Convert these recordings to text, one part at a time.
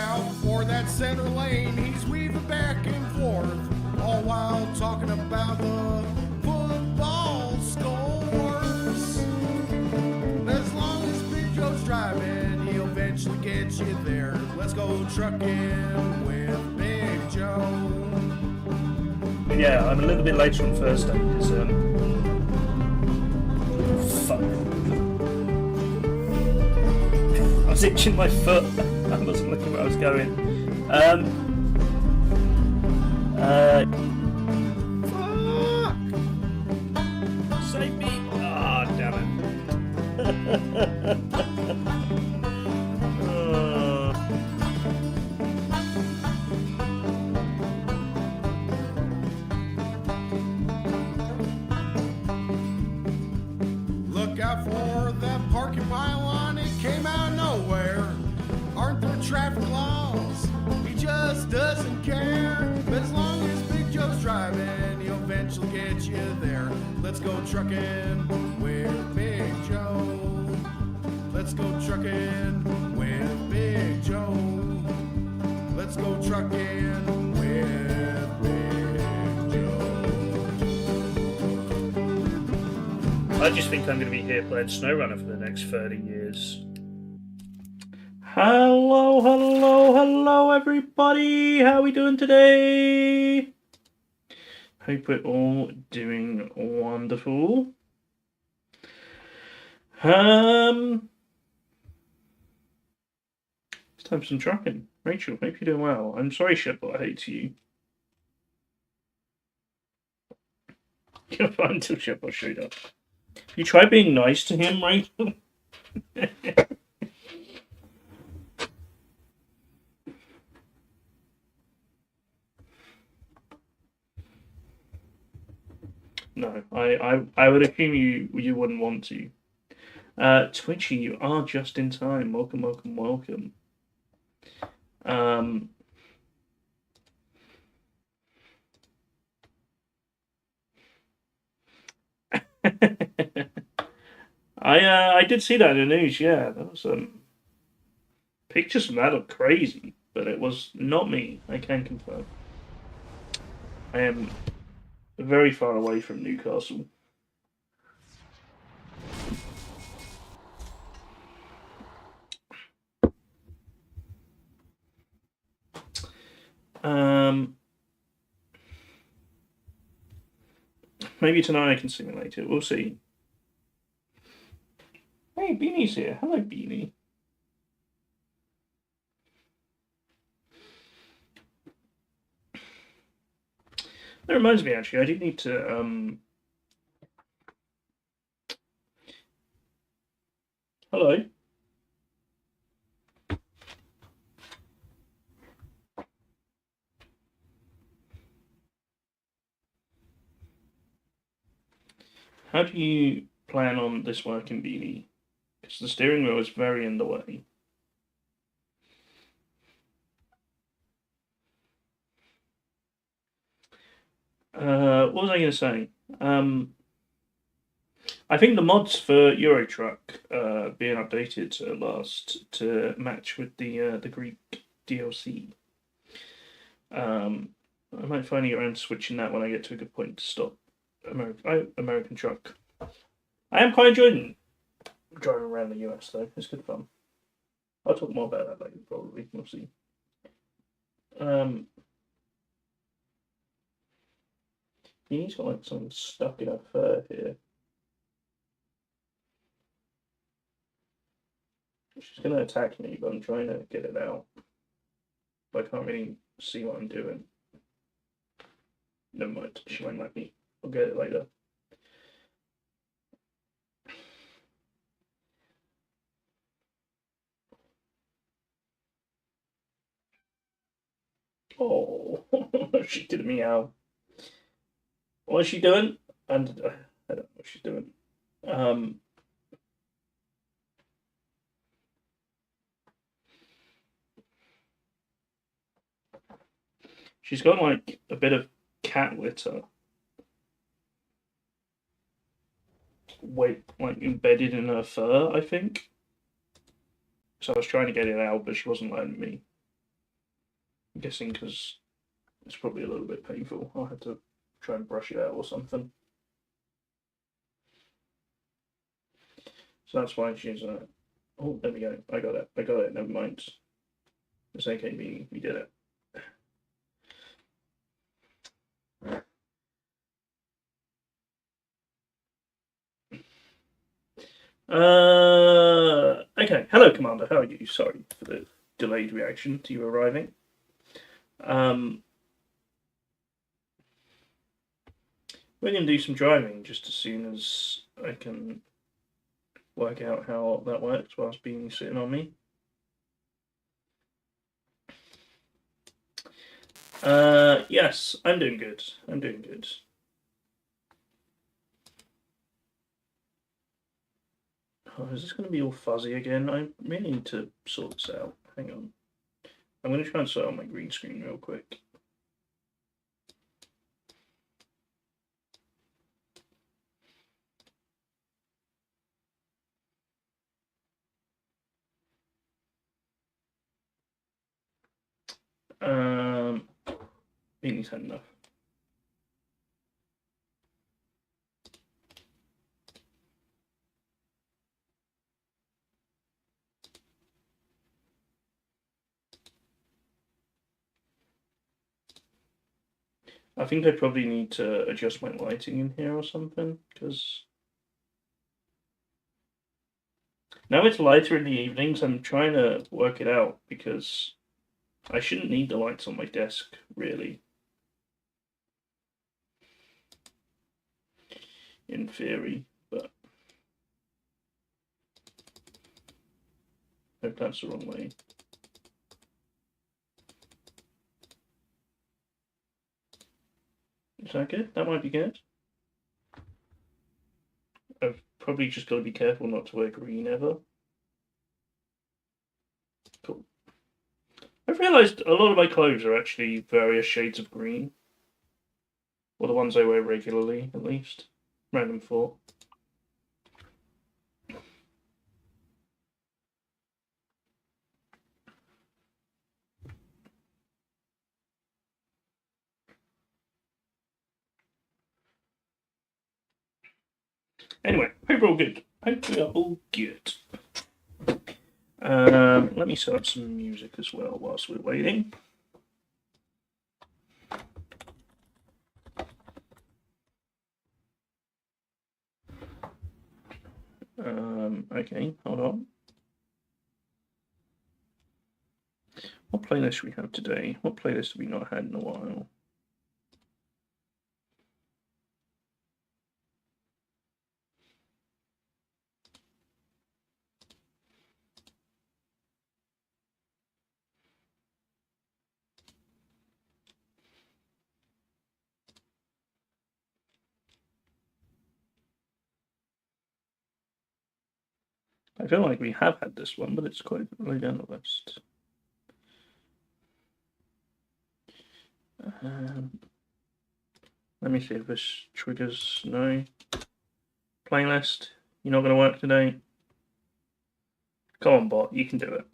out for that center lane. He's weaving back and forth, all while talking about the football scores. As long as Big Joe's driving, he'll eventually get you there. Let's go trucking with Big Joe. Yeah, I'm a little bit later on Thursday because fuck. I was itching my foot. I wasn't looking where I was going. Fuck! Save me! Ah, damn it. Look out for that parking pylon, it came out of nowhere. Aren't there traffic laws? He just doesn't care. But as long as Big Joe's driving, he'll eventually get you there. Let's go trucking with Big Joe. Let's go trucking with Big Joe. Let's go trucking with Big Joe. I just think I'm going to be here playing SnowRunner for the next 30 years. Hello, everybody! How are we doing today? Hope we're all doing wonderful. It's time for some trucking. Rachel, hope you're doing well. I'm sorry, Shepard, I hate you. You're fine until Shepard showed up. You try being nice to him, Rachel? No, I would assume you wouldn't want to. Twitchy, you are just in time. Welcome. I did see that in the news. Yeah, that was pictures from that look crazy, but it was not me. I can confirm. I am very far away from Newcastle. Maybe tonight I can simulate it. We'll see. Hey, Beanie's here. Hello, Beanie. That reminds me, actually, I do need to, Hello. How do you plan on this working, Beanie? Because the steering wheel is very in the way. What was I going to say? I think the mods for Euro Truck being updated at last to match with the Greek DLC. I might find it around switching that when I get to a good point to stop American Truck. I am quite enjoying driving around the US though. It's good fun. I'll talk more about that later, probably. We'll see. He's got like something stuck in her fur here. She's gonna attack me, but I'm trying to get it out. But I can't really see what I'm doing. Never mind, she won't let me. I'll get it later. Oh, she did a meow. What is she doing? And I don't know what she's doing. She's got like a bit of cat litter. Weight like embedded in her fur, I think. So I was trying to get it out, but she wasn't letting me. guessing because it's probably a little bit painful. I'll have to try and brush it out or something. So that's why she's oh, there we go. I got it. Never mind. It's okay. We did it. Okay. Hello, Commander. How are you? Sorry for the delayed reaction to you arriving. We're going to do some driving just as soon as I can work out how that works whilst being sitting on me. Yes, I'm doing good. Oh, is this going to be all fuzzy again? I really need to sort this out. Hang on. I'm going to try and sort out my green screen real quick. Meeting's had enough. I think I probably need to adjust my lighting in here or something, because now it's lighter in the evenings. I'm trying to work it out, because I shouldn't need the lights on my desk, really. In theory, but I hope that's the wrong way. Is that good? That might be good. I've probably just got to be careful not to wear green ever. Cool. I've realised a lot of my clothes are actually various shades of green. Or the ones I wear regularly, at least. Random thought. Anyway, hope we're all good. Hope we are all good. Let me set up some music as well whilst we're waiting. Okay, hold on. What playlist should we have today? What playlist have we not had in a while? I feel like we have had this one, but it's quite early down the list. Let me see if this triggers. No. Playlist, you're not going to work today? Come on, bot, you can do it.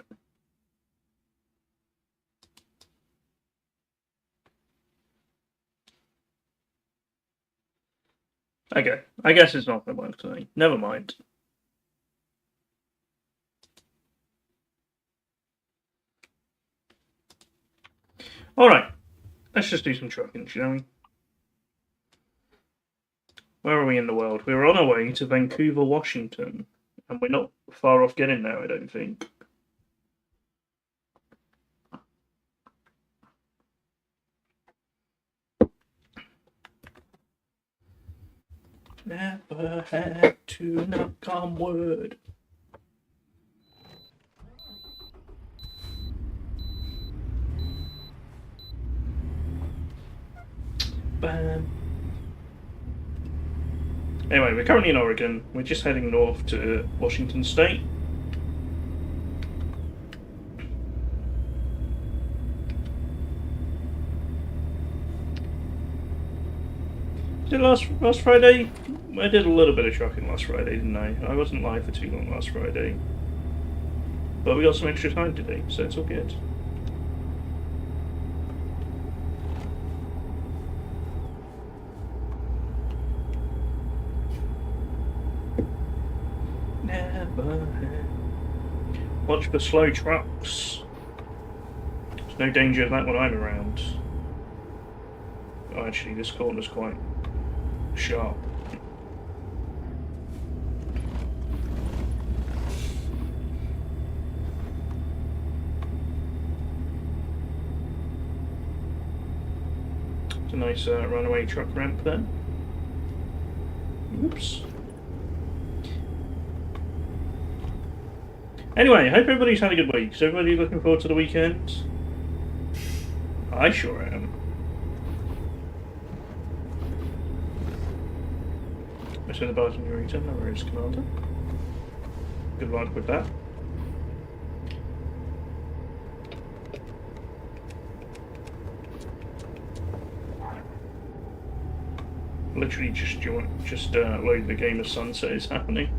Okay, I guess it's not going to work today. Never mind. Alright, let's just do some trucking, shall we? Where are we in the world? We're on our way to Vancouver, Washington. And we're not far off getting there, I don't think. Never had to knock on wood. Bam. Anyway, we're currently in Oregon. We're just heading north to Washington State. Did last Friday? I did a little bit of trucking last Friday, didn't I? I wasn't live for too long last Friday. But we got some extra time today, so it's all good. Watch for slow trucks. There's no danger of that when I'm around. Oh, actually, this corner's quite sharp. It's a nice runaway truck ramp there. Oops. Anyway, I hope everybody's had a good week. Is everybody looking forward to the weekend? I sure am. Mission the Barton Eureka, no worries, Commander. Good luck with that. Literally just load the game as sunset is happening.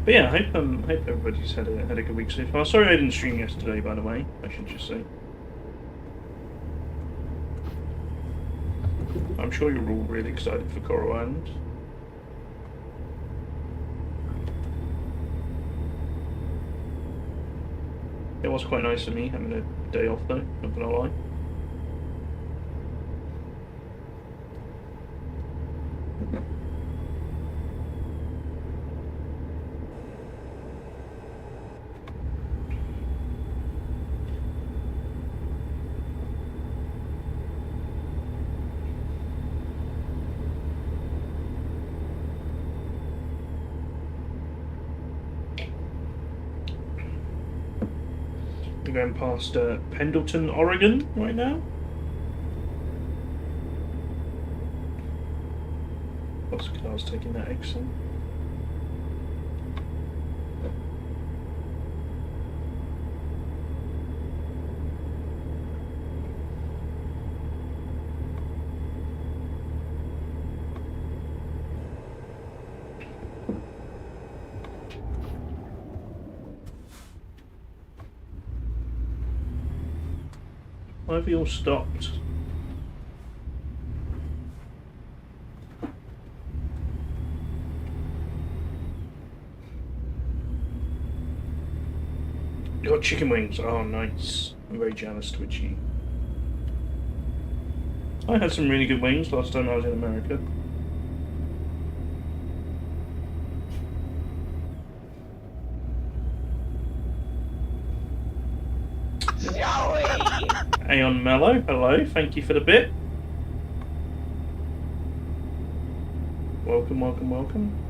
But yeah, I hope everybody's had a good week so far. Sorry I didn't stream yesterday, by the way. I should just say. I'm sure you're all really excited for Coral Island. It was quite nice of me having a day off though, not gonna lie. We're going past Pendleton, Oregon right now. Lots of cars taking that exit. Why have you all stopped? You got chicken wings. Oh, nice. I'm very jealous, Twitchy. I had some really good wings last time I was in America. Aeon Mellow, hello, thank you for the bit. Welcome, welcome, welcome.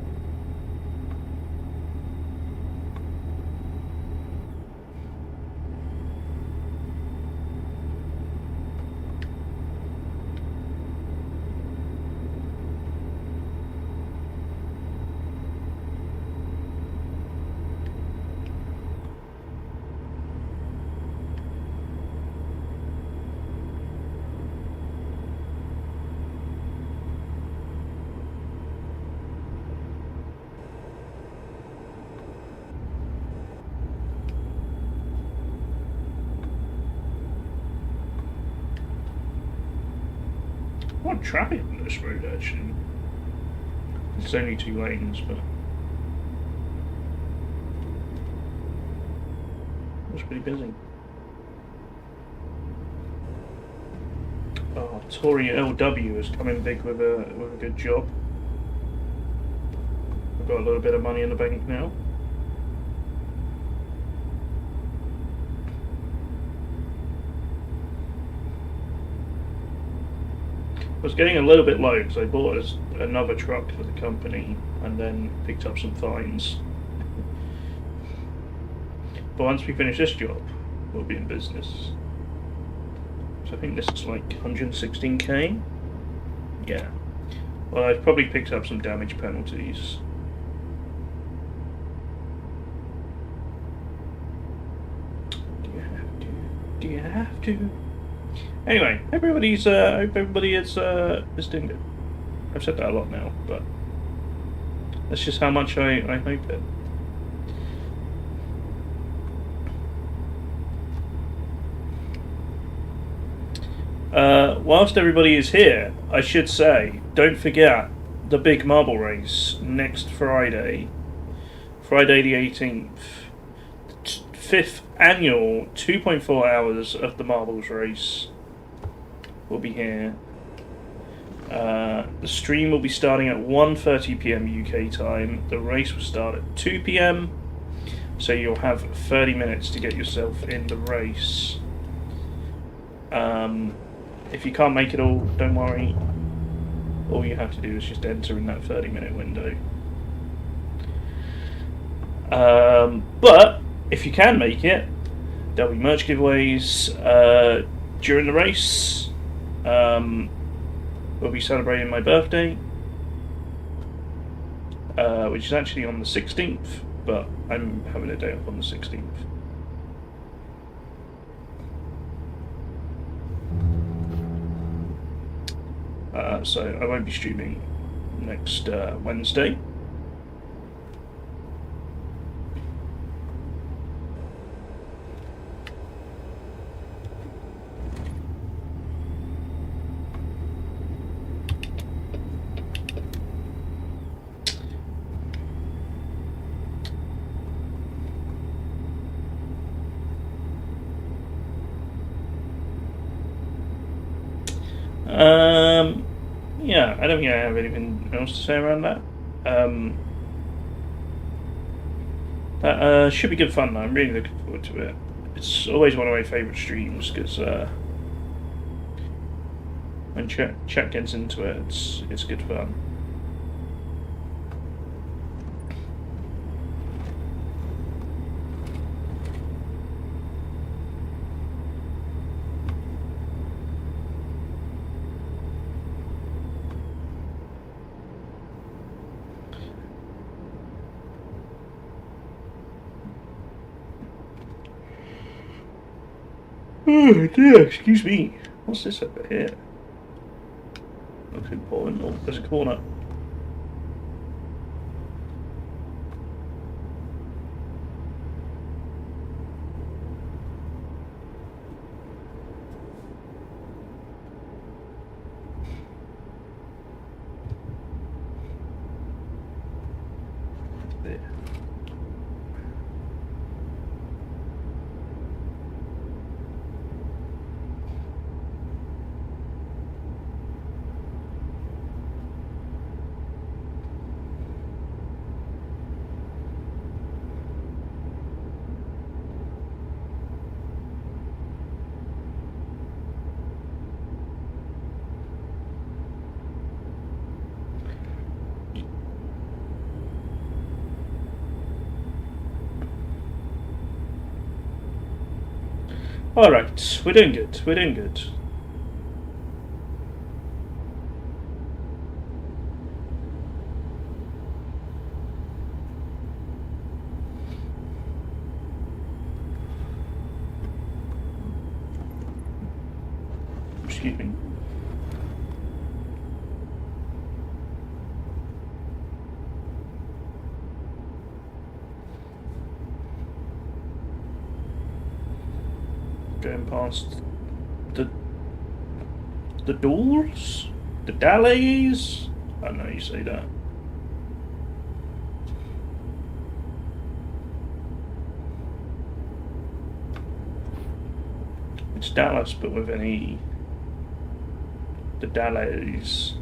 What traffic on this road actually? It's only 2 lanes, but it's pretty busy. Oh, Tory LW is coming big with a good job. I've got a little bit of money in the bank now. I was getting a little bit low because I bought another truck for the company and then picked up some fines. But once we finish this job, we'll be in business. So I think this is like 116k. Yeah. Well, I've probably picked up some damage penalties. Do you have to? Do you have to? Anyway, hope everybody is doing good. I've said that a lot now, but that's just how much I hope it. Whilst everybody is here, I should say, don't forget the big marble race next Friday, Friday the 18th. 5th annual 2.4 hours of the marbles race will be here. The stream will be starting at 1:30 PM UK time. The race will start at 2 PM, so you'll have 30 minutes to get yourself in the race. If you can't make it all, don't worry. All you have to do is just enter in that 30-minute window. But if you can make it, there'll be merch giveaways during the race. We'll be celebrating my birthday, which is actually on the 16th, but I'm having a day off on the 16th. So I won't be streaming next Wednesday. Yeah, I don't think I have anything else to say around that. That should be good fun, though. I'm really looking forward to it. It's always one of my favourite streams, because when chat gets into it, it's good fun. Oh dear, excuse me. What's this over here? Looks important. Oh, there's a corner. There. Alright, we're doing good. We're doing good. Excuse me. Going past the doors? The dallies? I don't know how you say that. It's Dallas, but with an E. The dallies.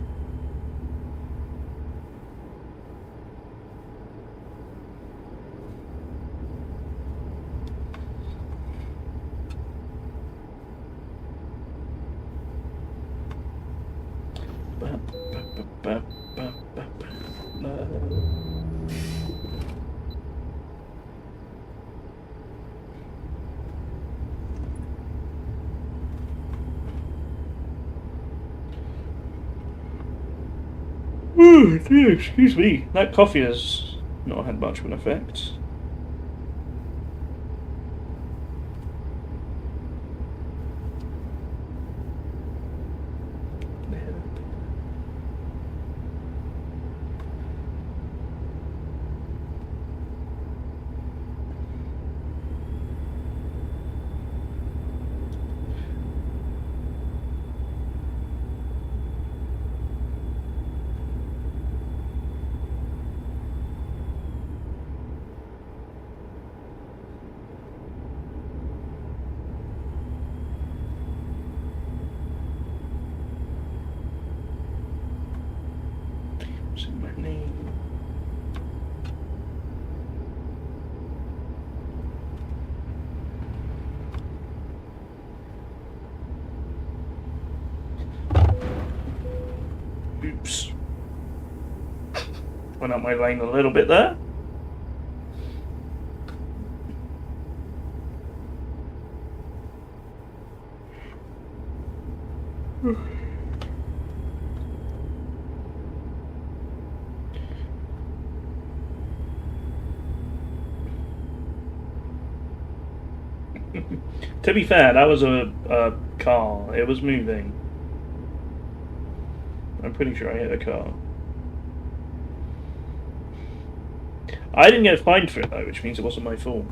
Ooh, dear, excuse me. That coffee has not had much of an effect. What's in my name? Oops. Went up my lane a little bit there. To be fair, that was a car. It was moving. I'm pretty sure I hit a car. I didn't get fined for it though, which means it wasn't my fault.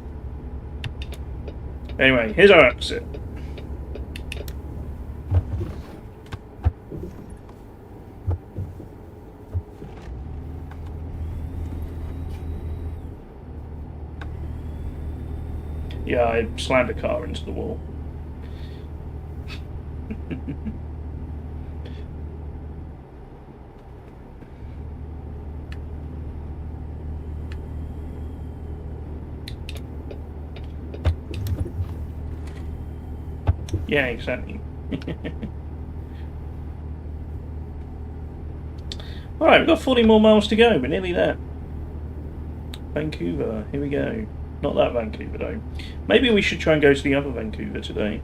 Anyway, here's our exit. Yeah, I slammed a car into the wall. Yeah, exactly. Alright, we've got 40 more miles to go. We're nearly there. Vancouver, here we go. Not that Vancouver though. Maybe we should try and go to the other Vancouver today.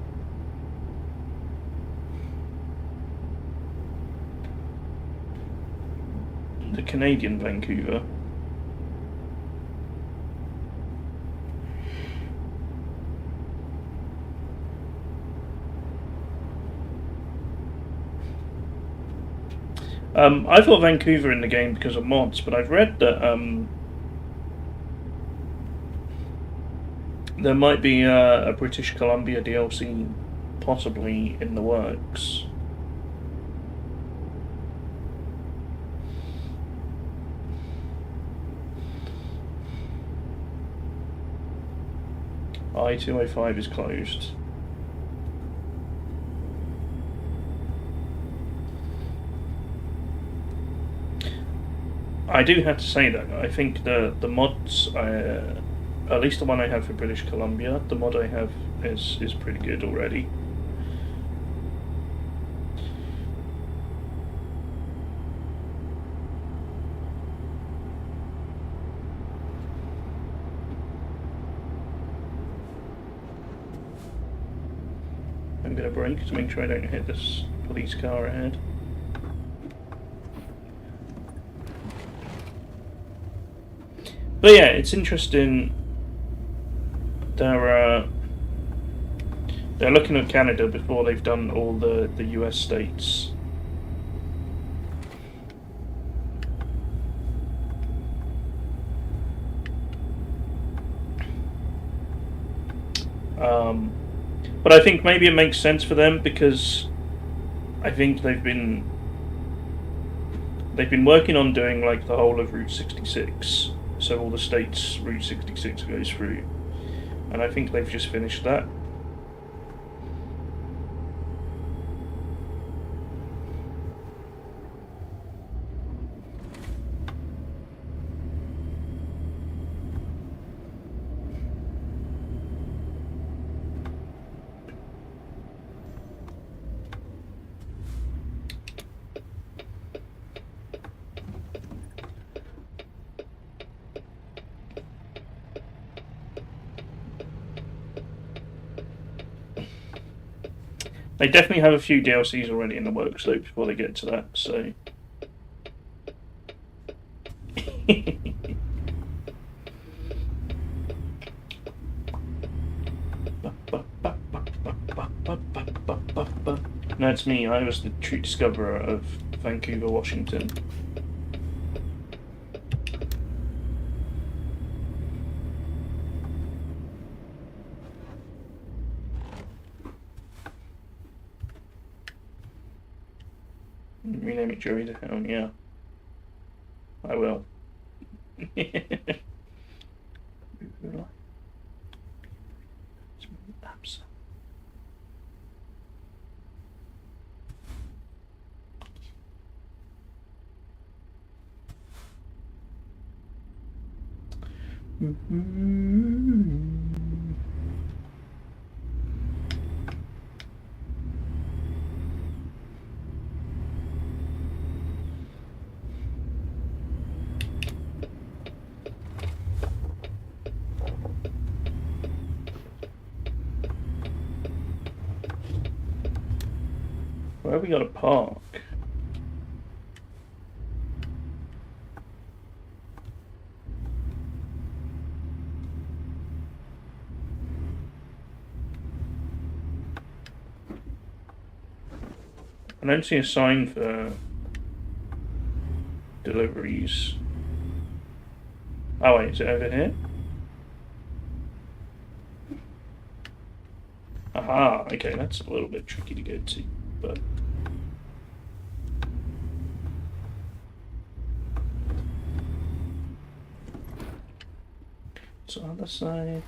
The Canadian Vancouver. I thought Vancouver in the game because of mods, but I've read that there might be a British Columbia DLC possibly in the works. I-205 is closed. I do have to say that I think the mods, at least the one I have for British Columbia, the mod I have is pretty good already. I'm going to brake to make sure I don't hit this police car ahead. But yeah, it's interesting. They're looking at Canada before they've done all the US states. But I think maybe it makes sense for them because I think they've been working on doing like the whole of Route 66. So all the states Route 66 goes through, and I think they've just finished that. They definitely have a few DLCs already in the works though before they get to that, so No, it's me. I was the true discoverer of Vancouver, Washington. Rename it Joey the Hound, yeah. I will. Where have we got a park? I don't see a sign for deliveries. Oh wait, is it over here? Aha, okay, that's a little bit tricky to get to, but... So other side...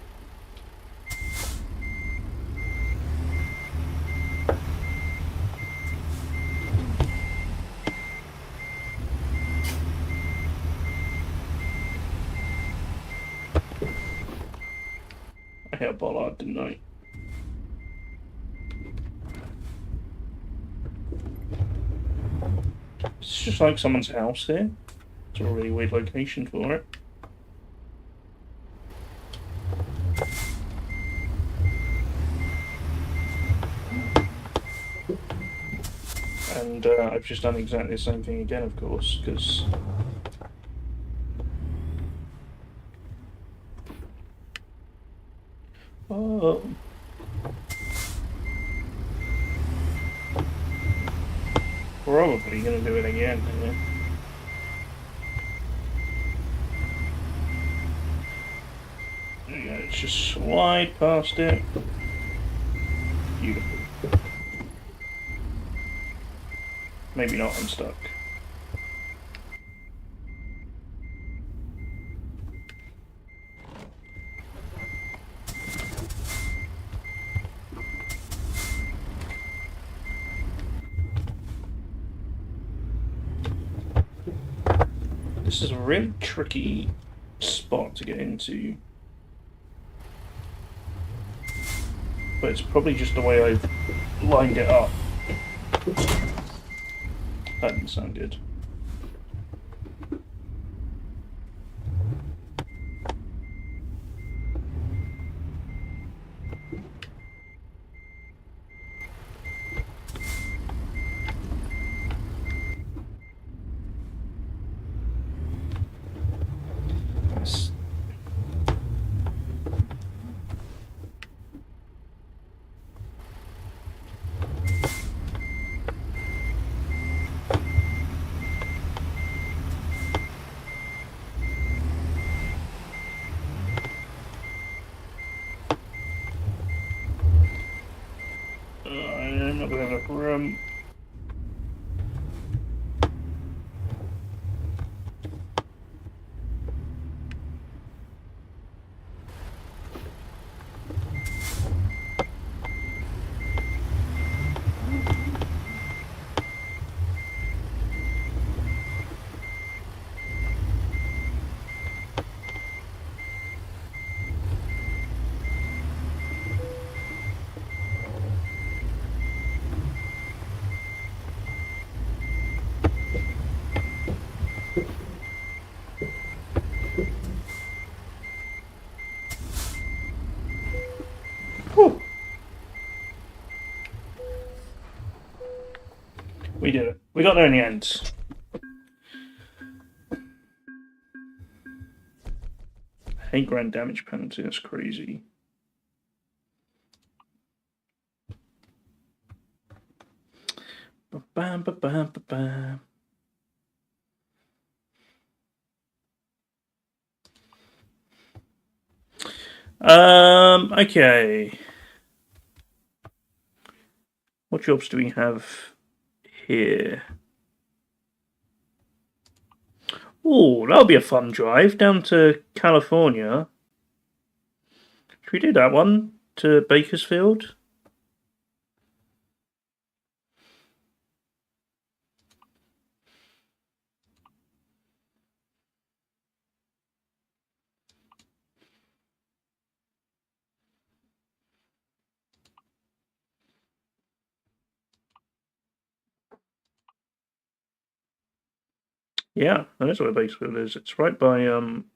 I hit a bollard, didn't I? It's just like someone's house here. It's a really weird location for it. And I've just done exactly the same thing again, of course, because... Oh... Probably gonna do it again, yeah. There you go, let's just slide past it. Beautiful. Maybe not, I'm stuck. This is a really tricky spot to get into. But it's probably just the way I've lined it up. That didn't sound good. I'm not gonna have enough room. Whew. We did it. We got there in the end. $8,000 damage penalty, that's crazy. Bam, ba, bam, ba, bam. Okay. What jobs do we have here? Oh, that'll be a fun drive down to California. Should we do that one to Bakersfield? Yeah, that is where Bakersfield is. It's right by in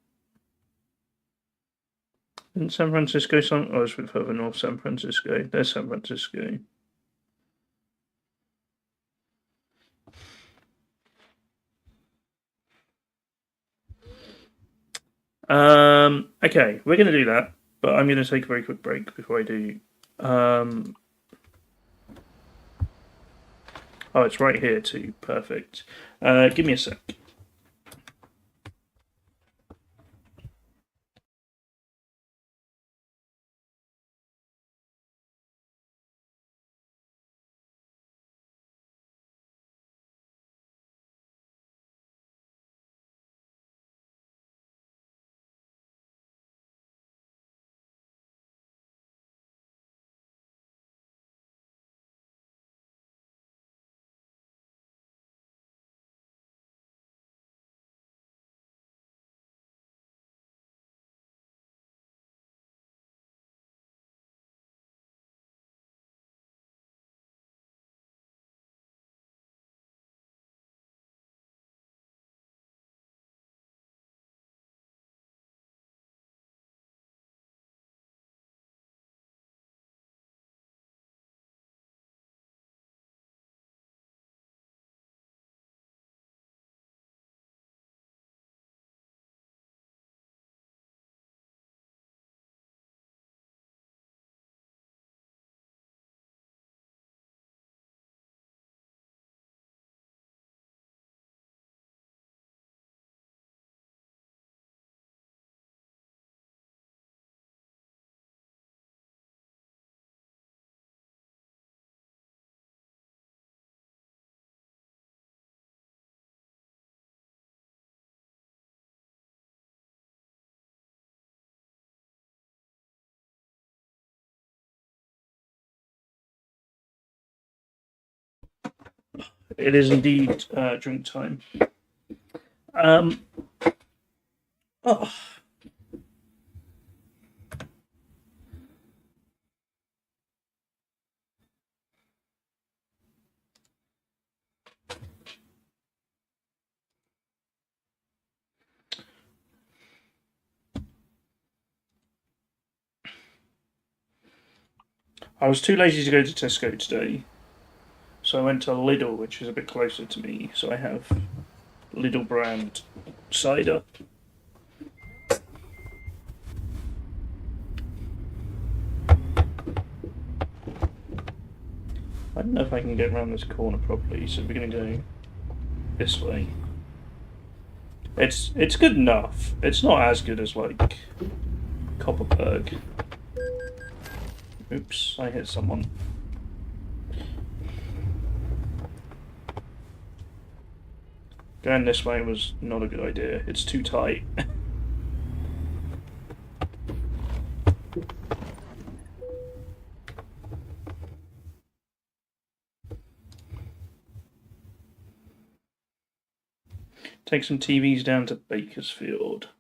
San Francisco. Oh, it's a bit further north. San Francisco. There's San Francisco. Okay, we're going to do that, but I'm going to take a very quick break before I do. Oh, it's right here too. Perfect. Give me a sec. It is indeed drink time. Oh. I was too lazy to go to Tesco today, so I went to Lidl, which is a bit closer to me. So I have Lidl brand cider. I don't know if I can get around this corner properly, so we're going to go this way. It's good enough. It's not as good as like Copperberg. Oops, I hit someone. Going this way was not a good idea. It's too tight. Take some TVs down to Bakersfield.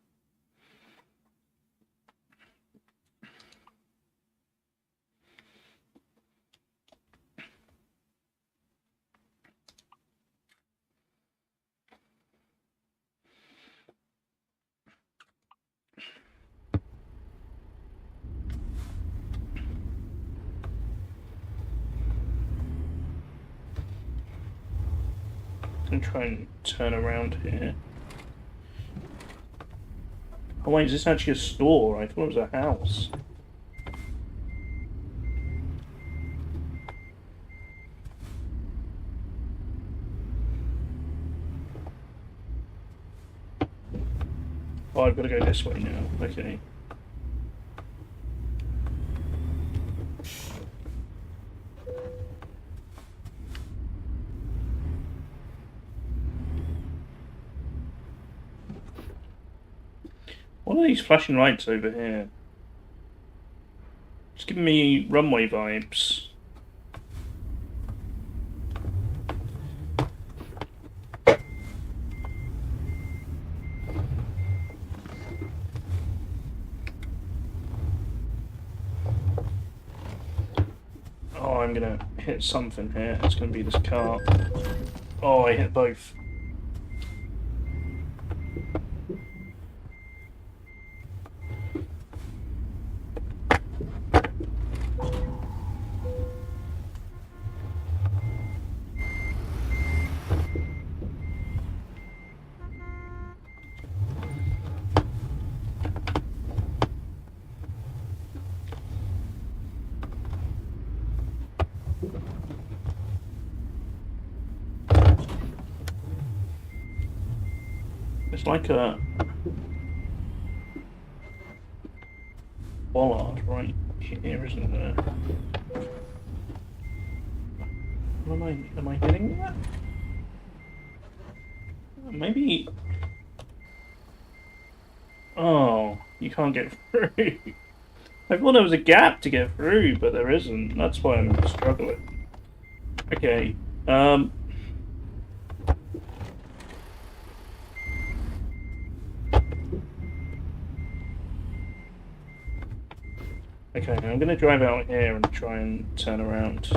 And try and turn around here. Oh wait, is this actually a store? I thought it was a house. Oh, I've got to go this way now. Okay. What are these flashing lights over here? It's giving me runway vibes. Oh, I'm gonna hit something here. It's gonna be this car. Oh, I hit both. It's like a bollard right here, isn't there? Am I hitting that? Maybe. Oh, you can't get through. I thought there was a gap to get through, but there isn't. That's why I'm struggling. Okay. Okay, I'm going to drive out here and try and turn around.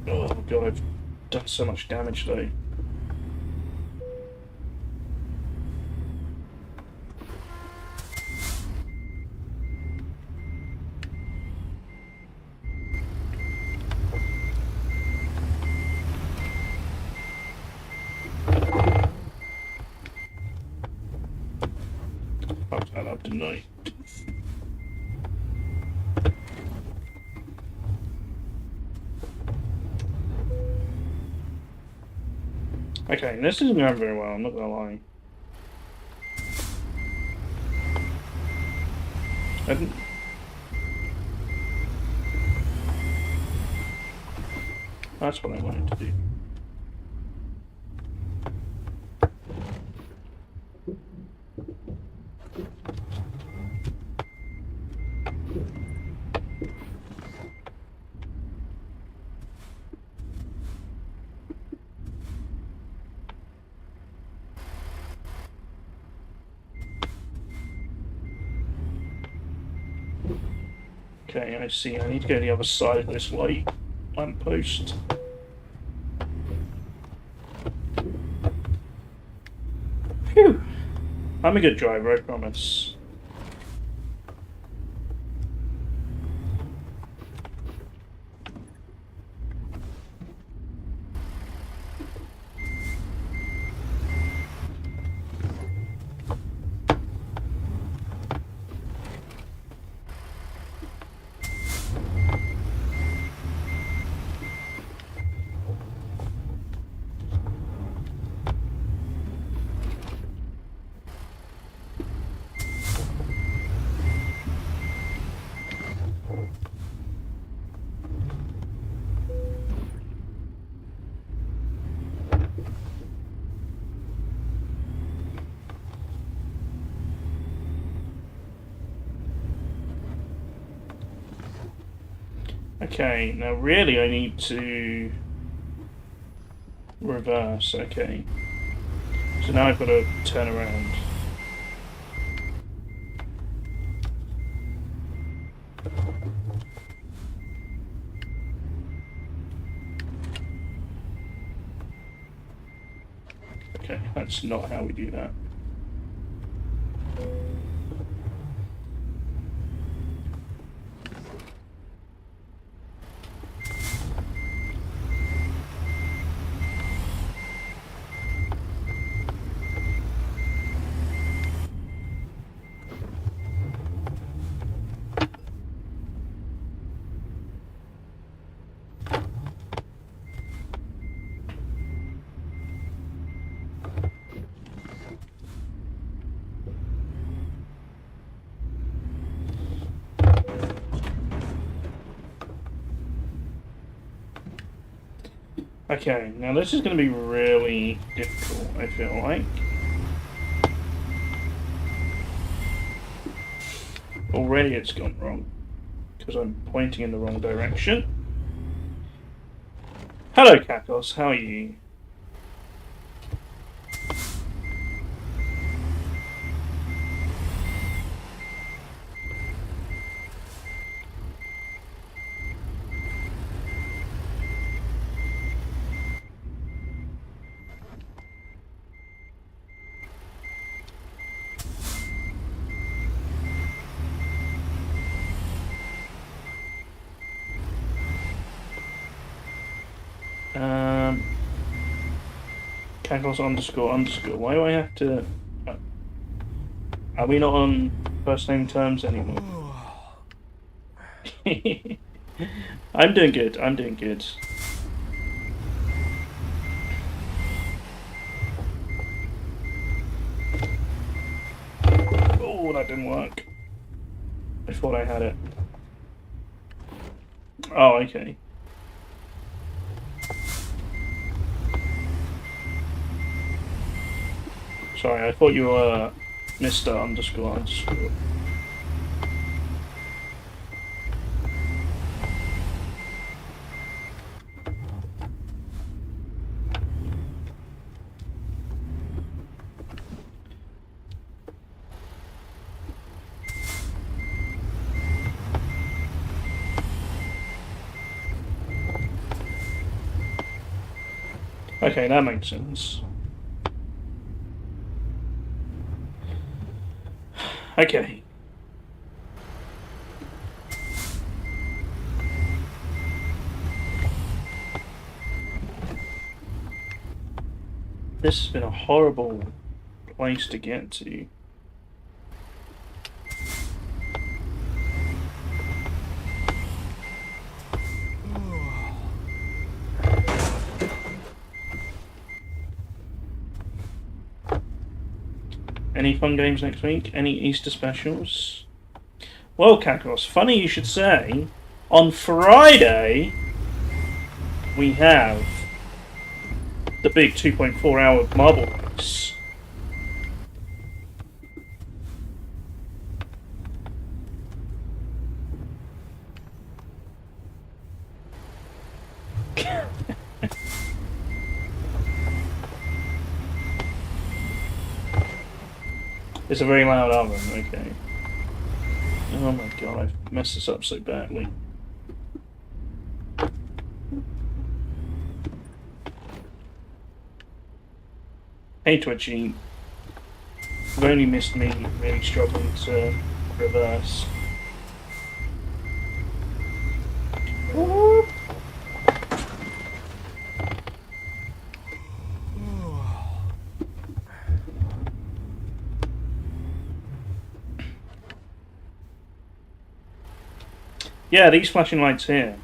Oh god, I've done so much damage though. Fucked that up, didn't I? Okay, this isn't going very well, I'm not gonna lie. That's what I wanted to do. Okay, I see. I need to go to the other side of this lamppost. Phew! I'm a good driver, I promise. Okay, now really I need to reverse, okay. So now I've got to turn around. Okay, that's not how we do that. Okay, now this is going to be really difficult, I feel like. Already it's gone wrong, because I'm pointing in the wrong direction. Hello, Kakos, how are you? Kakos __. Why do I have to... Are we not on first name terms anymore? I'm doing good, I'm doing good. Oh, that didn't work. I thought I had it. Oh, okay. Sorry, I thought you were Mr. __. Okay, that makes sense. Okay. This has been a horrible place to get to. Any fun games next week? Any Easter specials? Well, Kakos, funny you should say. On Friday, we have the big 2.4 hour marble race. It's a very loud oven, okay. Oh my god, I've messed this up so badly. Hey Twitchy, you've only missed me really struggling to reverse. Whoop. Yeah, these flashing lights here.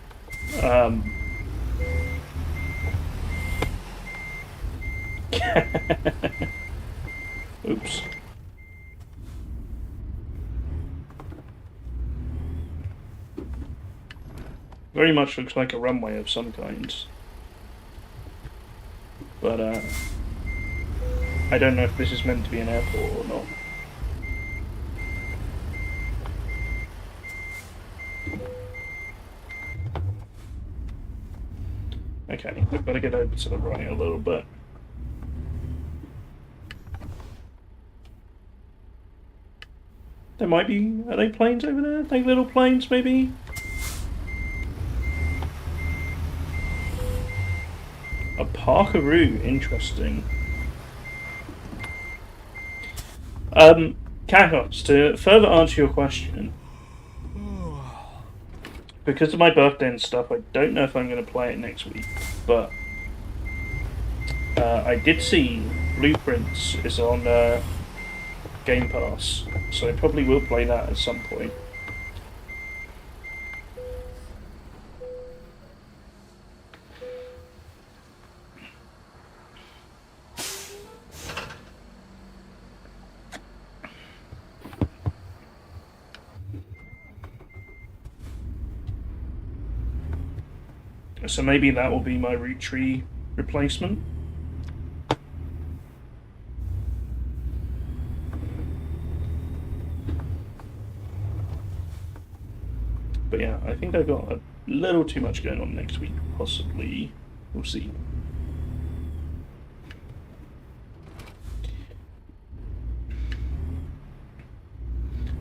Oops. Very much looks like a runway of some kind. But, I don't know if this is meant to be an airport or not. Okay, I've got to get over to the right a little bit. There might be... Are they planes over there? Are they little planes, maybe? A Parkaroo, interesting. Kakos, to further answer your question, because of my birthday and stuff, I don't know if I'm going to play it next week, but I did see Blueprints is on Game Pass, so I probably will play that at some point. So maybe that will be my root tree replacement. But yeah, I think I've got a little too much going on next week, possibly. We'll see.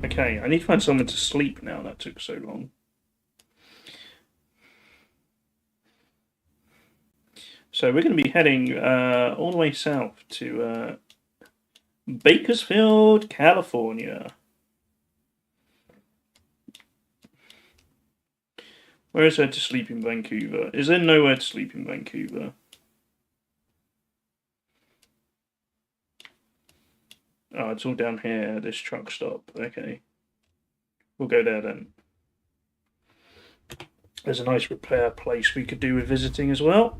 Okay, I need to find somewhere to sleep now. That took so long. So we're going to be heading all the way south to Bakersfield, California. Where is there to sleep in Vancouver? Is there nowhere to sleep in Vancouver? Oh, it's all down here, this truck stop. Okay. We'll go there then. There's a nice repair place we could do with visiting as well.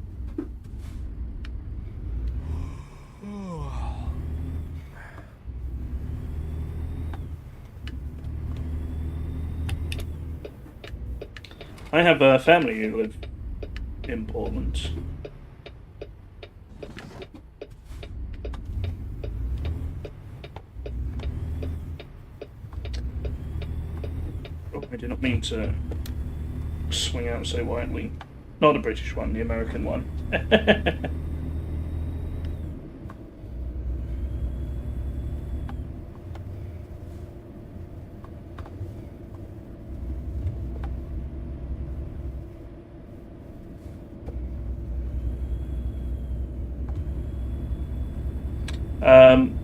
I have a family who live in Portland. Oh, I did not mean to swing out so widely. Not the British one, the American one.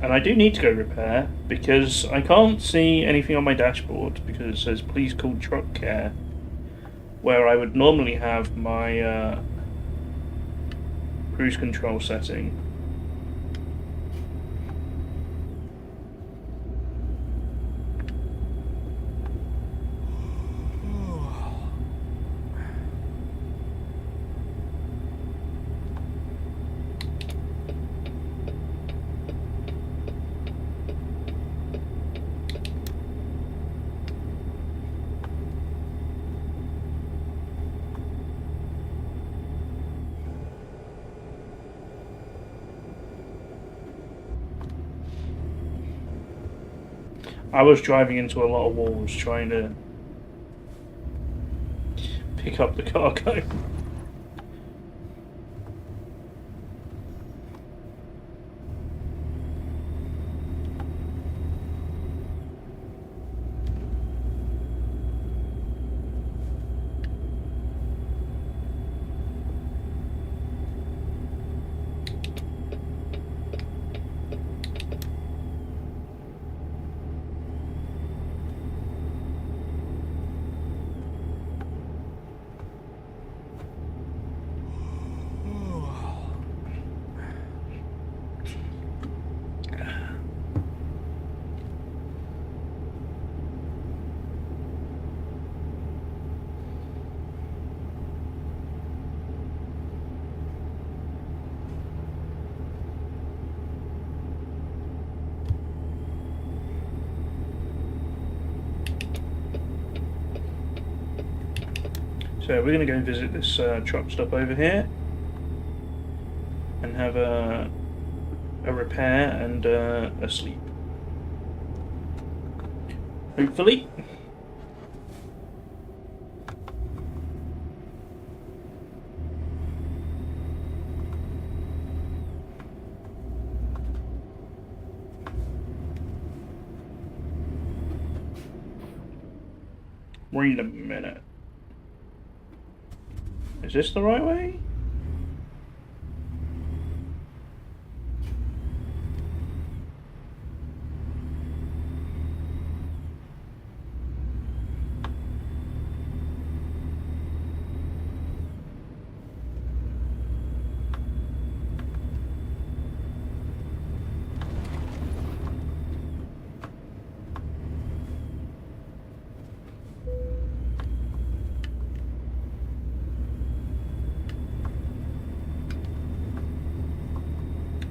And I do need to go repair because I can't see anything on my dashboard because it says please call truck care, where I would normally have my cruise control setting. I was driving into a lot of walls trying to pick up the cargo. So we're going to go and visit this truck stop over here and have a repair and a sleep. Hopefully. Wait a minute. Is this the right way?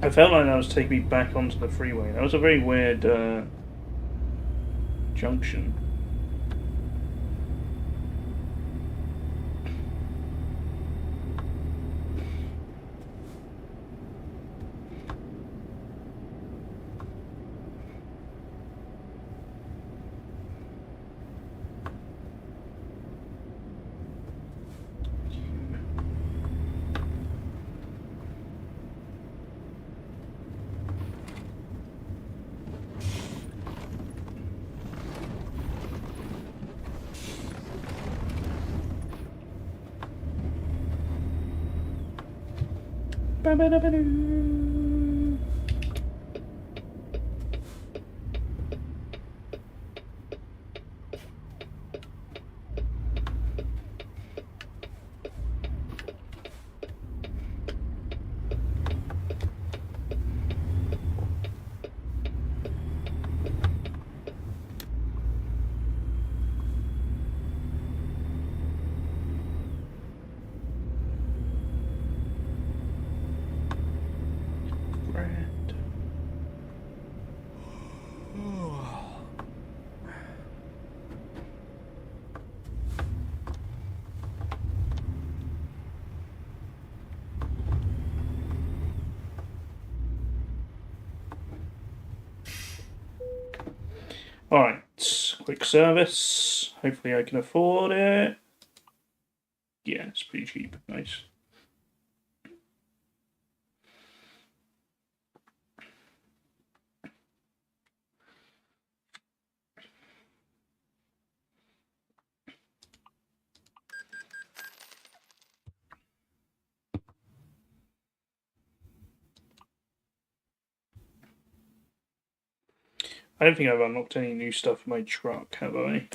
I felt like that was taking me back onto the freeway. That was a very weird junction. Alright, quick service. Hopefully I can afford it. Yeah, it's pretty cheap. Nice. I don't think I've unlocked any new stuff for my truck, have I?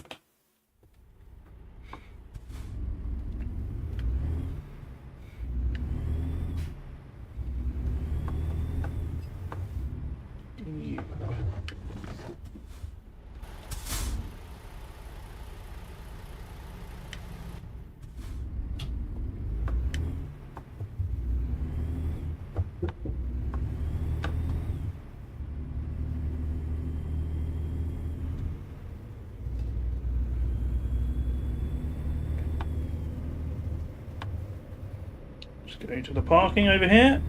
Just going to the parking over here.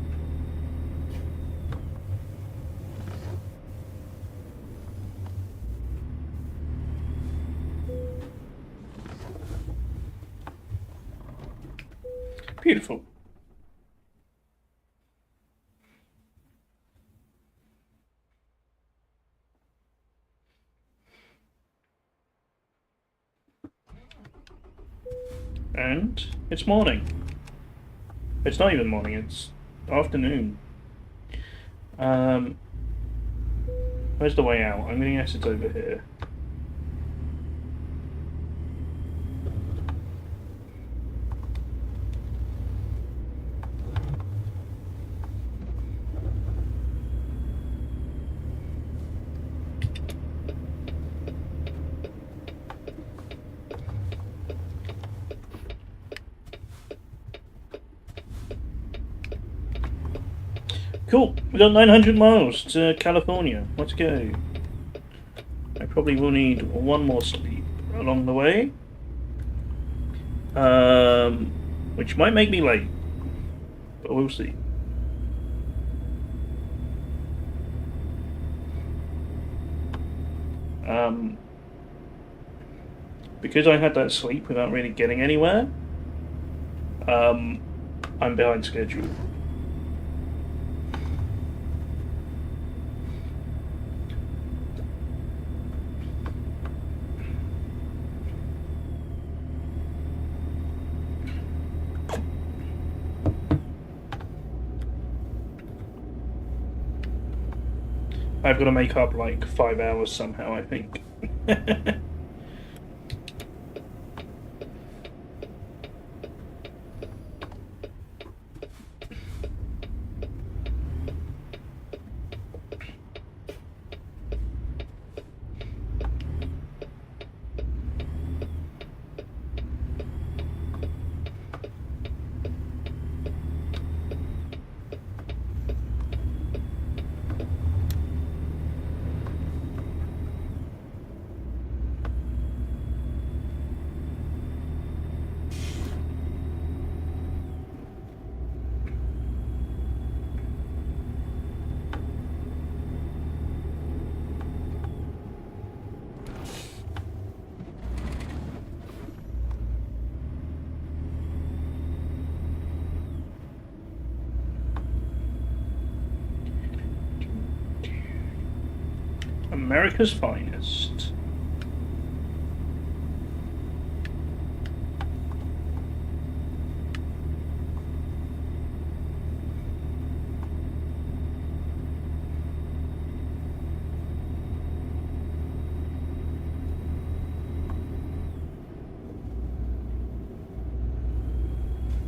Beautiful. And it's morning. It's not even morning, it's afternoon. Where's the way out? I'm going to guess it's over here. Cool, we got 900 miles to California. Let's go. I probably will need one more sleep along the way. Which might make me late. But we'll see. Because I had that sleep without really getting anywhere, I'm behind schedule. I've got to make up like 5 hours somehow, I think. America's finest.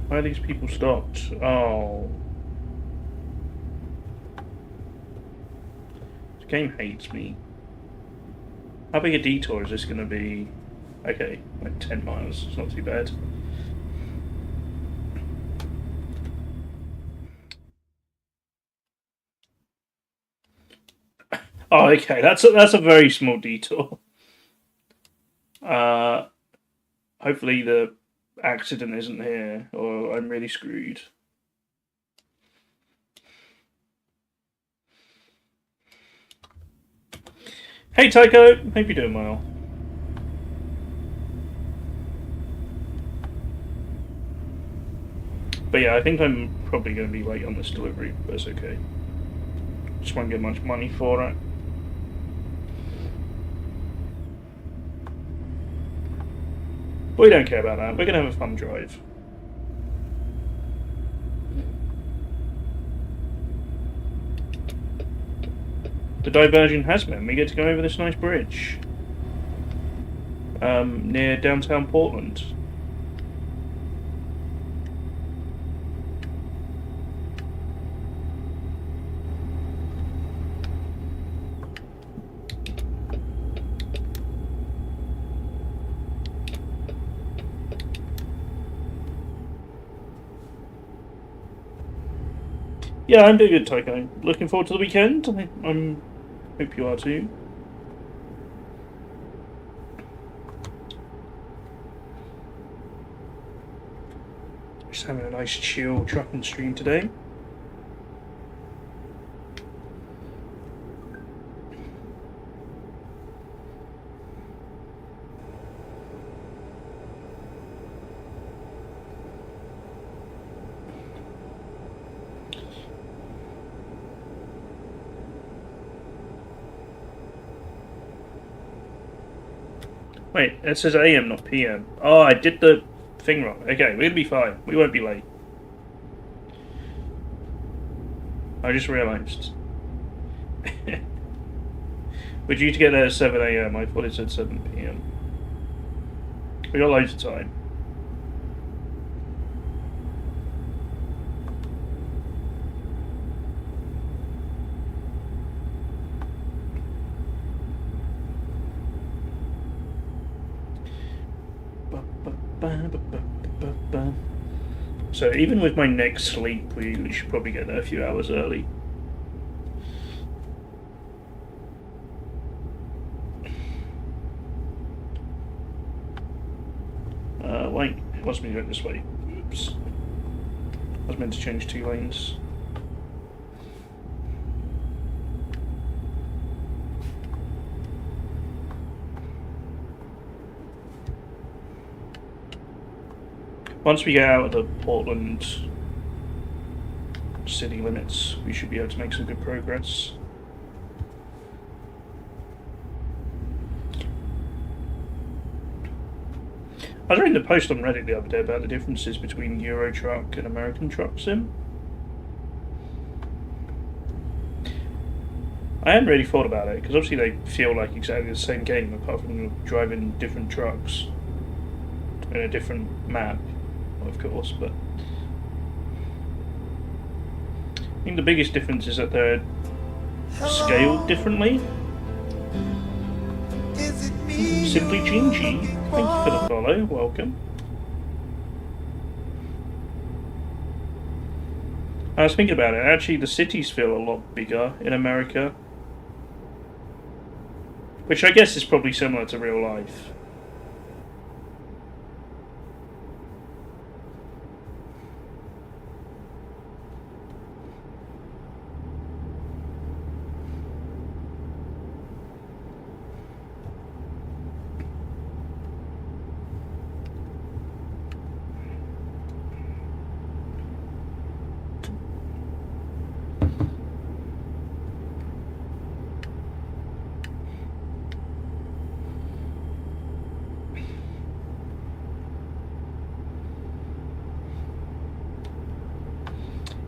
Why are these people stopped? Oh. This game hates me. How big a detour is this going to be? Okay, like 10 miles. It's not too bad. Oh, okay. That's a very small detour. Hopefully the accident isn't here, or I'm really screwed. Hey Tycho, hope you're doing well. But yeah, I think I'm probably going to be late on this delivery, but it's okay. Just won't get much money for it. But we don't care about that. We're going to have a fun drive. The diversion has meant we get to go over this nice bridge. Near downtown Portland. Yeah, I'm doing good, Tycho. Looking forward to the weekend. I'm hope you are too. Just having a nice chill trucking stream today. Wait, it says AM, not PM. Oh, I did the thing wrong. Okay, we're gonna be fine. We won't be late. I just realised. We're due to get there at 7 AM. I thought it said 7 PM. We got loads of time. So even with my next sleep, we should probably get there a few hours early. Wait, it wants me to go this way. Oops. I was meant to change 2 lanes. Once we get out of the Portland city limits, we should be able to make some good progress. I was reading the post on Reddit the other day about the differences between Euro Truck and American Truck Sim. I hadn't really thought about it, because obviously they feel like exactly the same game, apart from you're driving different trucks in a different map, of course, but I think the biggest difference is that they're scaled differently. Simply Gingy, thank you for the follow, welcome. I was thinking about it, actually the cities feel a lot bigger in America. Which I guess is probably similar to real life.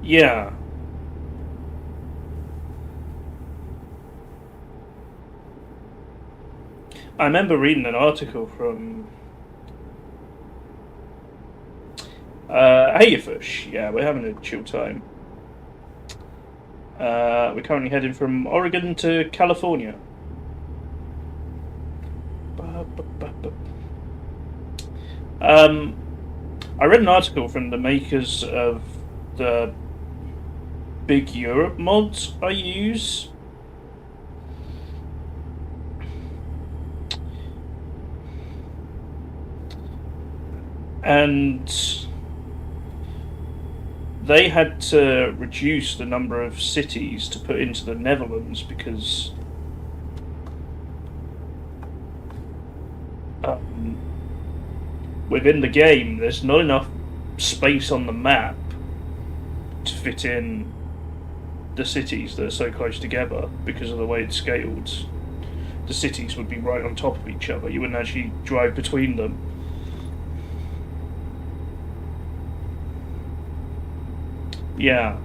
Yeah. I remember reading an article from Hey, you fish. Yeah, we're having a chill time. We're currently heading from Oregon to California. I read an article from the makers of the Big Europe mods I use. And they had to reduce the number of cities to put into the Netherlands because within the game there's not enough space on the map to fit in the cities that are so close together because of the way it's scaled. The cities would be right on top of each other. You wouldn't actually drive between them. Yeah.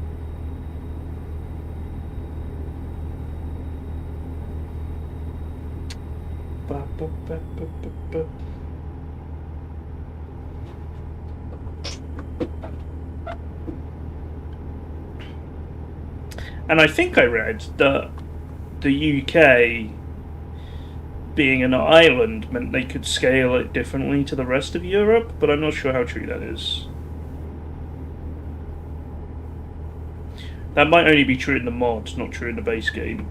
And I think I read that the UK being an island meant they could scale it differently to the rest of Europe, but I'm not sure how true that is. That might only be true in the mod, not true in the base game.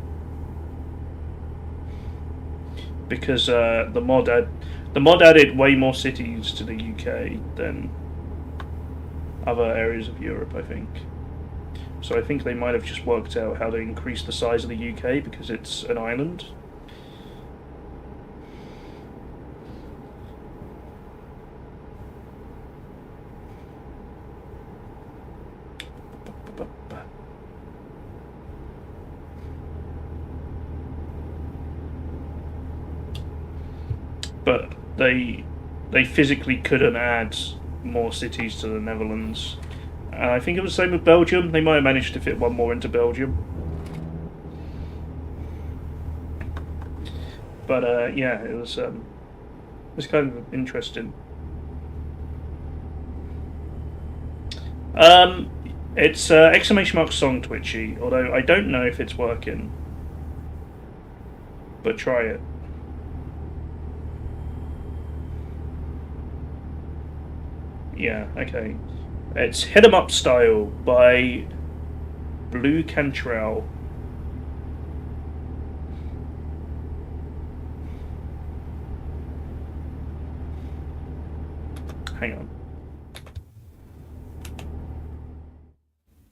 Because the mod added way more cities to the UK than other areas of Europe, I think. So I think they might have just worked out how to increase the size of the UK because it's an island. But they physically couldn't add more cities to the Netherlands. I think it was the same with Belgium. They might have managed to fit one more into Belgium. But yeah, it was kind of interesting. It's exclamation mark song twitchy, although I don't know if it's working. But try it. Yeah, okay. It's Hit 'em Up Style by Blue Cantrell. Hang on.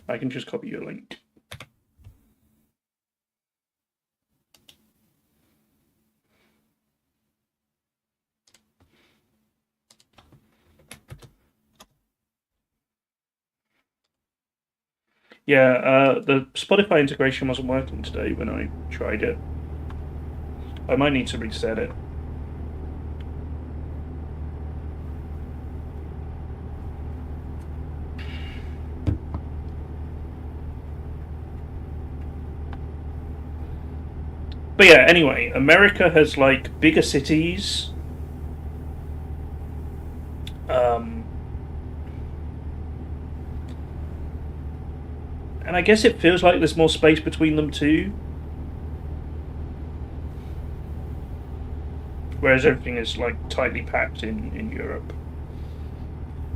I can just copy your link. Yeah, the Spotify integration wasn't working today when I tried it. I might need to reset it. But yeah, anyway, America has like bigger cities. And I guess it feels like there's more space between them too. Whereas everything is like tightly packed in Europe.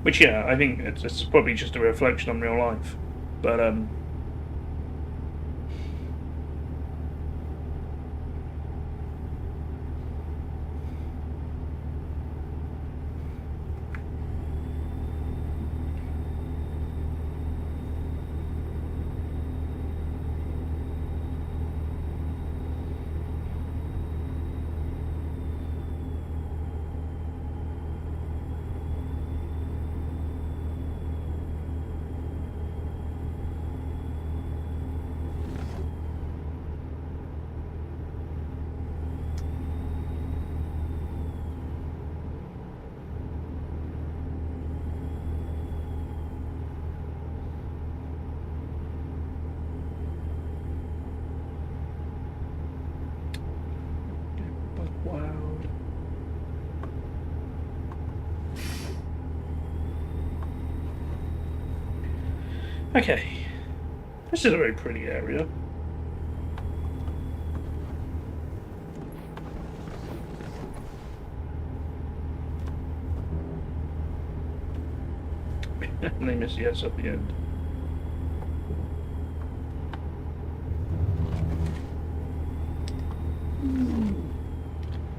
Which yeah, I think it's probably just a reflection on real life. But Okay. This is a very pretty area. And they miss the S at the end.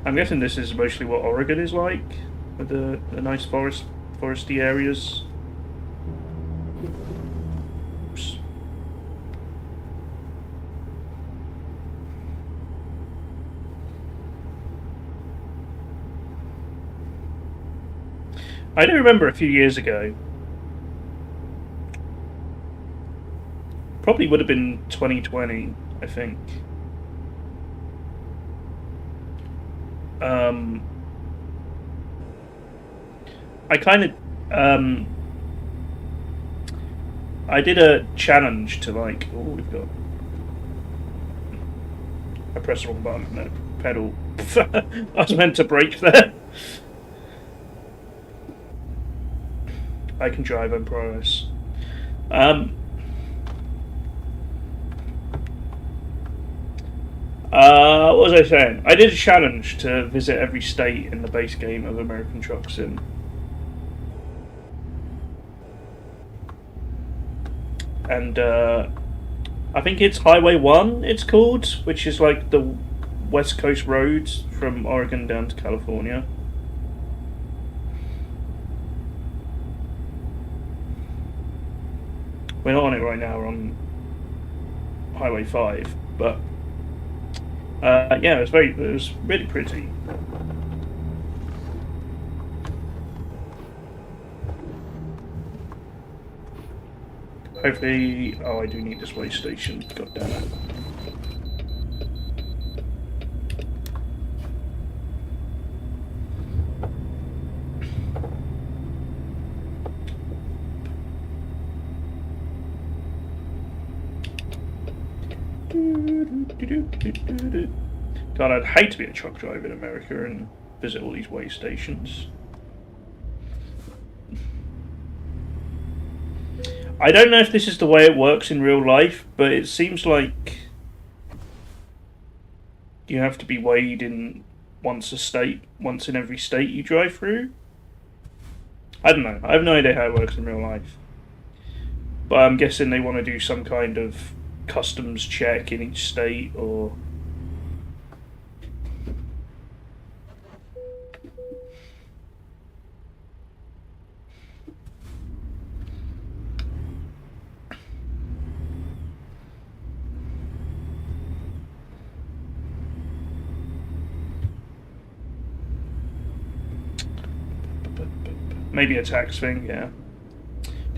I'm guessing this is mostly what Oregon is like, with the nice foresty areas. Oops. I do remember a few years ago, probably would have been 2020, I think. I kind of I did a challenge to like. Oh, we've got. I pressed the wrong button. No, pedal. I was meant to brake there. I can drive on progress. What was I saying? I did a challenge to visit every state in the base game of American Truck Sim. And I think it's Highway 1, it's called, which is like the West Coast roads from Oregon down to California. We're not on it right now, we're on Highway 5, but yeah, it was really pretty. Hopefully, oh, I do need this way station. God damn it. God, I'd hate to be a truck driver in America and visit all these way stations. I don't know if this is the way it works in real life, but it seems like you have to be weighed in once in every state you drive through. I don't know. I have no idea how it works in real life. But I'm guessing they want to do some kind of customs check in each state, or maybe a tax thing, yeah.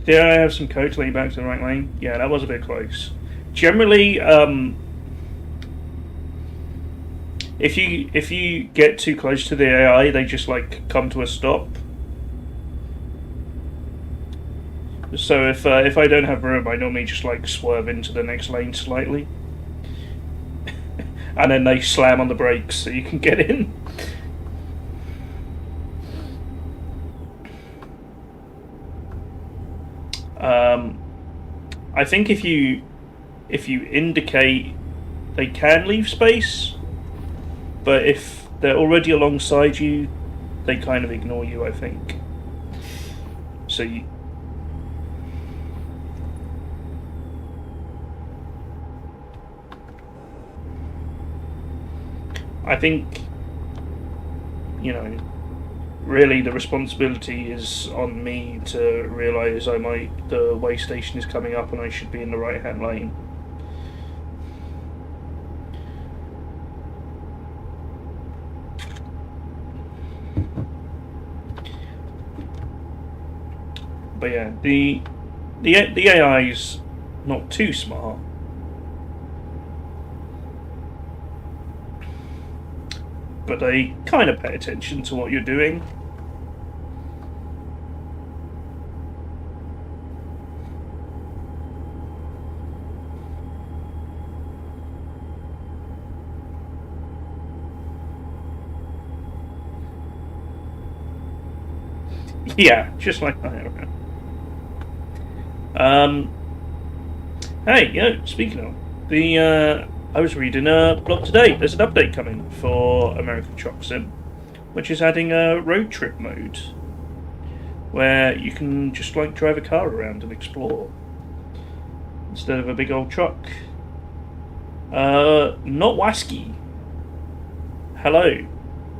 Did I have some code to lead back to the right lane? Yeah, that was a bit close. Generally, if you get too close to the AI, they just like come to a stop. So if I don't have room, I normally just like swerve into the next lane slightly, and then they slam on the brakes so you can get in. I think if you indicate, they can leave space, but if they're already alongside you, they kind of ignore you, I think. So you... I think, you know, really the responsibility is on me to realise the way station is coming up and I should be in the right hand lane. But yeah, the AI's not too smart. But they kind of pay attention to what you're doing. Yeah, just like that. Hey, speaking of, I was reading a blog today. There's an update coming for American Truck Sim, which is adding a road trip mode, where you can just like drive a car around and explore instead of a big old truck. Not Waski. Hello,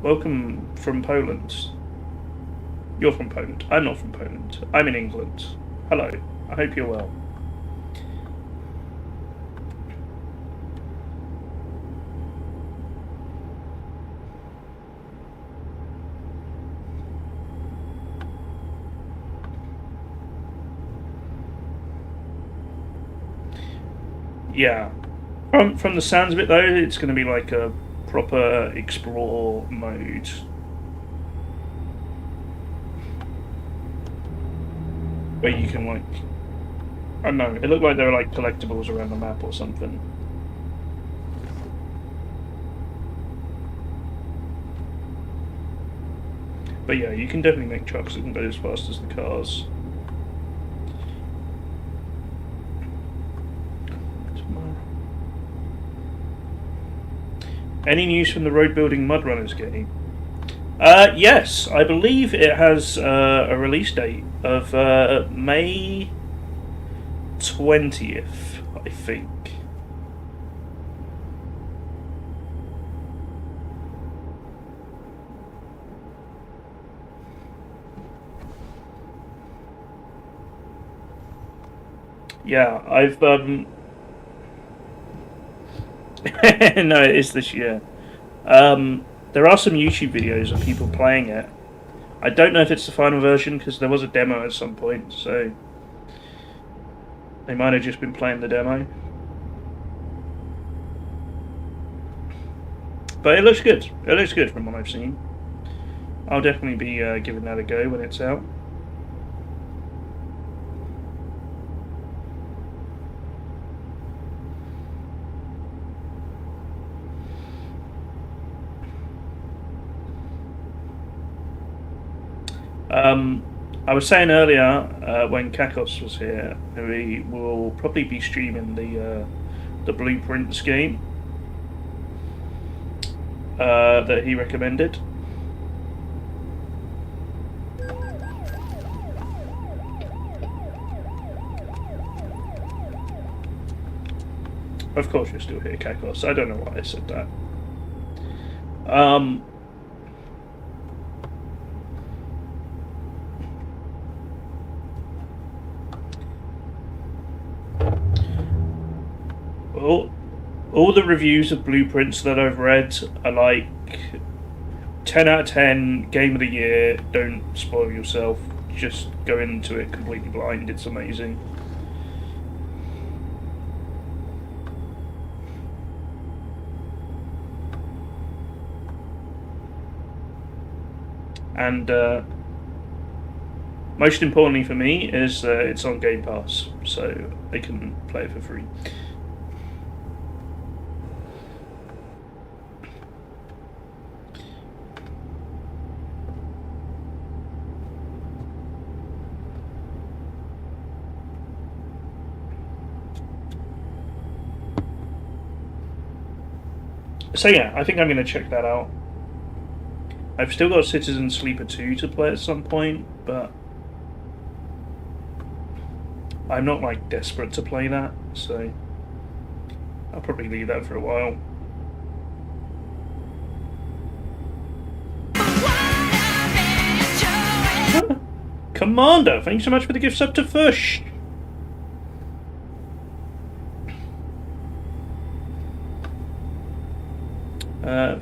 welcome from Poland. You're from Poland. I'm not from Poland. I'm in England. Hello. I hope you're well. Yeah. From the sounds of it though, it's going to be like a proper explore mode. Where you can like, I don't know, it looked like there were like collectibles around the map or something. But yeah, you can definitely make trucks that can go as fast as the cars. Any news from the road building Mud Runners game? Yes, I believe it has a release date of May 20th, I think. Yeah, I've no, it is this year. There are some YouTube videos of people playing it. I don't know if it's the final version because there was a demo at some point, so they might have just been playing the demo. But it looks good. It looks good from what I've seen. I'll definitely be giving that a go when it's out. I was saying earlier when Kakos was here, we will probably be streaming the Blueprints game that he recommended. Of course, you're still here, Kakos. I don't know why I said that. All the reviews of Blueprints that I've read are like 10 out of 10, game of the year, don't spoil yourself, just go into it completely blind, it's amazing. And most importantly for me is it's on Game Pass, so they can play it for free. So yeah, I think I'm going to check that out. I've still got Citizen Sleeper 2 to play at some point, but I'm not like desperate to play that, so I'll probably leave that for a while. Commander, thanks so much for the gift sub to Fush.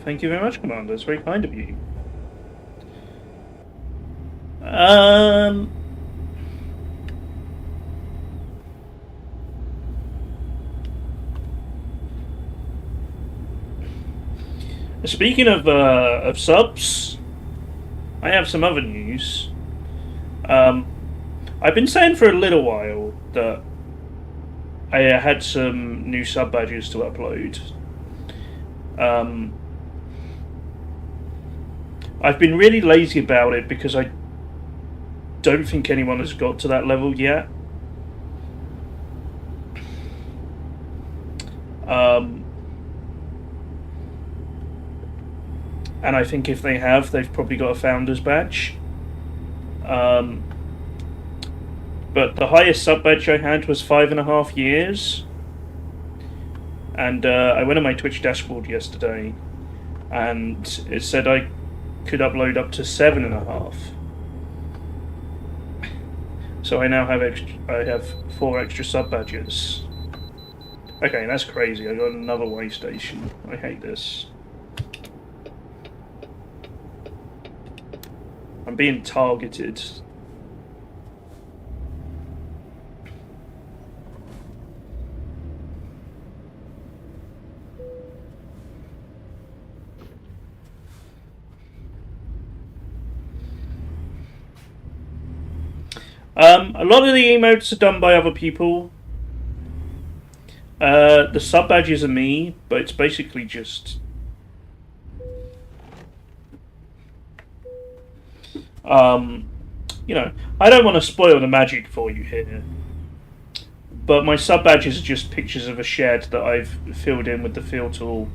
Thank you very much, Commander. It's very kind of you. Speaking of subs, I have some other news. I've been saying for a little while that I had some new sub badges to upload. I've been really lazy about it because I don't think anyone has got to that level yet. Um, and I think if they have, they've probably got a founder's badge. But the highest sub badge I had was 5.5 years. And I went on my Twitch dashboard yesterday, and it said I could upload up to 7.5. So I now have I have 4 extra sub badges. Okay, that's crazy. I got another way station. I hate this. I'm being targeted. A lot of the emotes are done by other people. The sub badges are me, but it's basically just... you know, I don't want to spoil the magic for you here, but my sub badges are just pictures of a shed that I've filled in with the fill tool,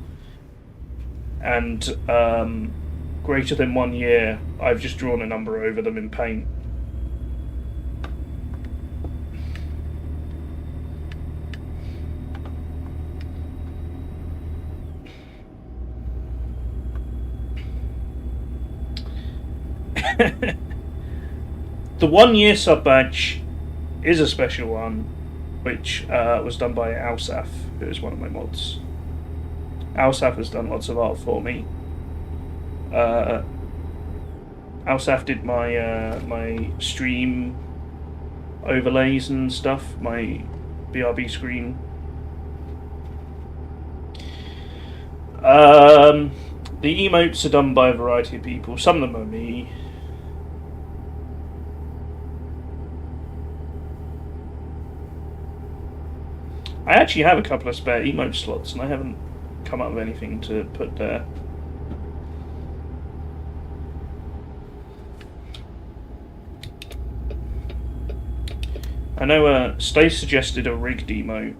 and greater than 1 year, I've just drawn a number over them in paint. The 1 year sub badge is a special one, which was done by Alsaf, who is one of my mods. Alsaf has done lots of art for me. Alsaf did my my stream overlays and stuff, my BRB screen. The emotes are done by a variety of people. Some of them are me. I actually have a couple of spare emote slots, and I haven't come up with anything to put there. I know Stace suggested a rigged emote,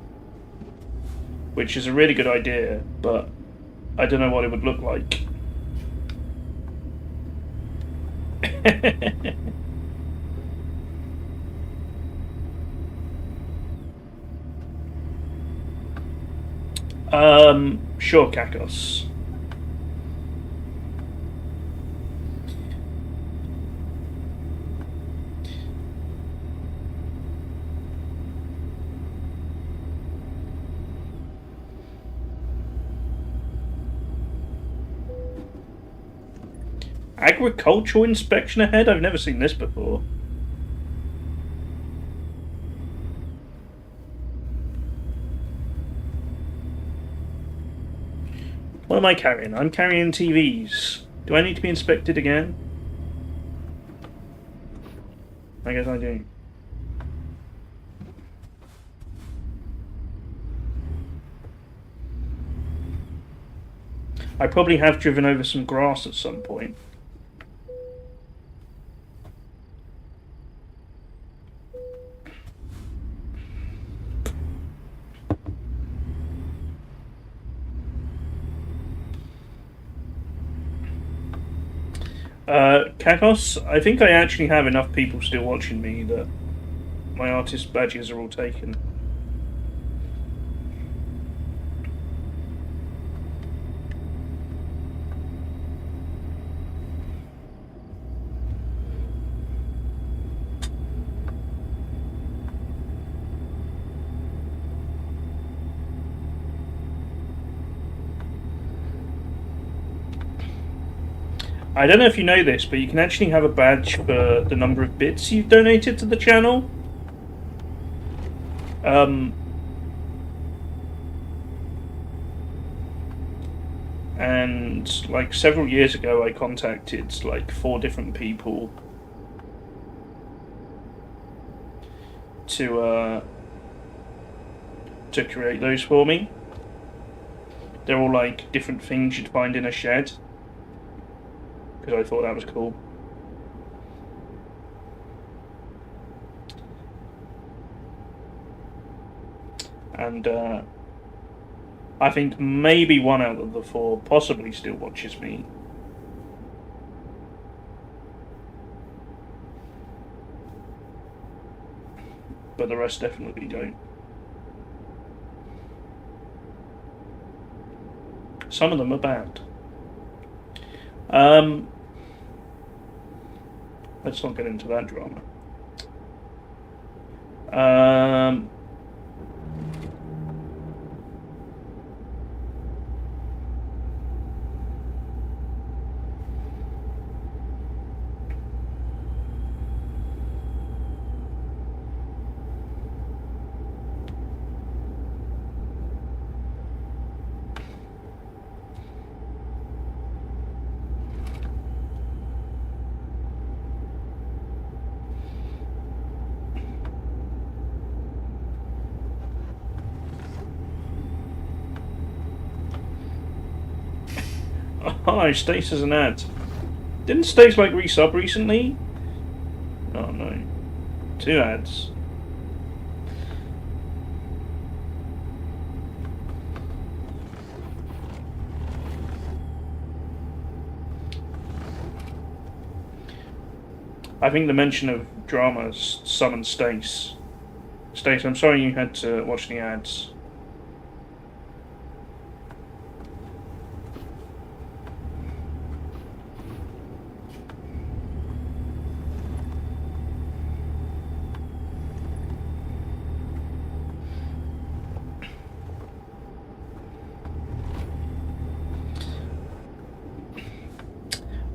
which is a really good idea, but I don't know what it would look like. Sure, Kakos. Agricultural inspection ahead? I've never seen this before. What am I carrying? I'm carrying TVs. Do I need to be inspected again? I guess I do. I probably have driven over some grass at some point. Kakos, I think I actually have enough people still watching me that my artist badges are all taken. I don't know if you know this, but you can actually have a badge for the number of bits you've donated to the channel. And like several years ago, I contacted like 4 different people to create those for me. They're all like different things you'd find in a shed, because I thought that was cool. And I think maybe 1 out of the 4 possibly still watches me. But the rest definitely don't. Some of them are bad. Let's not get into that drama. Hi, Stace is an ad. Didn't Stace like resub recently? Oh no. 2 ads. I think the mention of dramas summoned Stace. Stace, I'm sorry you had to watch the ads.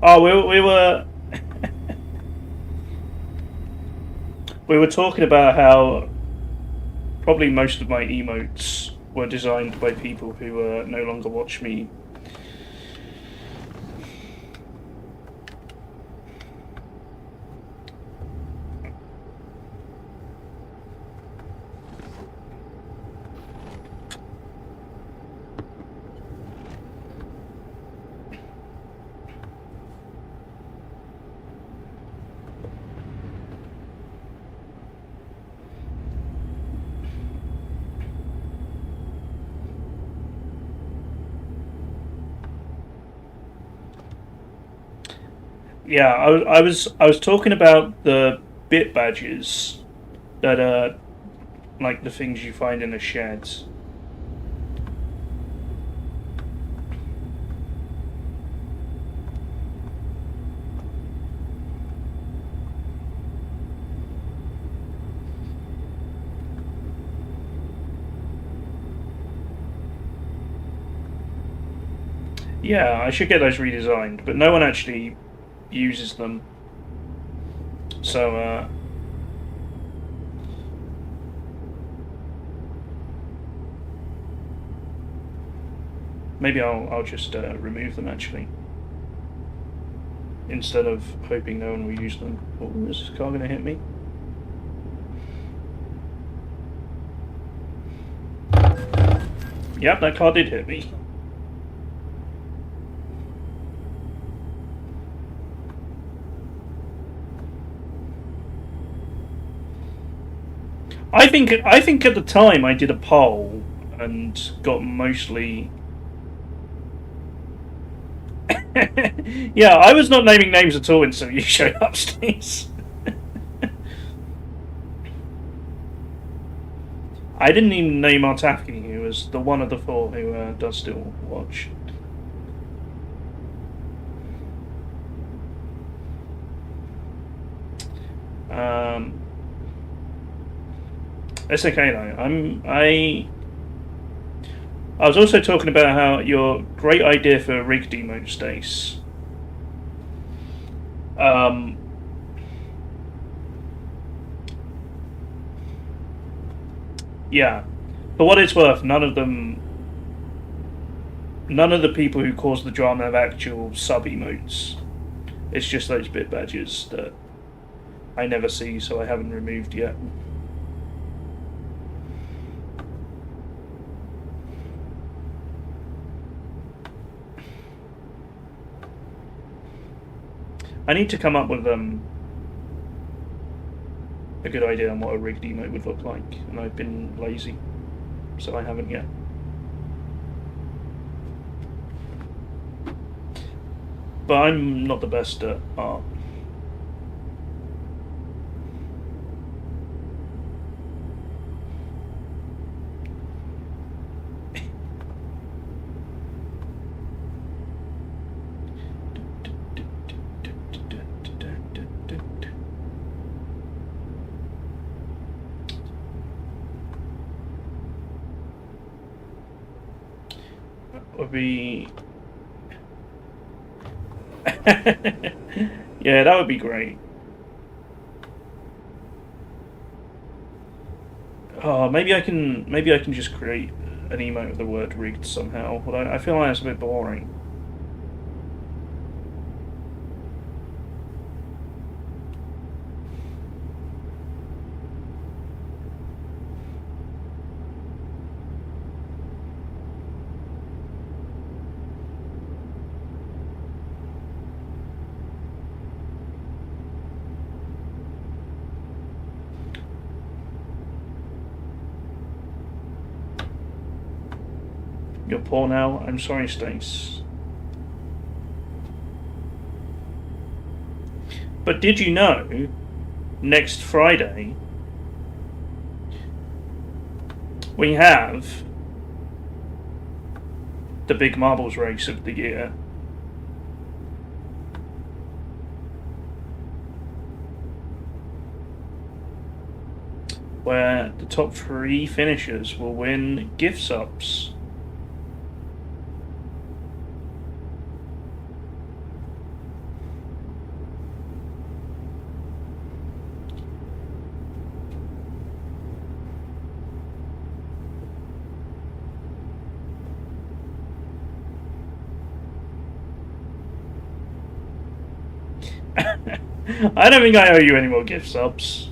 Oh, we were we were talking about how probably most of my emotes were designed by people who no longer watch me. Yeah, I was talking about the bit badges that are like the things you find in a shed. Yeah, I should get those redesigned, but no one actually uses them. So, maybe I'll just remove them actually, instead of hoping no one will use them. Oh, is this car going to hit me? Yep, that car did hit me. I think at the time I did a poll and got mostly. Yeah, I was not naming names at all until you showed up, Steve. I didn't even name Artafki, who was the one of the 4 who does still watch. It's okay though. I was also talking about how your great idea for a rigged emote, Stace. Yeah, for what it's worth, none of the people who cause the drama have actual sub emotes. It's just those bit badges that I never see, so I haven't removed yet. I need to come up with a good idea on what a rigged emote would look like, and I've been lazy, so I haven't yet. but I'm not the best at art. Would be yeah, that would be great. Oh, maybe I can just create an emote with the word rigged somehow. But I feel like that's a bit boring. You're poor now. I'm sorry, Stace. But did you know, next Friday, we have the big marbles race of the year? Where the top 3 finishers will win gift subs. I don't think I owe you any more gift subs.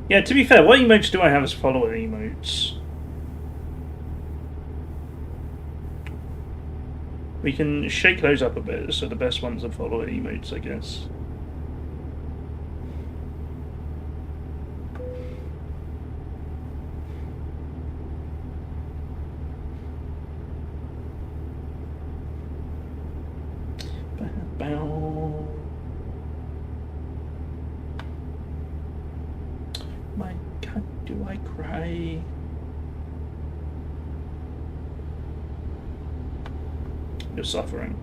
Yeah, to be fair, what emotes do I have as follower emotes? We can shake those up a bit, so the best ones are follower emotes, I guess. My God, do I cry? You're suffering.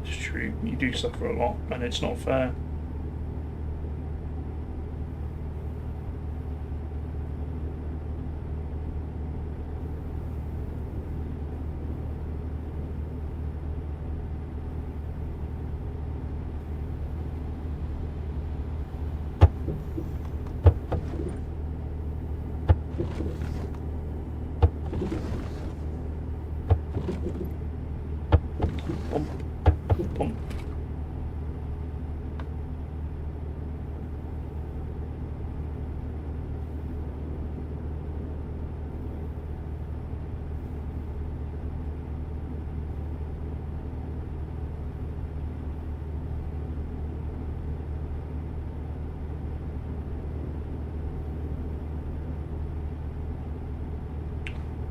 It's true, you do suffer a lot, and it's not fair.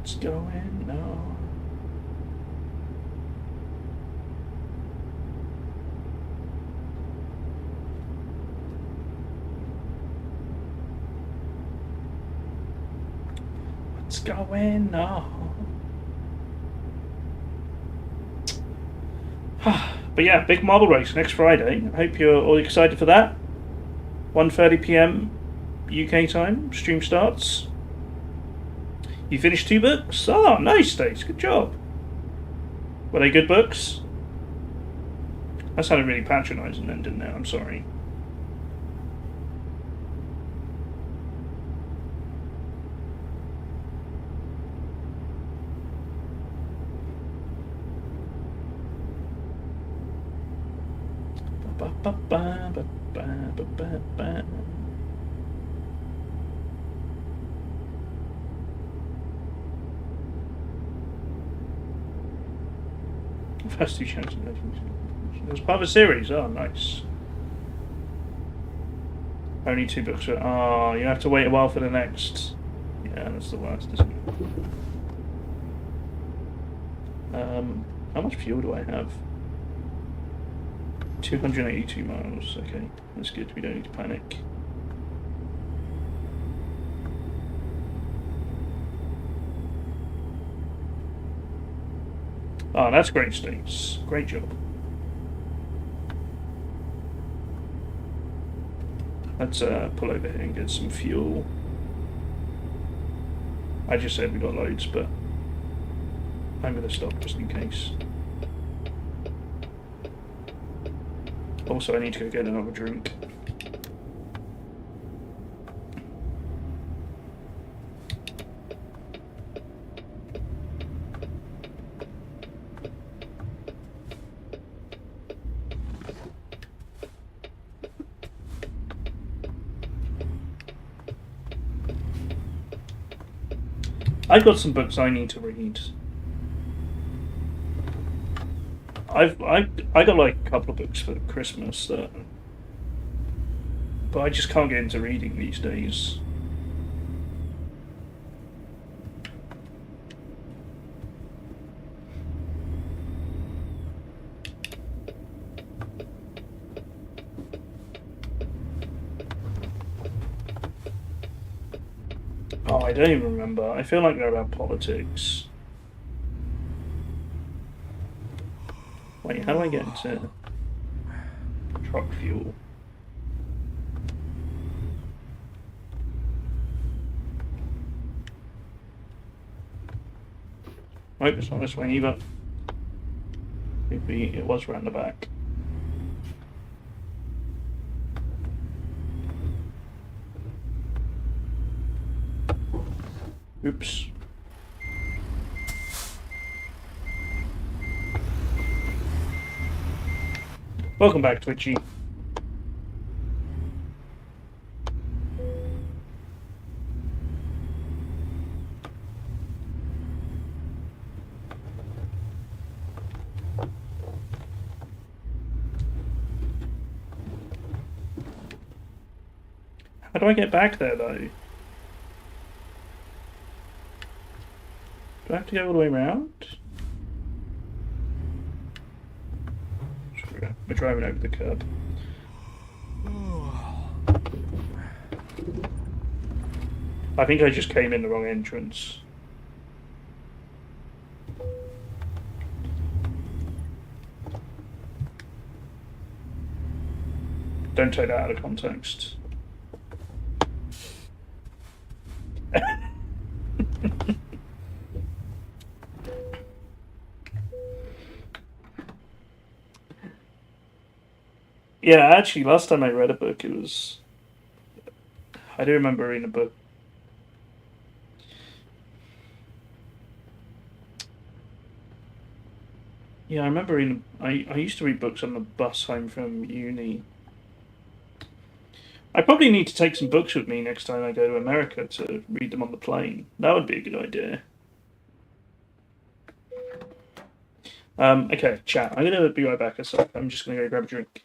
What's going on? What's going on? But yeah, big marble race next Friday. I hope you're all excited for that. 1:30 PM UK time. Stream starts. You finished 2 books? Oh, nice, Stace. Good job. Were they good books? That sounded really patronising then, didn't it? I'm sorry. First 2 chapters. It was part of a series. Oh, nice. Only 2 books. Oh, you have to wait a while for the next. Yeah, that's the worst, isn't it? How much fuel do I have? 282 miles. Okay, that's good. We don't need to panic. Oh, that's great, States. Great job. Let's pull over here and get some fuel. I just said we got loads, but I'm going to stop just in case. Also, I need to go get another drink. I've got some books I need to read. I got like a couple of books for Christmas that, but I just can't get into reading these days. Oh, I don't even remember. I feel like they're about politics. Wait, how do I get into truck fuel? Nope, it's not this way either. Maybe it was round the back. Oops. Welcome back, Twitchy. How do I get back there, though? Do I have to go all the way around? We're driving over the curb. I think I just came in the wrong entrance. Don't take that out of context. Yeah, actually, last time I read a book, it was... I do remember reading a book. Yeah, I remember reading... I used to read books on the bus home from uni. I probably need to take some books with me next time I go to America to read them on the plane. That would be a good idea. Okay, chat. I'm going to be right back. I'm just going to go grab a drink.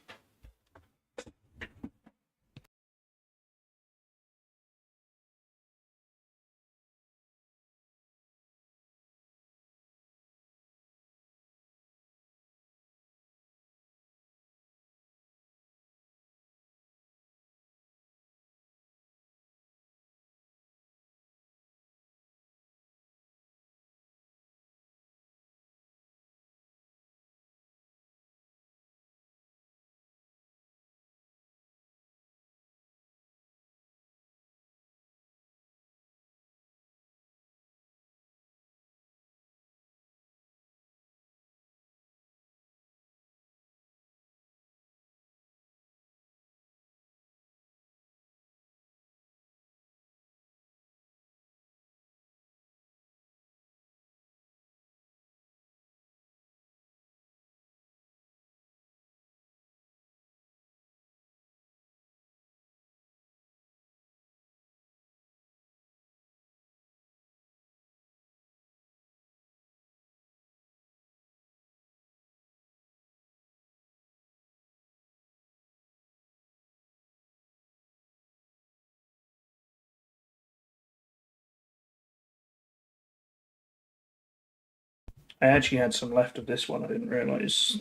I actually had some left of this one. I didn't realise.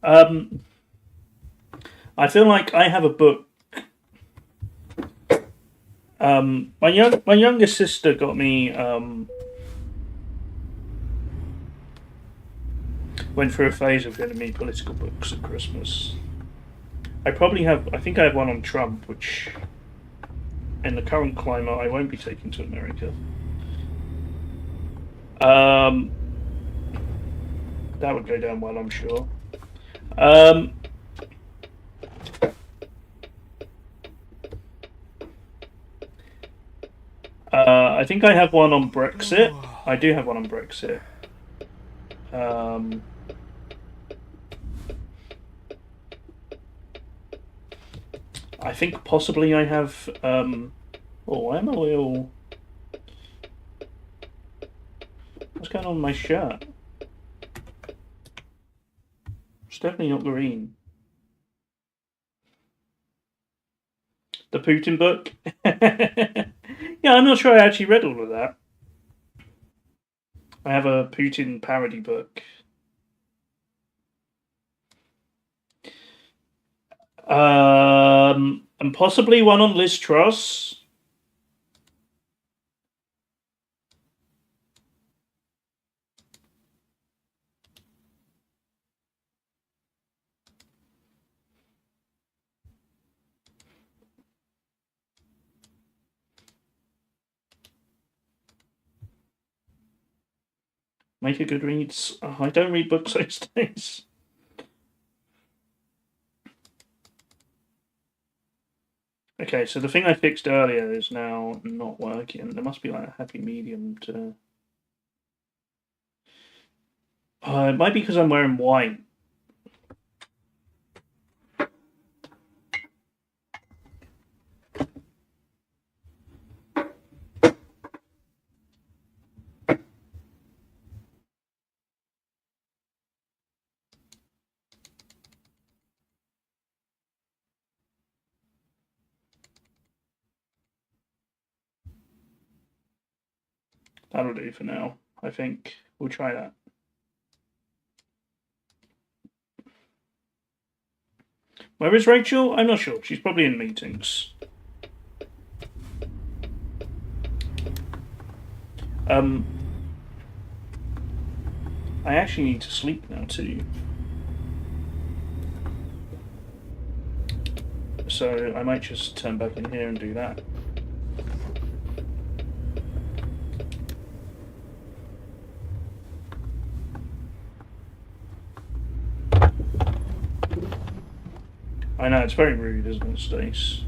I feel like I have a book. My youngest sister got me. Went through a phase of getting me political books at Christmas. I think I have one on Trump, which, in the current climate, I won't be taking to America. That would go down well, I'm sure. I think I have one on Brexit. I do have one on Brexit. I think possibly I have. Why am I all? What's going on with my shirt? It's definitely not green. The Putin book? Yeah, I'm not sure I actually read all of that. I have a Putin parody book. And possibly one on Liz Truss. Make a good reads. Oh, I don't read books those days. Okay, so the thing I fixed earlier is now not working. There must be like a happy medium to. It might be because I'm wearing white. That'll do for now. I think we'll try that. Where is Rachel? I'm not sure. She's probably in meetings. I actually need to sleep now too. So I might just turn back in here and do that. I know, it's very rude, isn't it, Stace?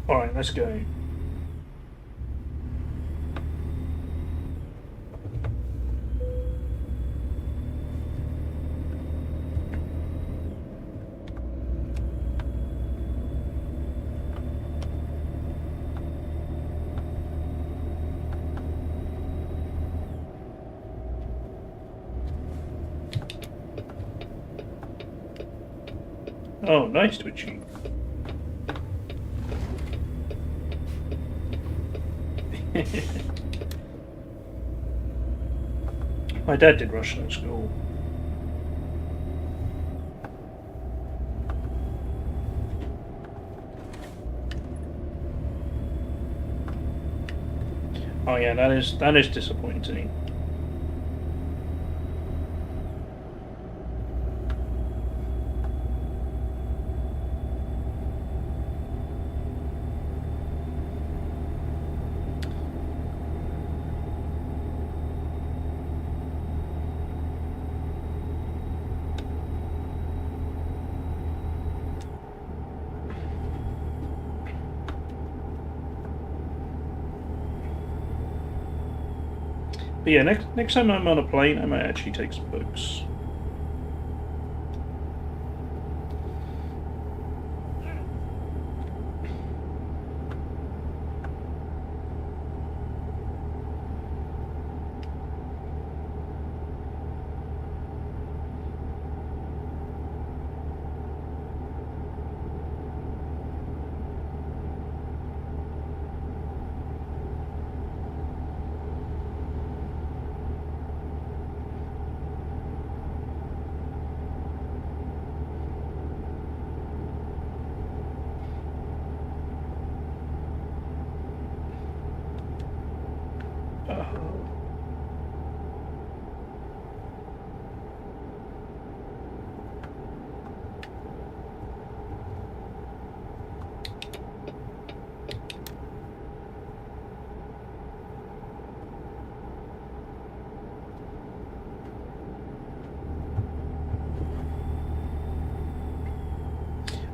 Alright, let's go. Oh, nice twitching. My dad did Russian at school. Oh yeah, that is disappointing. But yeah, next time I'm on a plane, I might actually take some books.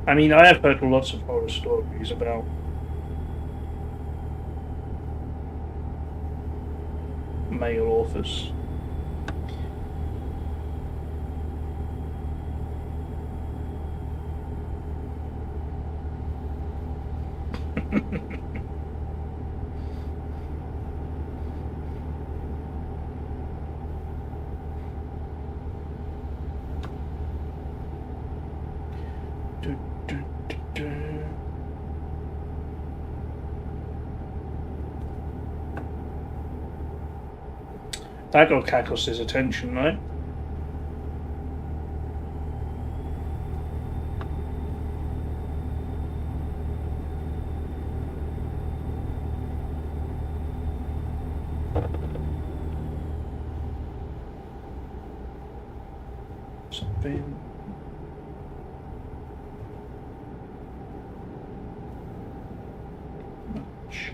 I mean, I have heard lots of horror stories about male authors. That got Kakos' attention, right? Something. Much.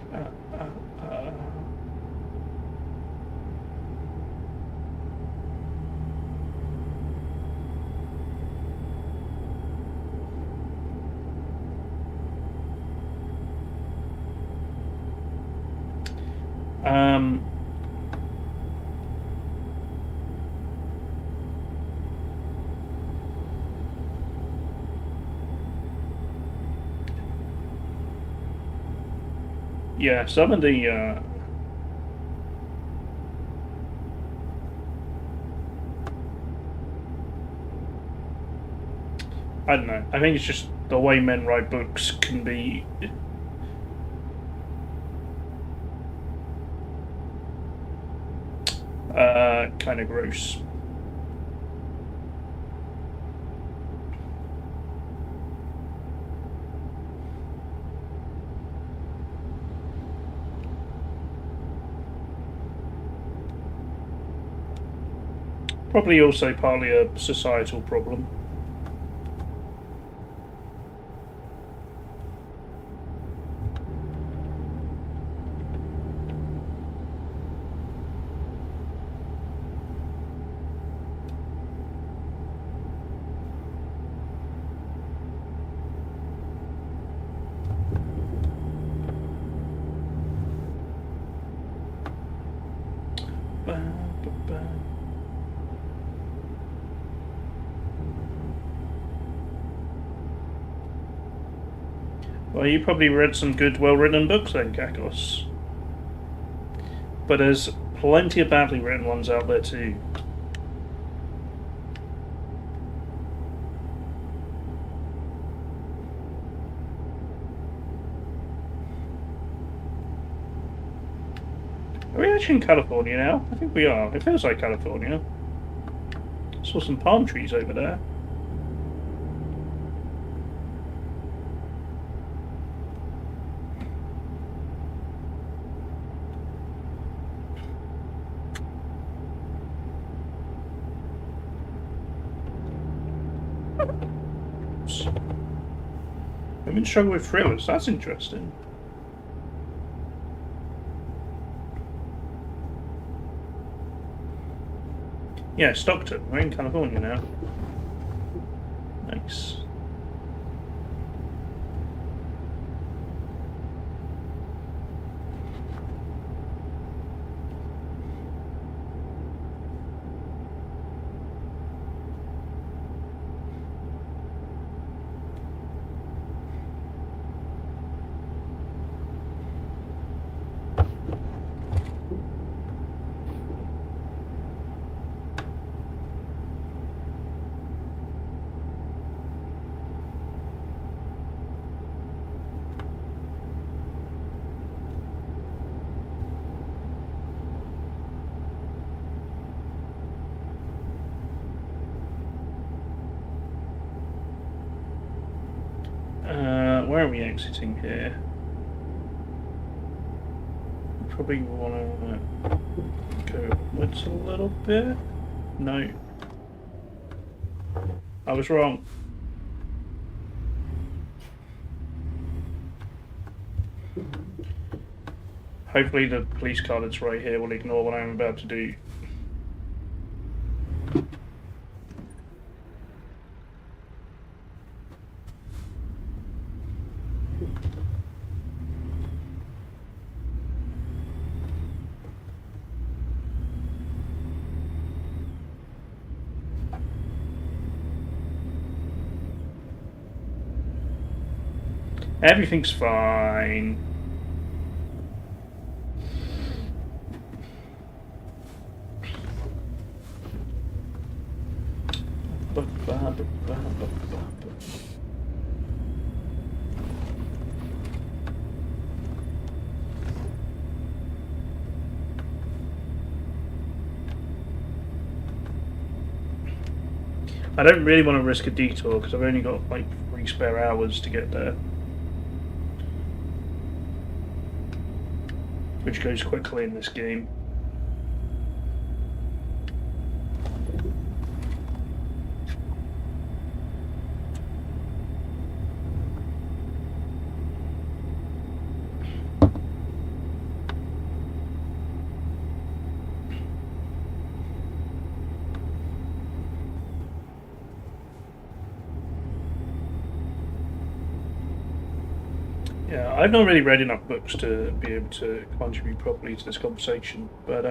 Yeah, some of the I don't know. I think it's just the way men write books can be kind of gross. Probably also partly a societal problem. Well, you probably read some good, well-written books then, Kakos. But there's plenty of badly written ones out there too. Are we actually in California now? I think we are. It feels like California. Saw some palm trees over there. Women struggle with thrillers. That's interesting. Yeah, Stockton. We're in California now. Nice. we exiting here? Probably want to go upwards a little bit. No. I was wrong. Hopefully the police car that's right here will ignore what I'm about to do. Everything's fine. I don't really want to risk a detour because I've only got like 3 spare hours to get there. Which goes quickly in this game. Yeah, I've not really read enough books to be able to contribute properly to this conversation, but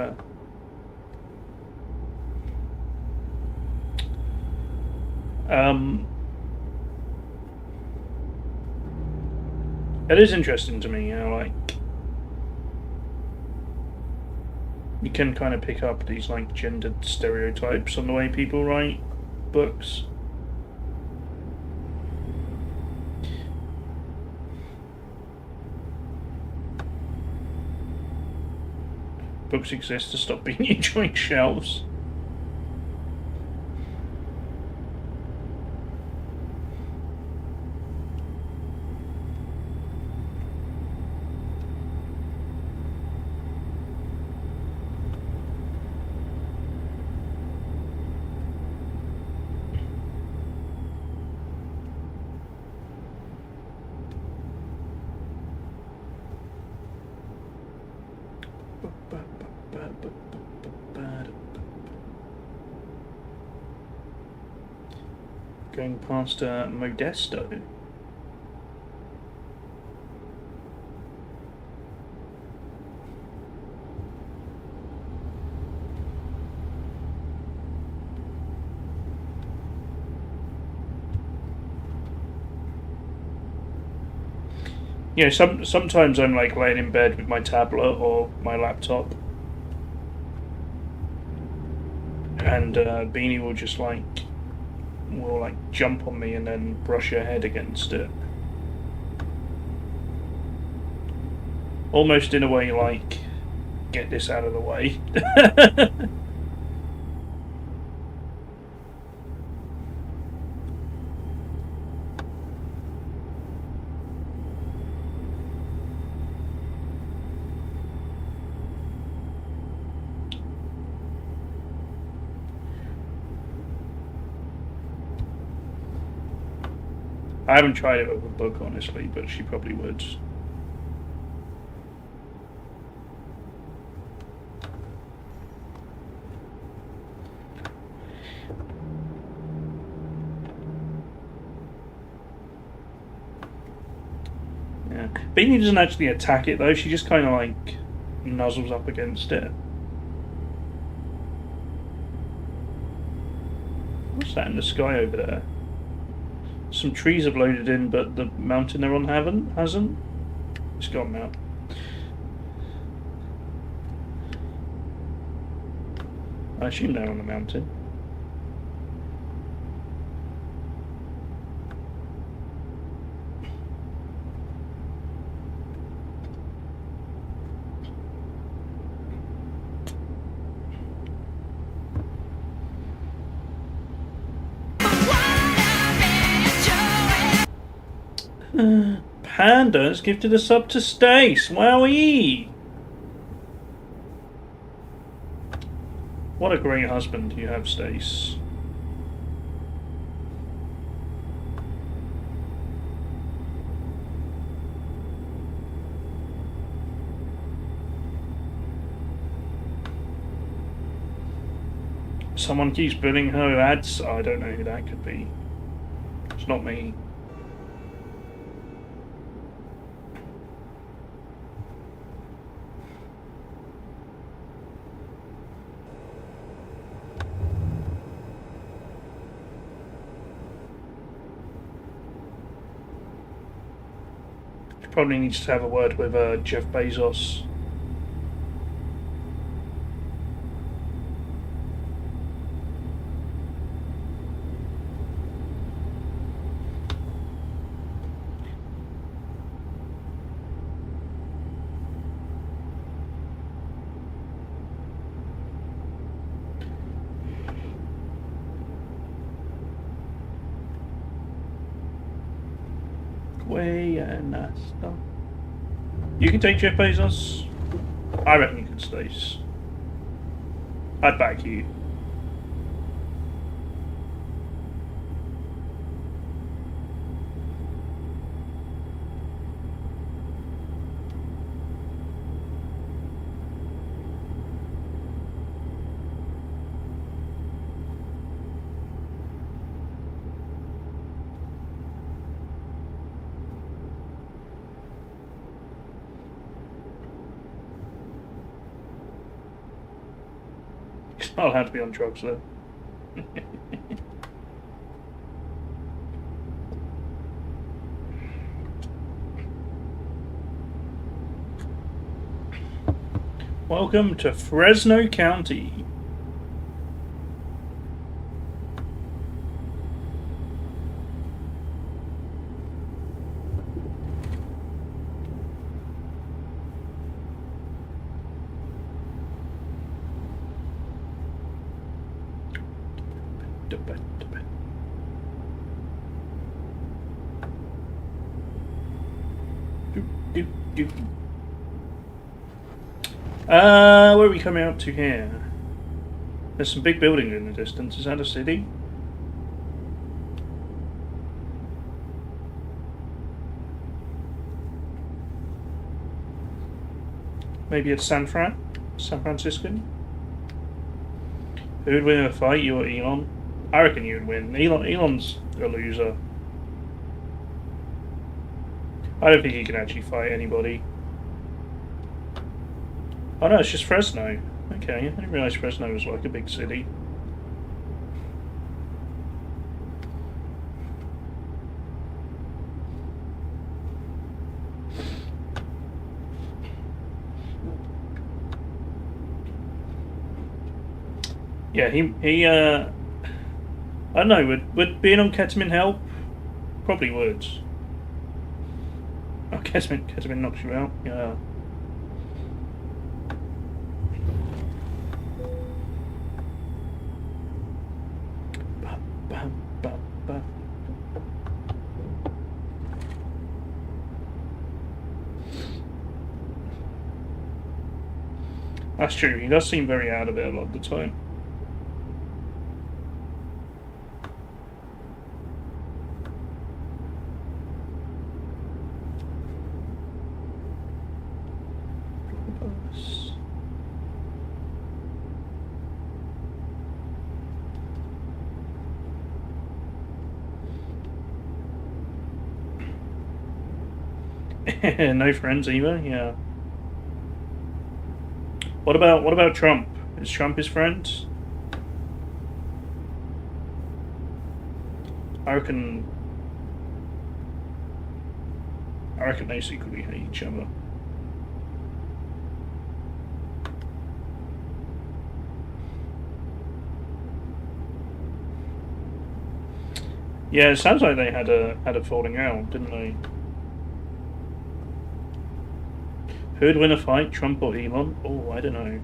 it is interesting to me, you know, like you can kind of pick up these like gendered stereotypes on the way people write books. Books exist to stop being enjoying shelves. Going past Modesto. You know, sometimes I'm like laying in bed with my tablet or my laptop, and Beanie will just like jump on me and then brush her head against it, almost in a way like, get this out of the way. I haven't tried it with a book, honestly, but she probably would. Yeah. Beanie doesn't actually attack it, though. She just kind of, like, nuzzles up against it. What's that in the sky over there? Some trees have loaded in, but the mountain they're on hasn't. It's gone now. I assume they're on the mountain. Panda has gifted a sub to Stace. Wowee! What a great husband you have, Stace. Someone keeps billing her ads. I don't know who that could be. It's not me. She probably needs to have a word with Jeff Bezos. You can take Jeff Bezos. I reckon you can, Stace. I'd back you. I'll have to be on drugs though. Welcome to Fresno County. Where are we coming out to here? There's some big buildings in the distance. Is that a city? Maybe it's San Francisco? Who would win in a fight, you or Elon? I reckon you would win. Elon's a loser. I don't think he can actually fight anybody. Oh no, it's just Fresno. Okay, I didn't realise Fresno was like a big city. Yeah, I don't know, would being on ketamine help? Probably would. Oh, ketamine knocks you out, yeah. That's true, he does seem very out of it a lot of the time. No friends either, yeah. What about Trump? Is Trump his friend? I reckon they secretly hate each other. Yeah, it sounds like they had a falling out, didn't they? Who'd win a fight, Trump or Elon? Oh, I don't know.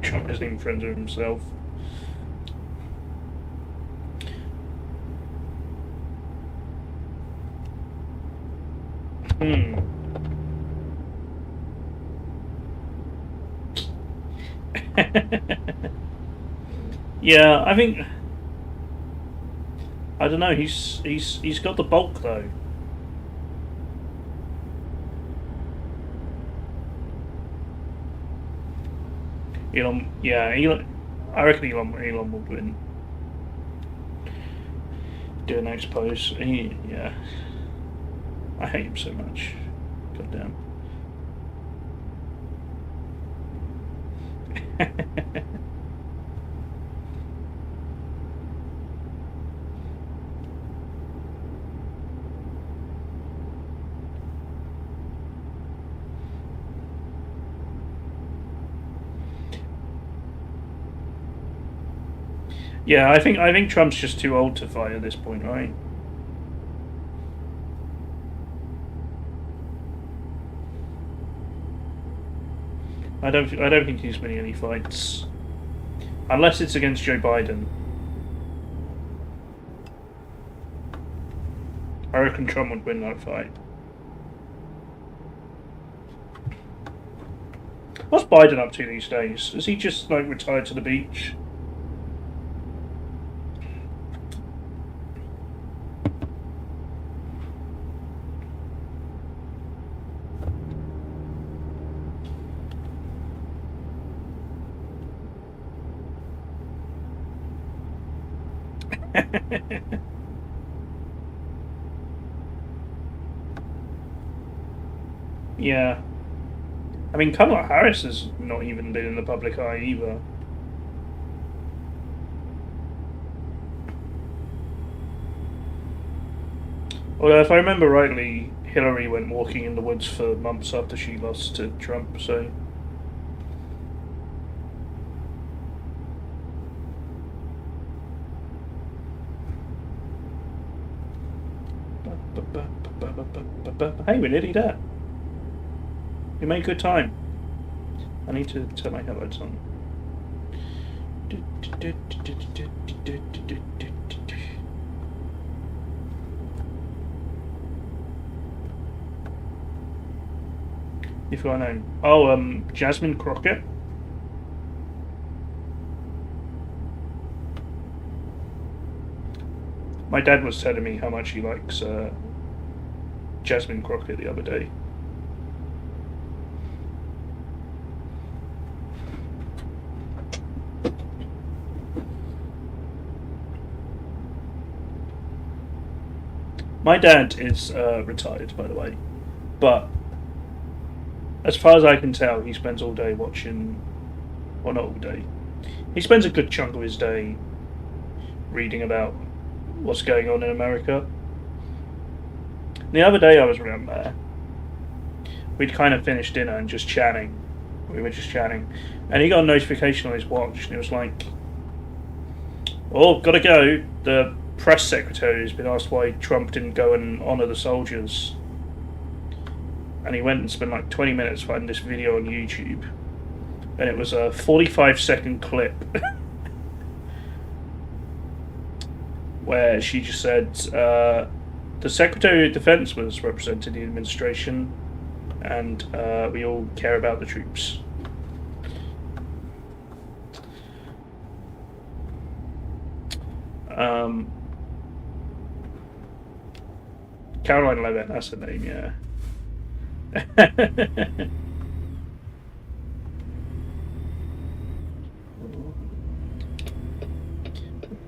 Trump isn't even friends with himself. Hmm. Yeah, I think I don't know. He's got the bulk though. Elon, yeah, Elon. I reckon Elon will win. Do an expose. Yeah, I hate him so much. God damn. Yeah, I think Trump's just too old to fight at this point, right? I don't think he's winning any fights unless it's against Joe Biden. I reckon Trump would win that fight. What's Biden up to these days? Is he just like retired to the beach? Yeah. I mean, Kamala Harris has not even been in the public eye either. Although, if I remember rightly, Hillary went walking in the woods for months after she lost to Trump, so. Hey, we're nearly there. We made good time. I need to turn my headlights on. If I know. Oh, Jasmine Crockett. My dad was telling me how much he likes Jasmine Crockett the other day. My dad is retired, by the way, but as far as I can tell, he spends all day watching. Well, not all day. He spends a good chunk of his day reading about what's going on in America. The other day I was around there. We'd kind of finished dinner and just chatting. We were just chatting. And he got a notification on his watch, and it was like, oh, gotta go. The press secretary has been asked why Trump didn't go and honour the soldiers. And he went and spent like 20 minutes finding this video on YouTube. And it was a 45-second clip where she just said the Secretary of Defense was representing the administration, and we all care about the troops. Caroline Levitt, that's her name, yeah.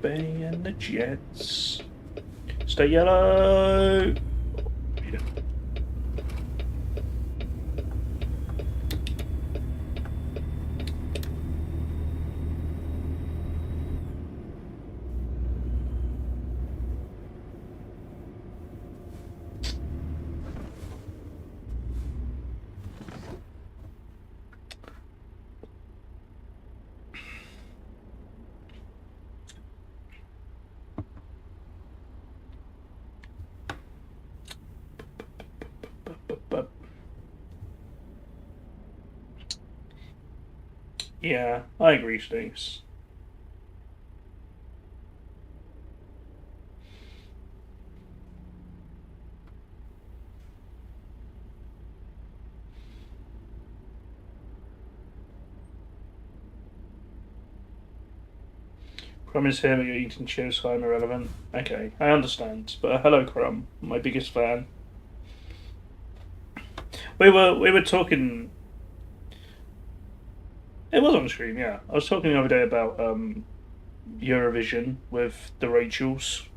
Benny and the Jets. Stay yellow. Yeah. Yeah, I agree, Steve. Crumb is here, but you're eating chips, so I'm irrelevant. Okay, I understand. But hello, Crumb, my biggest fan. We were talking. It was on stream, yeah. I was talking the other day about Eurovision with the Rachels.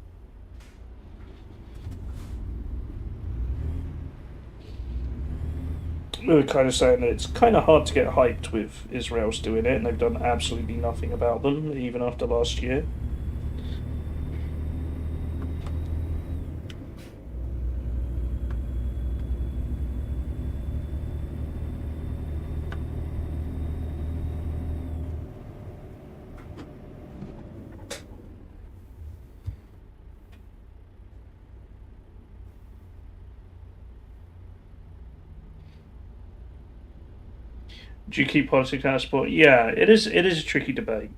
We were kind of saying that it's kind of hard to get hyped with Israel's doing it, and they've done absolutely nothing about them, even after last year. Do you keep politics out of sport? Yeah, it is. It is a tricky debate.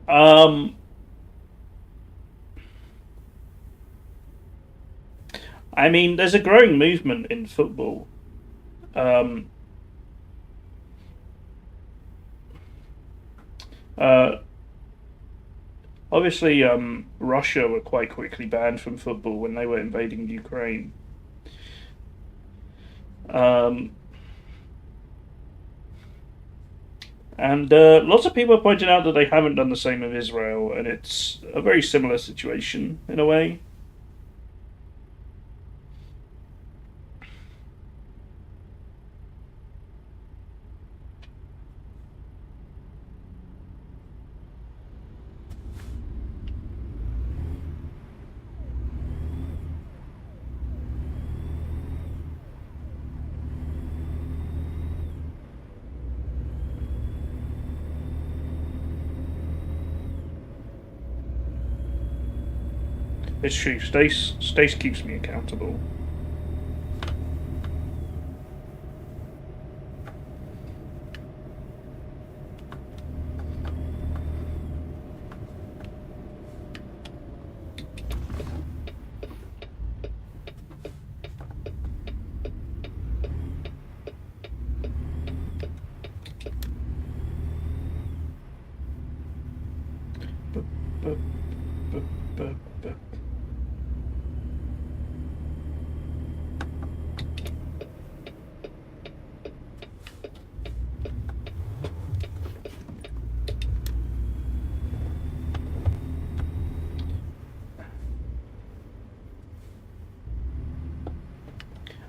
Um, I mean, there's a growing movement in football. Um, uh, Obviously, Russia were quite quickly banned from football when they were invading Ukraine. Um, and lots of people are pointing out that they haven't done the same with Israel, and it's a very similar situation in a way. It's true. Stace keeps me accountable. Bup, bup, bup, bup, bup.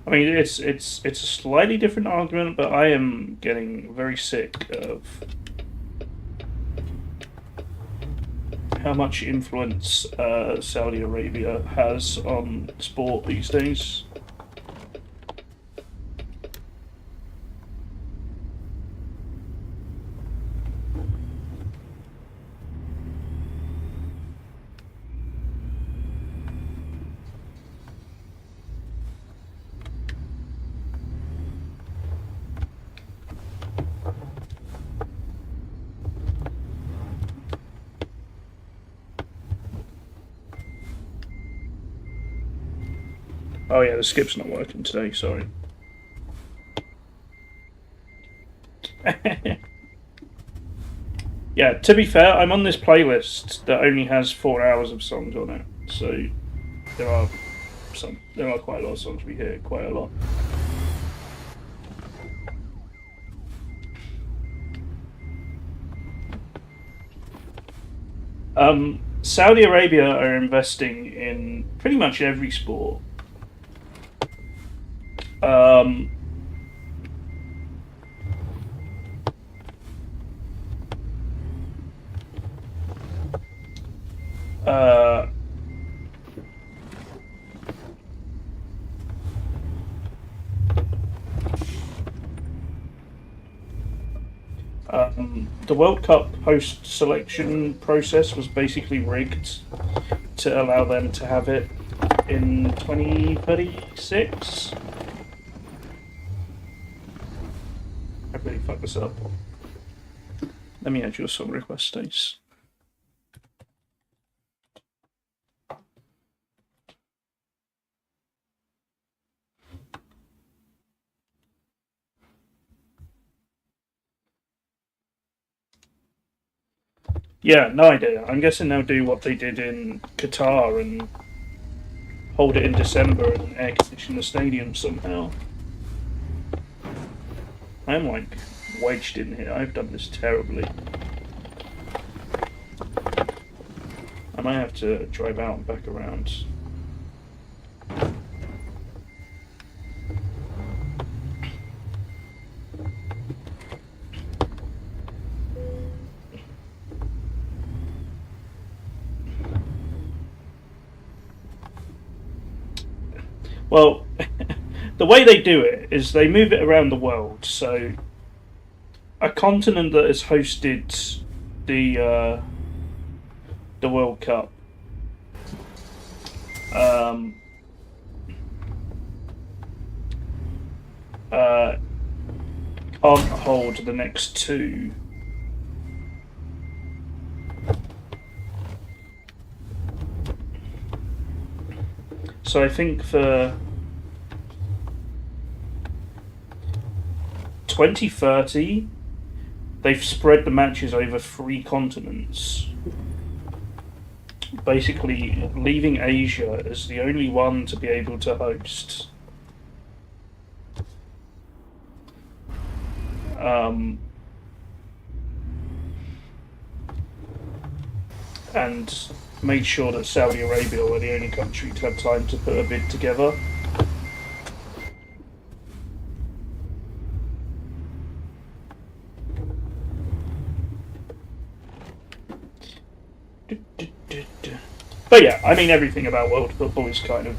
I mean, it's a slightly different argument, but I am getting very sick of how much influence Saudi Arabia has on sport these days. Oh yeah, the skip's not working today. Sorry. Yeah, to be fair, I'm on this playlist that only has 4 hours of songs on it, so there are quite a lot of songs we hear quite a lot. Saudi Arabia are investing in pretty much every sport. Um, uh, the World Cup post-selection process was basically rigged to allow them to have it in 2036. I really fucked this up. Let me add your song request, Stace. Yeah, no idea. I'm guessing they'll do what they did in Qatar and hold it in December and air condition the stadium somehow. I'm like wedged in here. I've done this terribly. I might have to drive out and back around. Well, the way they do it is they move it around the world. So, a continent that has hosted the World Cup um, can't hold the next two. So I think for 2030, they've spread the matches over 3 continents. Basically, leaving Asia as the only one to be able to host. And made sure that Saudi Arabia were the only country to have time to put a bid together. But yeah, I mean, everything about world football is kind of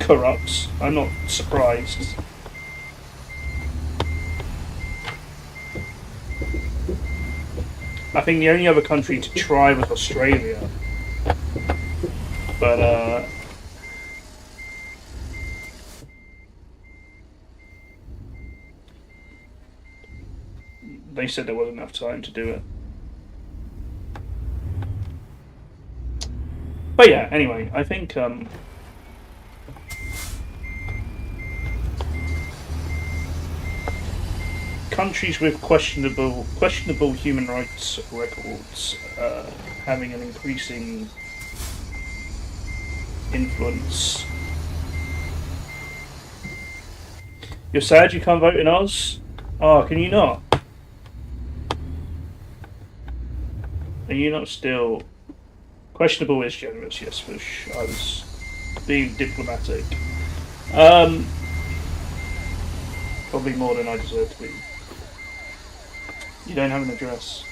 corrupt. I'm not surprised. I think the only other country to try was Australia. But, they said there wasn't enough time to do it. But yeah, anyway, I think countries with questionable human rights records having an increasing influence. You're sad you can't vote in Oz? Oh, can you not? Are you not still... Questionable is generous, yes, Fish. I was being diplomatic. Probably more than I deserve to be. You don't have an address.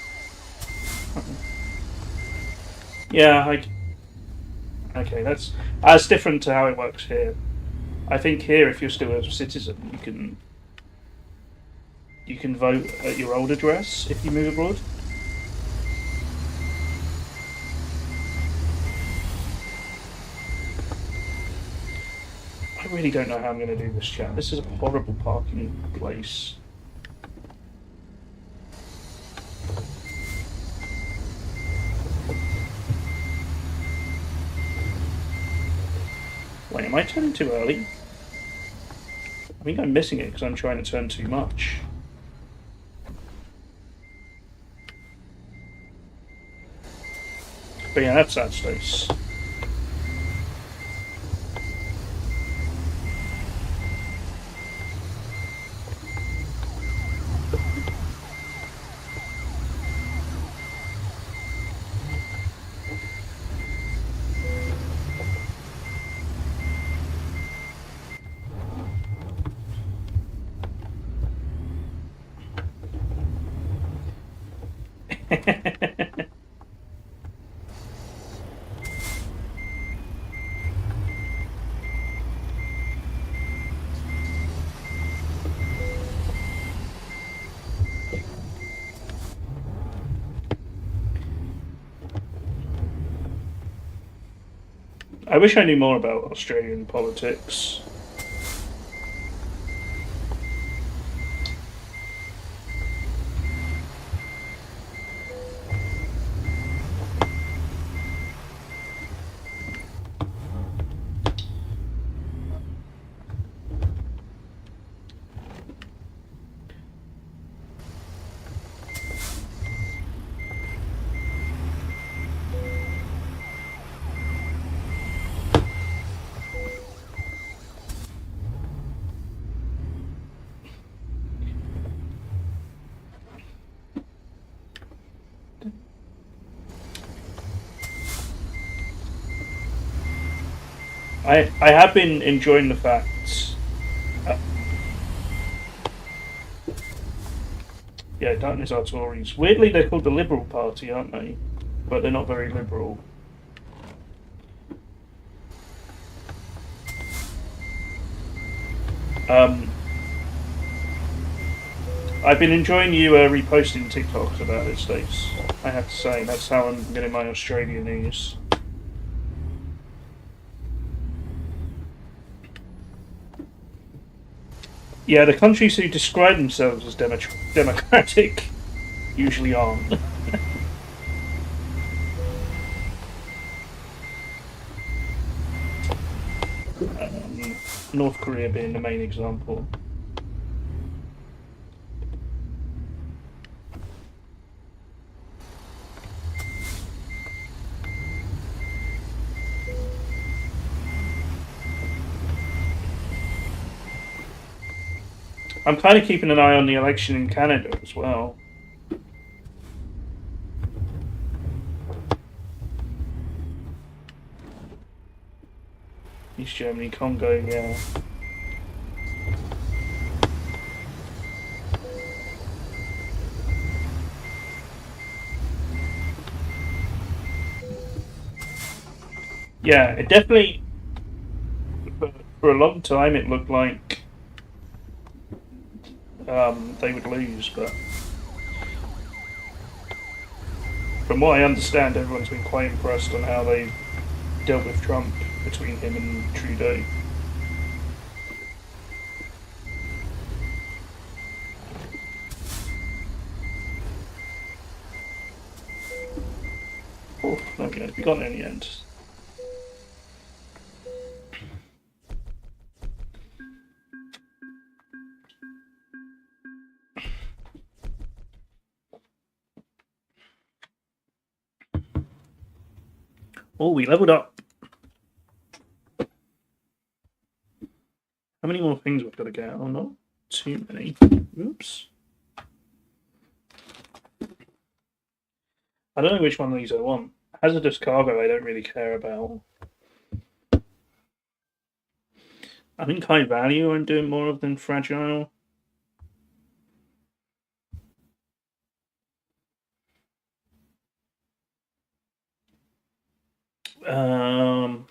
Yeah, okay, that's different to how it works here. I think here, if you're still a citizen, you can vote at your old address if you move abroad. I really don't know how I'm going to do this, chat. This is a horrible parking place. Wait, am I turning too early? I think I'm missing it because I'm trying to turn too much. But yeah, that's that space. I wish I knew more about Australian politics. I have been enjoying the fact. Uh, yeah, Darkness are Tories. Weirdly, they're called the Liberal Party, aren't they? But they're not very liberal. Um, I've been enjoying you reposting TikToks about this, Stace. I have to say, that's how I'm getting my Australia news. Yeah, the countries who describe themselves as democratic usually aren't. North Korea being the main example. I'm kind of keeping an eye on the election in Canada as well. East Germany, Congo, yeah. Yeah, it definitely, for a long time, it looked like they would lose, but from what I understand, everyone's been quite impressed on how they've dealt with Trump between him and Trudeau. Oh, there we go. We got it in the end. Oh, we leveled up. How many more things we've got to get? Oh, not too many. Oops. I don't know which one of these I want. Hazardous cargo I don't really care about. I think high value I'm doing more of than fragile. Um,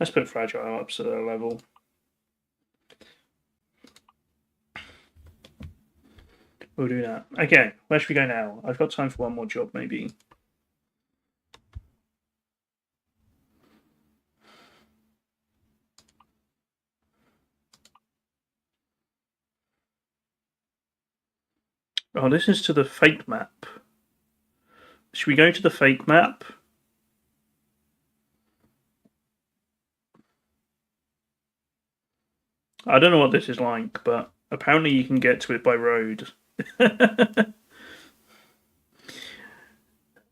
let's put fragile up to the level. We'll do that. Okay, where should we go now? I've got time for one more job, maybe. Oh, this is to the fake map. Should we go to the fake map? I don't know what this is like, but apparently you can get to it by road.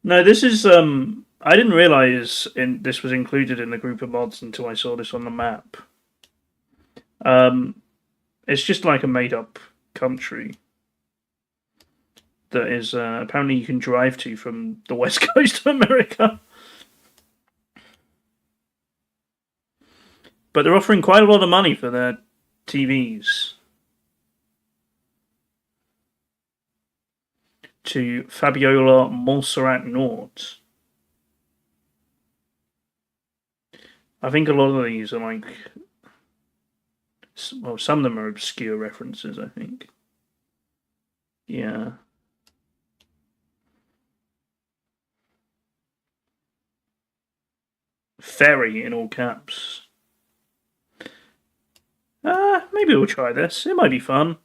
No, this is I didn't realize this was included in the group of mods until I saw this on the map. It's just like a made-up country that is apparently you can drive to from the west coast of America. But they're offering quite a lot of money for their TVs. To Fabiola Montserrat Nord. I think a lot of these are like, well, some of them are obscure references, I think. Yeah. Ferry in all caps. Maybe we'll try this. It might be fun.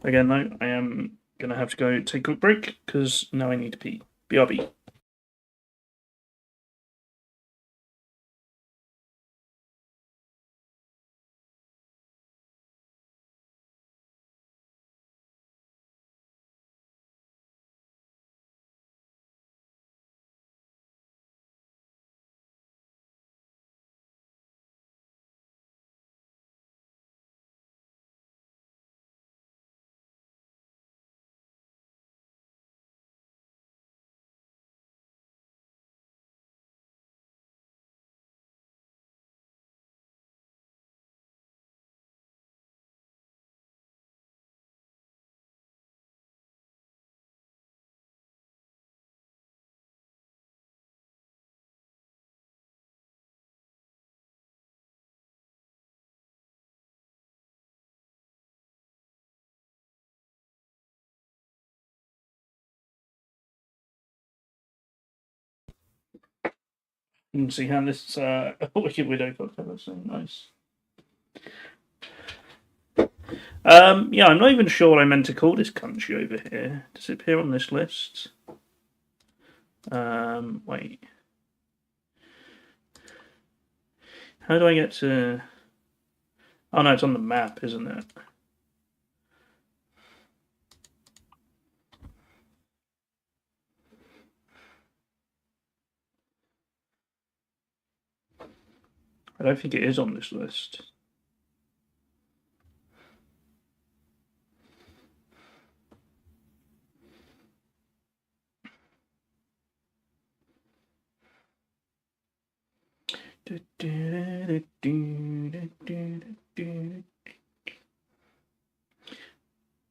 Again, though, I am going to have to go take a quick break because now I need to pee. BRB. You can see how this Wicked Widow cocktail looks so nice. Yeah, I'm not even sure what I meant to call this country over here. Does it appear on this list? Wait. How do I get to... Oh no, it's on the map, isn't it? I don't think it is on this list.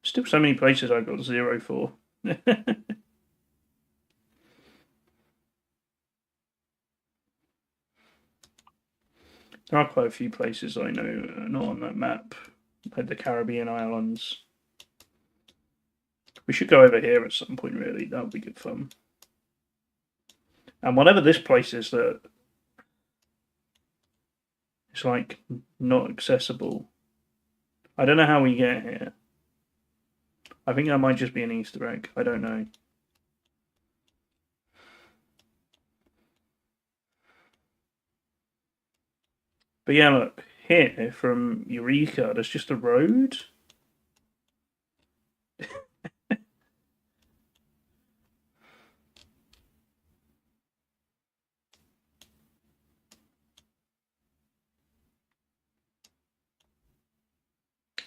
Still so many places I got 0 for. There are quite a few places I know not on that map, like the Caribbean islands. We should go over here at some point, really. That would be good fun. And whatever this place is that it's like not accessible. I don't know how we get here. I think that might just be an Easter egg. I don't know. But yeah, look, here from Eureka, there's just a road.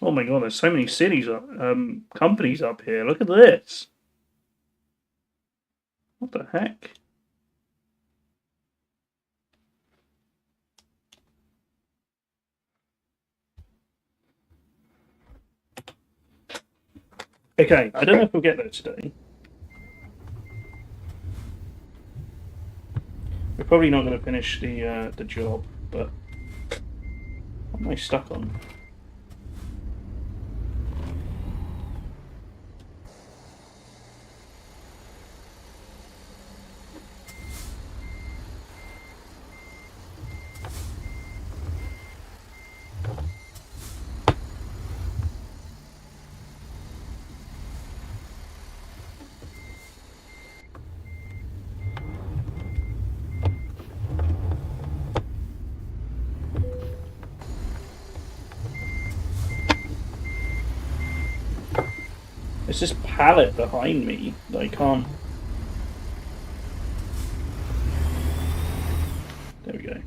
Oh my god, there's so many cities, companies up here. Look at this. What the heck? Okay, I don't know if we'll get there today. We're probably not going to finish the job, but what am I stuck on? It's this pallet behind me that I can't... There we go.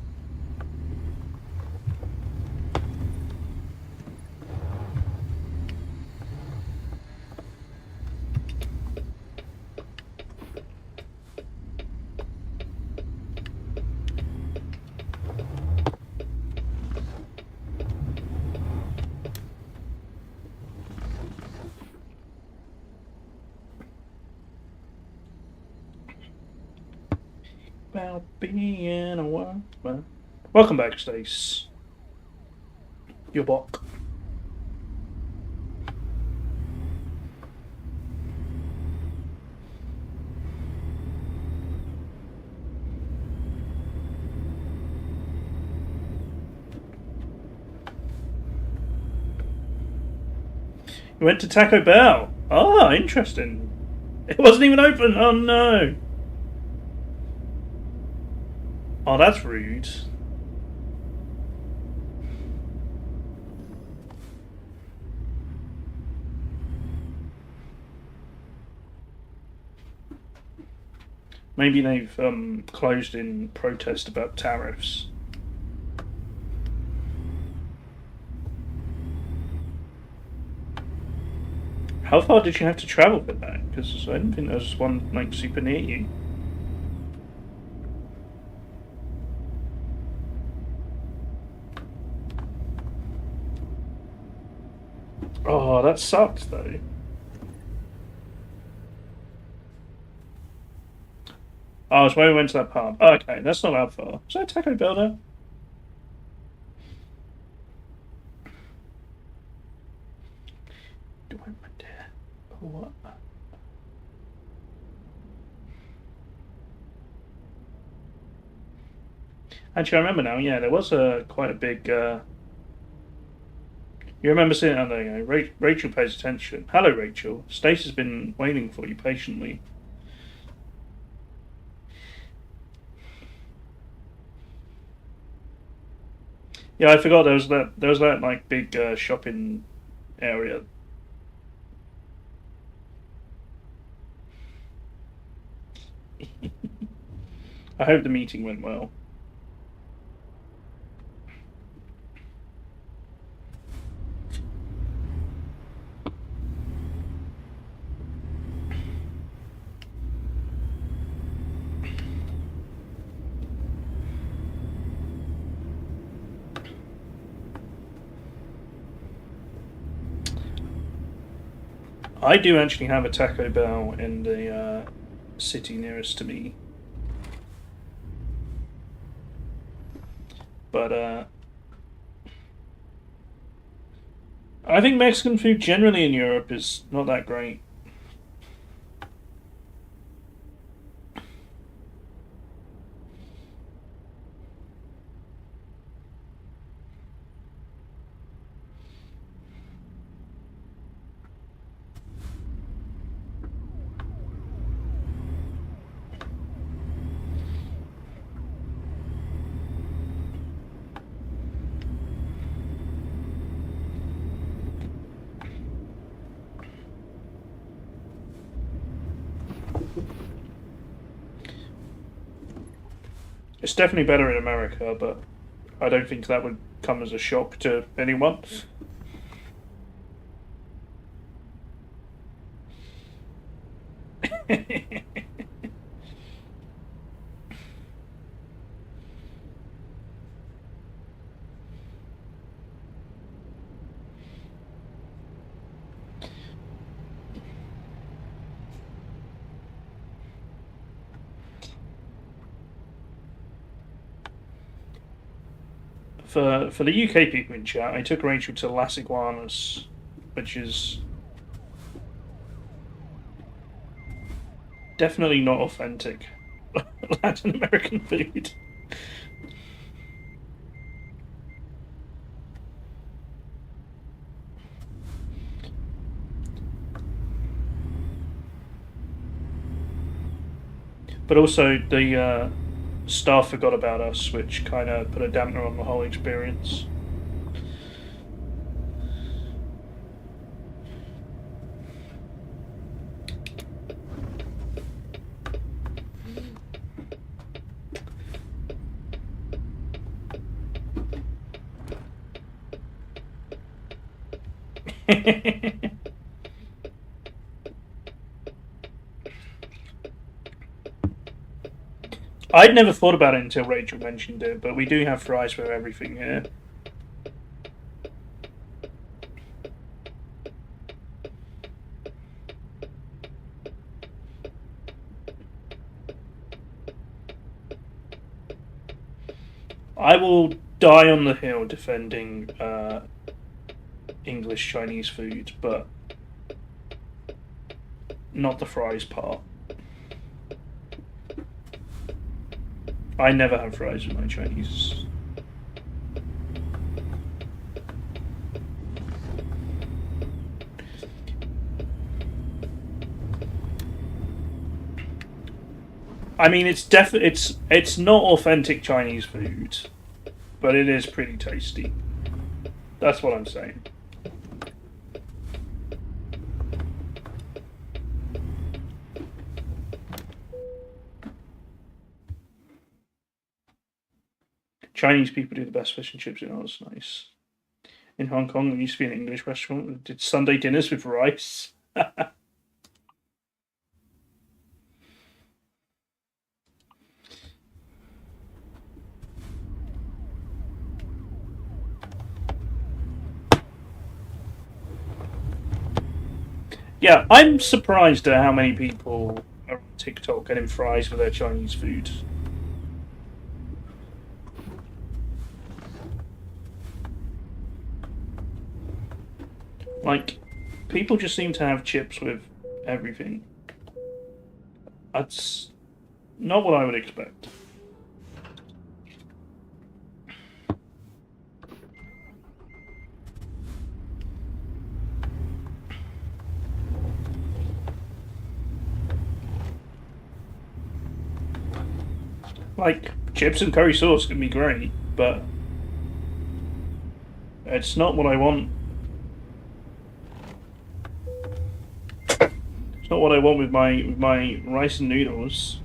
About being a workman. Welcome back, Stace. You're back. We went to Taco Bell. Ah, interesting. It wasn't even open. Oh no. Oh, that's rude. Maybe they've closed in protest about tariffs. How far did you have to travel for that? Because I didn't think there was one like super near you. Oh, that sucked though. Oh, it's where we went to that pub. Oh, okay, that's not that far. Is that Taco Bell there? Do I want to? What? Actually, I remember now. Yeah, there was a quite a big. You remember seeing? Oh, there you go. Rachel pays attention. Hello, Rachel. Stacey's been waiting for you patiently. Yeah, I forgot there was that. There was that like big shopping area. I hope the meeting went well. I do actually have a Taco Bell in the city nearest to me, but I think Mexican food generally in Europe is not that great. It's definitely better in America, but I don't think that would come as a shock to anyone. For the UK people in chat, I took Rachel to Las Iguanas, which is definitely not authentic Latin American food. But also the staff forgot about us, which kind of put a dampener on the whole experience. I'd never thought about it until Rachel mentioned it, but we do have fries with everything here. I will die on the hill defending English Chinese food, but not the fries part. I never have fries with my Chinese. I mean, it's not authentic Chinese food, but it is pretty tasty. That's what I'm saying. Chinese people do the best fish and chips. Oh, that's nice. In Hong Kong, there used to be an English restaurant that did Sunday dinners with rice. Yeah, I'm surprised at how many people are on TikTok getting fries with their Chinese food. Like, people just seem to have chips with everything. That's not what I would expect. Like, chips and curry sauce can be great, but it's not what I want. It's not what I want with my rice and noodles.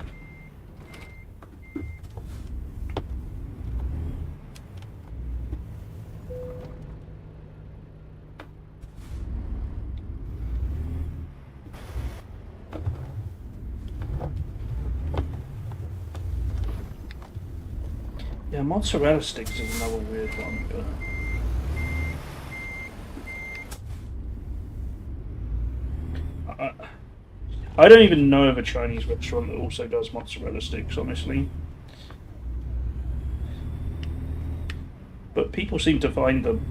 Yeah, mozzarella sticks is another weird one, but I don't even know of a Chinese restaurant that also does mozzarella sticks, honestly. But people seem to find them.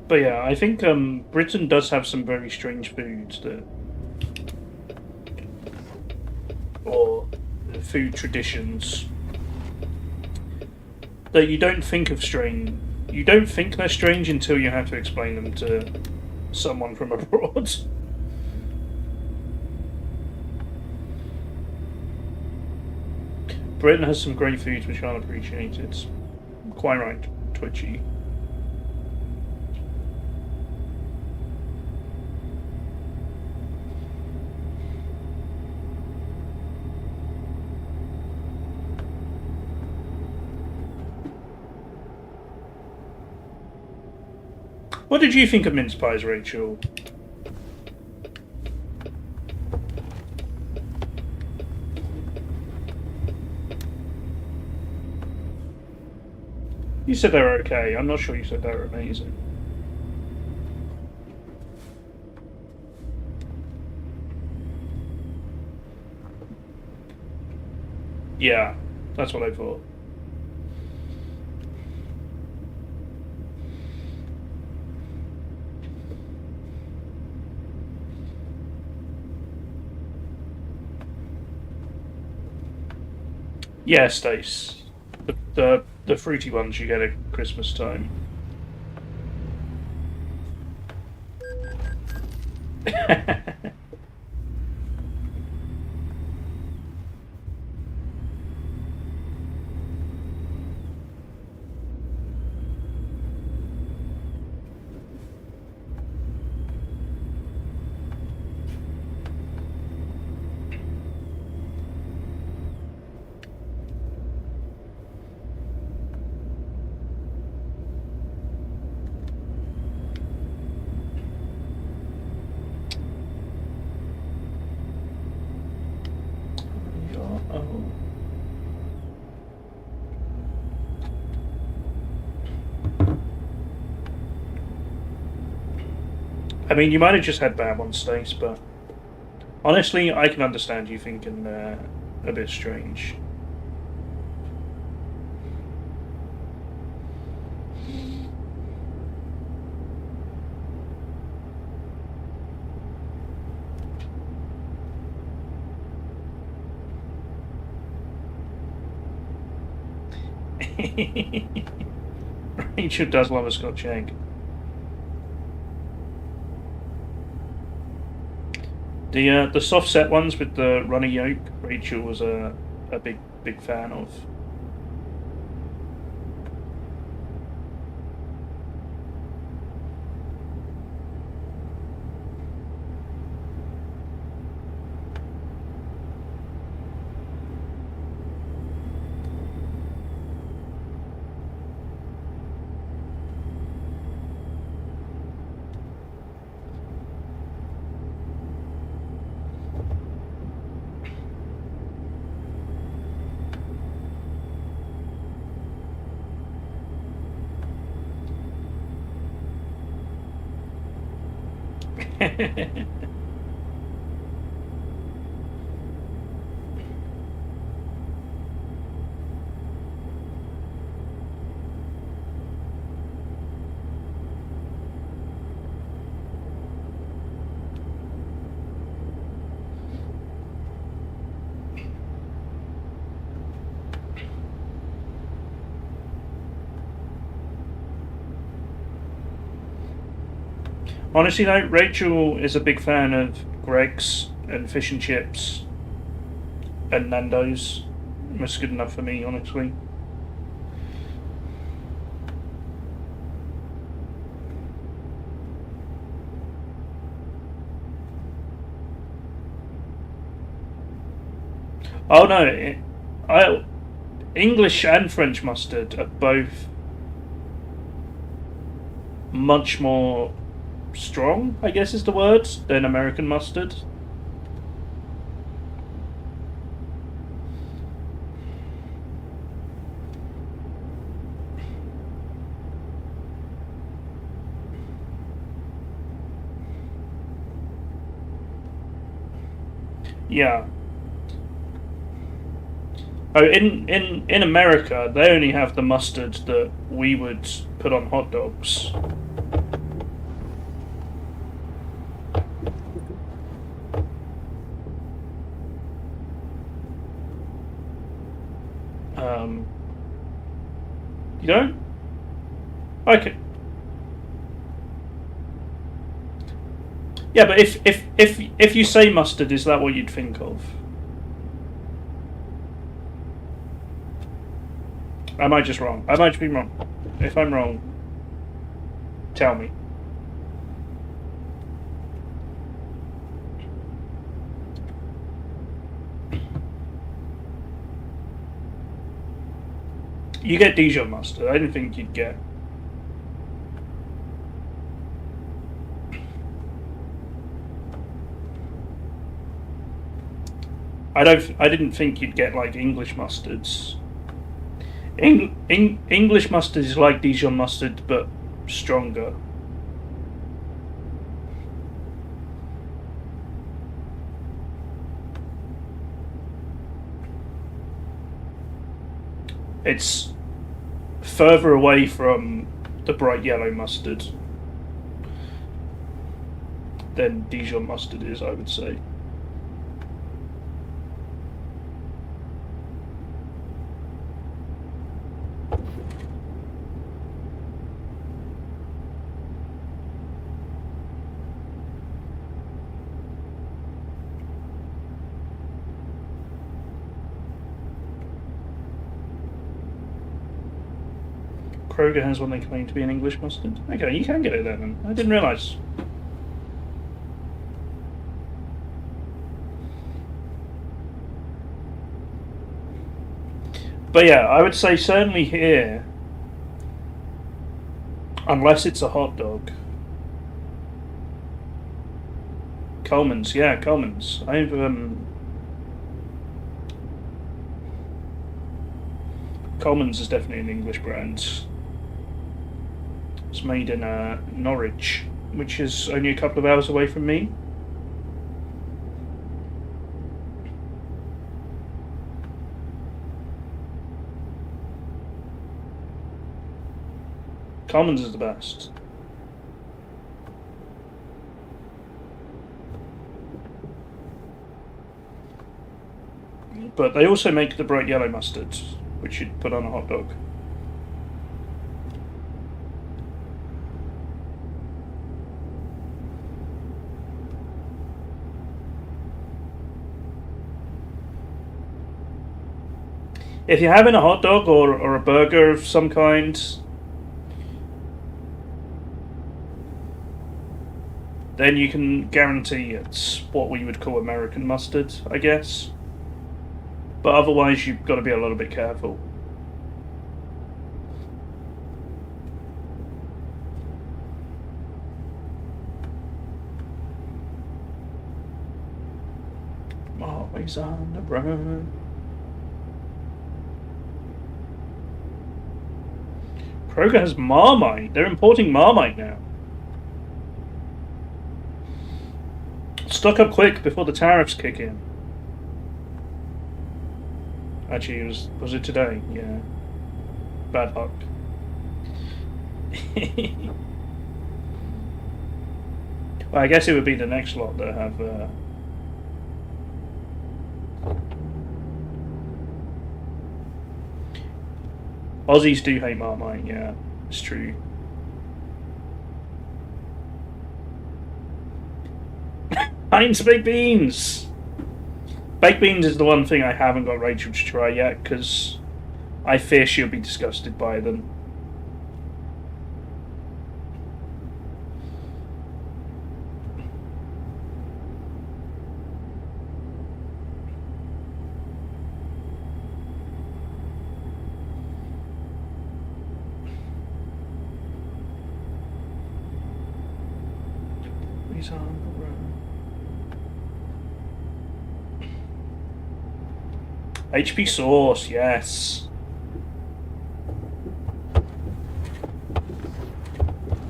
But yeah, I think Britain does have some very strange foods that, or food traditions that you don't think of strange. You don't think they're strange until you have to explain them to someone from abroad. Britain has some great foods which aren't appreciated. Quite right, Twitchy. What did you think of mince pies, Rachel? You said they were okay. I'm not sure you said they were amazing. Yeah, that's what I thought. Yeah, Stace. The fruity ones you get at Christmas time. I mean, you might have just had bad ones, Stace, but honestly, I can understand you thinking a bit strange. Rachel does love a Scotch egg. The soft set ones with the runny yolk, Rachel was a big fan of. Honestly, though, Rachel is a big fan of Greg's and fish and chips and Nando's. That's good enough for me, honestly. Oh no, English and French mustard are both much more strong, I guess is the word, than American mustard. Yeah. Oh, in America, they only have the mustard that we would put on hot dogs. You don't? Okay. Yeah, but if you say mustard, is that what you'd think of? Am I just wrong? I might be wrong. If I'm wrong, tell me. You get Dijon mustard. I didn't think you'd get. I didn't think you'd get like English mustards. English mustard is like Dijon mustard, but stronger. It's further away from the bright yellow mustard than Dijon mustard is, I would say. Kroger has one they claim to be an English mustard. Okay, you can get it there then. I didn't realise. But yeah, I would say certainly here, unless it's a hot dog. Coleman's, yeah, Coleman's. Coleman's is definitely an English brand. It's made in Norwich, which is only a couple of hours away from me. Coleman's is the best. But they also make the bright yellow mustard, which you'd put on a hot dog. If you're having a hot dog or a burger of some kind, then you can guarantee it's what we would call American mustard, I guess. But otherwise, you've got to be a little bit careful. Always on the run. Kroger has Marmite. They're importing Marmite now. Stock up quick before the tariffs kick in. Actually, was it today? Yeah. Bad luck. Well, I guess it would be the next lot that have. Aussies do hate Marmite, yeah, it's true. Heinz baked beans! Baked beans is the one thing I haven't got Rachel to try yet, because I fear she'll be disgusted by them. He's on the road. HP sauce, yes.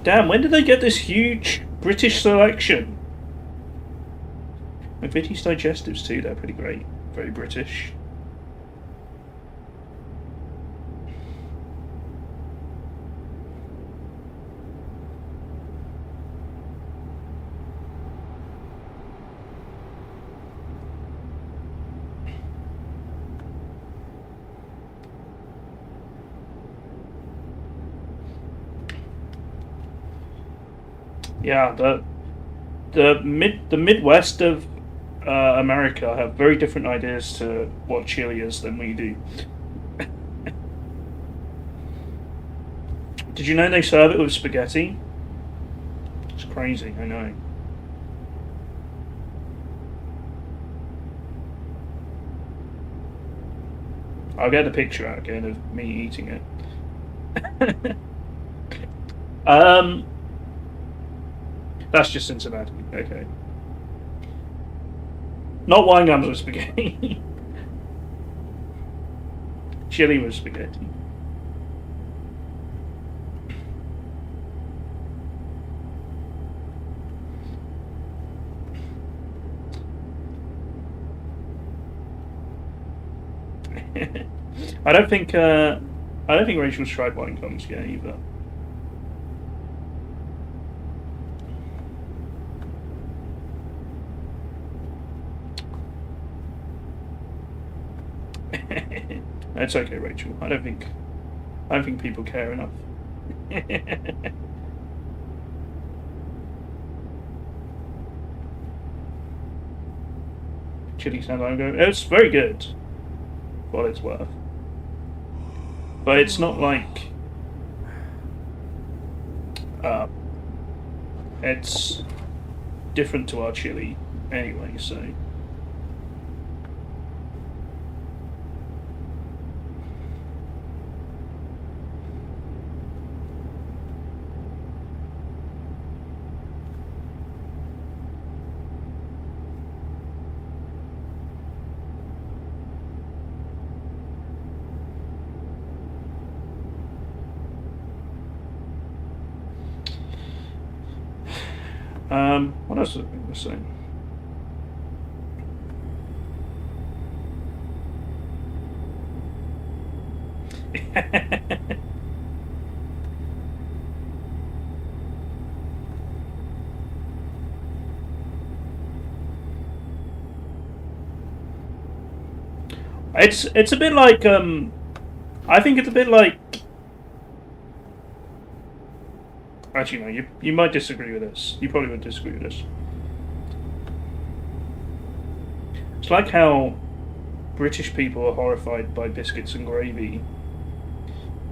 Damn, when did they get this huge British selection? McVitie's digestives too, they're pretty great. Very British. Yeah, the Midwest of America have very different ideas to what chili is than we do. Did you know they serve it with spaghetti? It's crazy, I know. I'll get the picture out again of me eating it. That's just Cincinnati. Okay. Not wine gums with spaghetti. Chili with spaghetti. I don't think Rachel's tried wine gums yet either. It's okay, Rachel. I don't think people care enough. Chili San Diego. It's very good. For what it's worth. But it's not like it's different to our chili anyway, so what else was I going to say? It's a bit like I think it's a bit like. Actually, no. You might disagree with this. You probably would disagree with this. It's like how British people are horrified by biscuits and gravy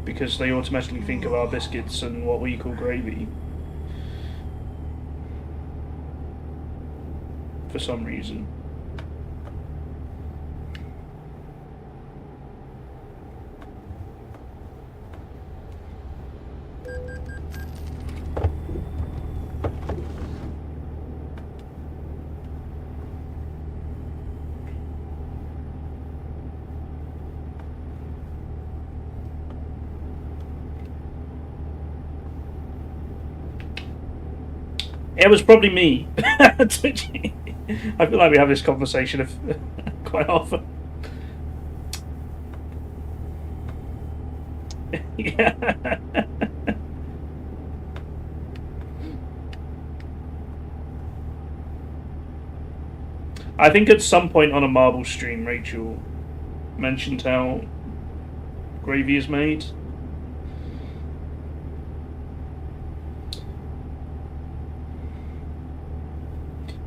because they automatically think of our biscuits and what we call gravy. For some reason. It was probably me. I feel like we have this conversation quite often. Yeah. I think at some point on a Marble stream, Rachel mentioned how gravy is made.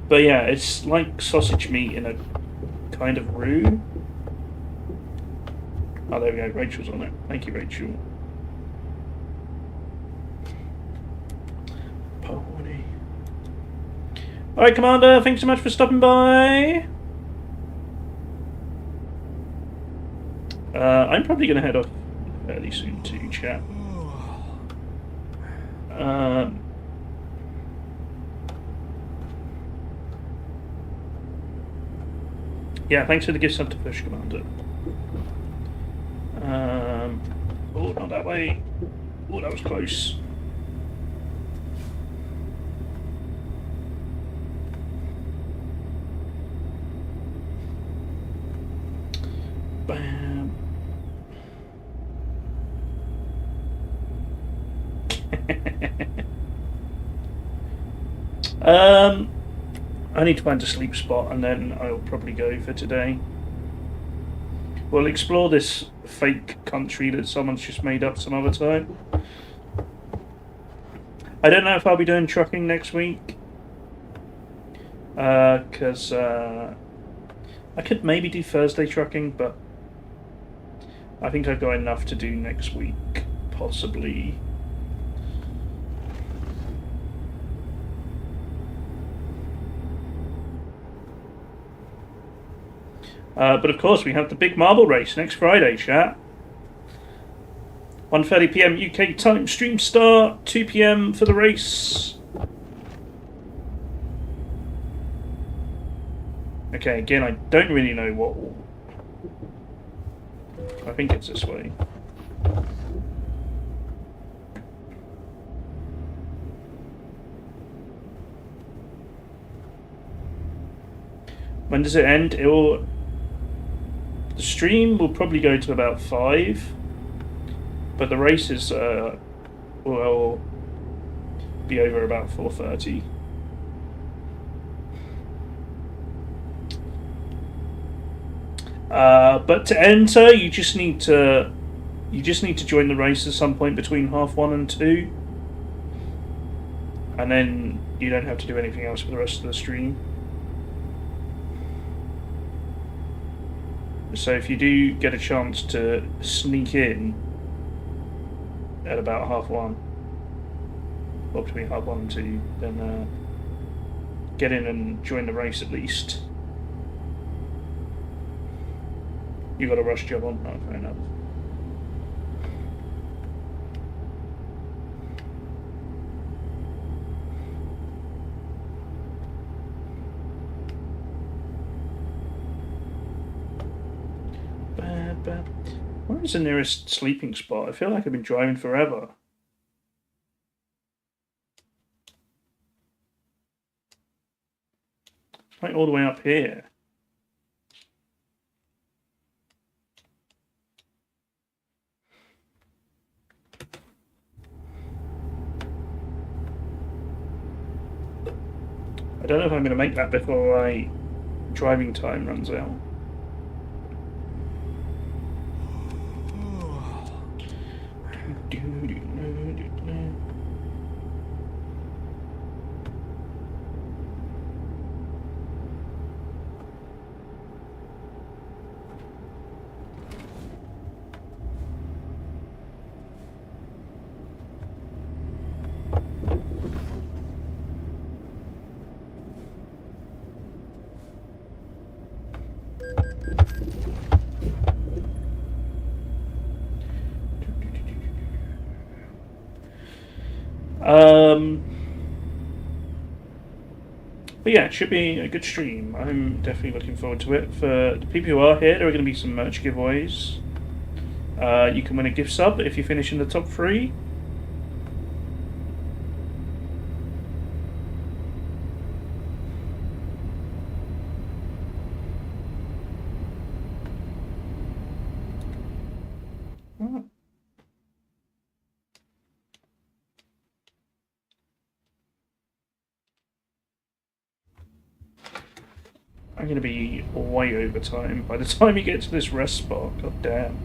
But yeah, it's like sausage meat in a kind of roux. Oh, there we go. Rachel's on it. Thank you, Rachel. Pony. Alright, Commander, thanks so much for stopping by. I'm probably going to head off fairly soon too, chat. Yeah, thanks for the gift sub to Push, Commander. Oh, not that way. Oh, that was close. Bam. I need to find a sleep spot and then I'll probably go for today. We'll explore this fake country that someone's just made up some other time. I don't know if I'll be doing trucking next week. Because I could maybe do Thursday trucking, but I think I've got enough to do next week, possibly. But of course, we have the big marble race next Friday, chat. 1:30 PM UK time, stream start, 2 PM for the race. Okay, again, I don't really know what... I think it's this way. When does it end? It will... The stream will probably go to about 5, but the races will be over about 4:30. But to enter, you just need to join the race at some point between 1:30 and 2, and then you don't have to do anything else for the rest of the stream. So if you do get a chance to sneak in at about 1:30, or between 1:30 and 2, then get in and join the race at least. You got a rush job on? Oh, fair enough. Where is the nearest sleeping spot? I feel like I've been driving forever. It's like all the way up here. I don't know if I'm going to make that before my driving time runs out. But yeah, it should be a good stream. I'm definitely looking forward to it. For the people who are here, there are going to be some merch giveaways. You can win a gift sub if you finish in the top 3. I'm going to be way over time by the time you get to this rest spot. God damn.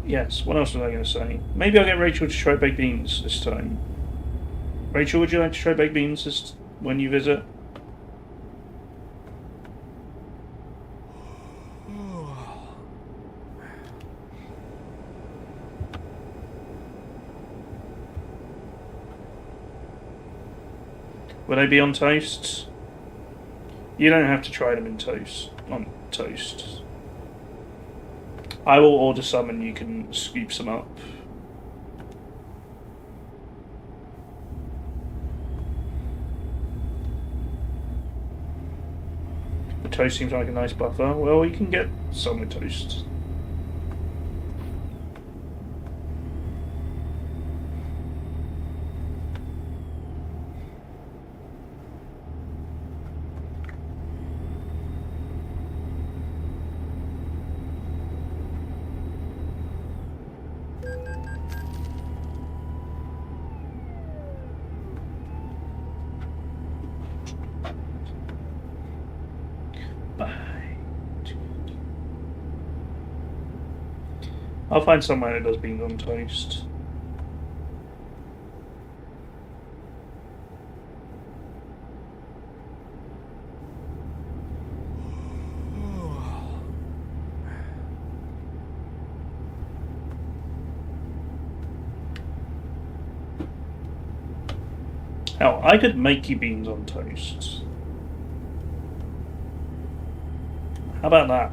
Yes, what else was I going to say? Maybe I'll get Rachel to try baked beans this time. Rachel, would you like to try baked beans when you visit? Will they be on toast? You don't have to try them on toast. I will order some and you can scoop some up. The toast seems like a nice buffer. Well, you can get some with toast. I'll find somewhere that does beans on toast. Hell, I could make you beans on toast. How about that?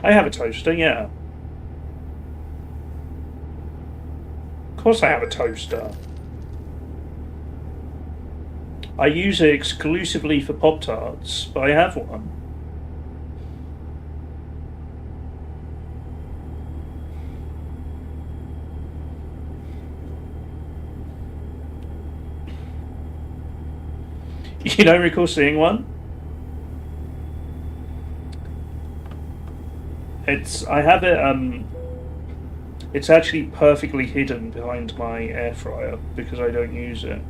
I have a toaster, yeah. Of course I have a toaster. I use it exclusively for Pop-Tarts, but I have one. You don't recall seeing one? I have it, it's actually perfectly hidden behind my air fryer because I don't use it.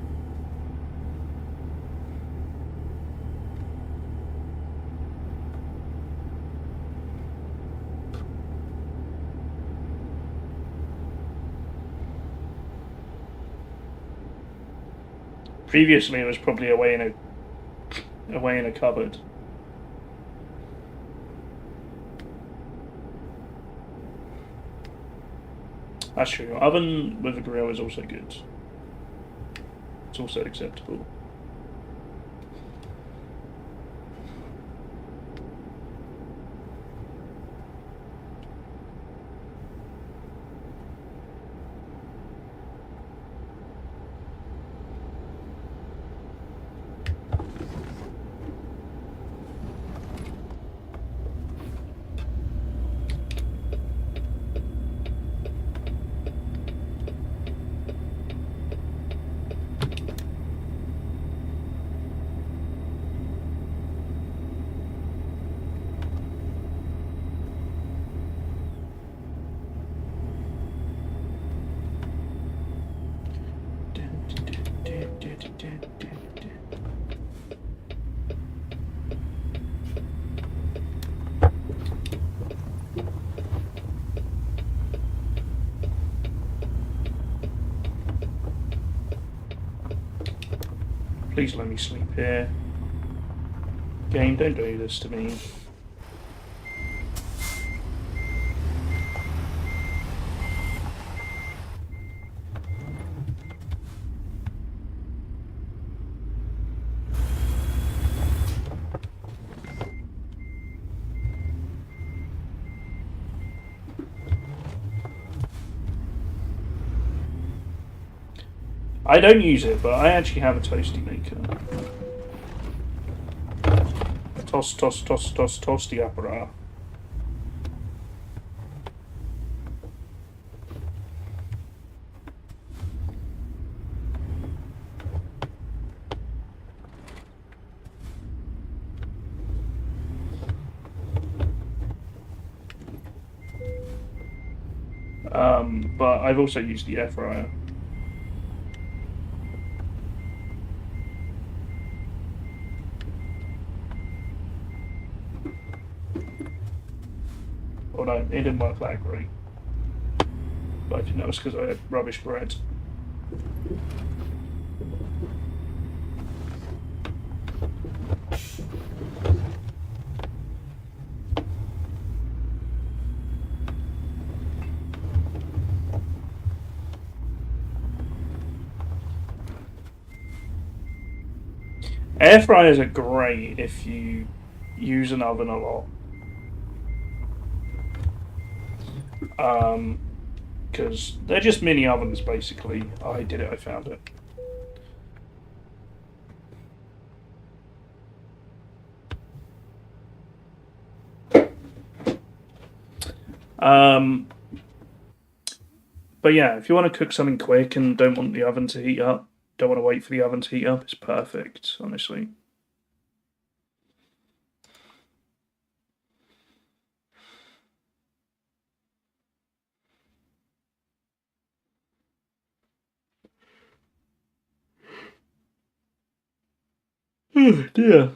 Previously, it was probably away in a cupboard. That's true. Oven with a grill is also good. It's also acceptable. Please let me sleep here. Game, don't do this to me. I don't use it, but I actually have a toasty maker. Toss, toss, toss, toss, toasty apparat. But I've also used the air fryer. Although it didn't work that great. But I think that was because I had rubbish bread. Air fryers are great if you use an oven a lot. Because they're just mini ovens, basically. I did it, I found it. But yeah, if you want to cook something quick and don't want the oven to heat up, don't want to wait for the oven to heat up, it's perfect, honestly. Oh dear.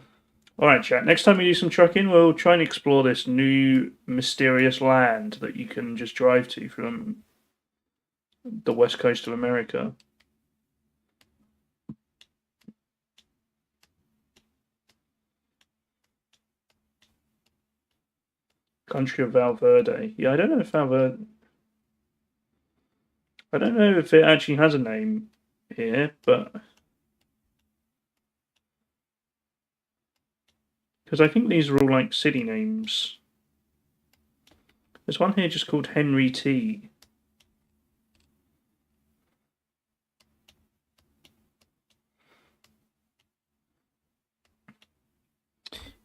Alright, chat. Next time we do some trucking, we'll try and explore this new mysterious land that you can just drive to from the west coast of America. Country of Valverde. Yeah, I don't know if Valverde. I don't know if it actually has a name here, but because I think these are all like city names. There's one here just called Henry T.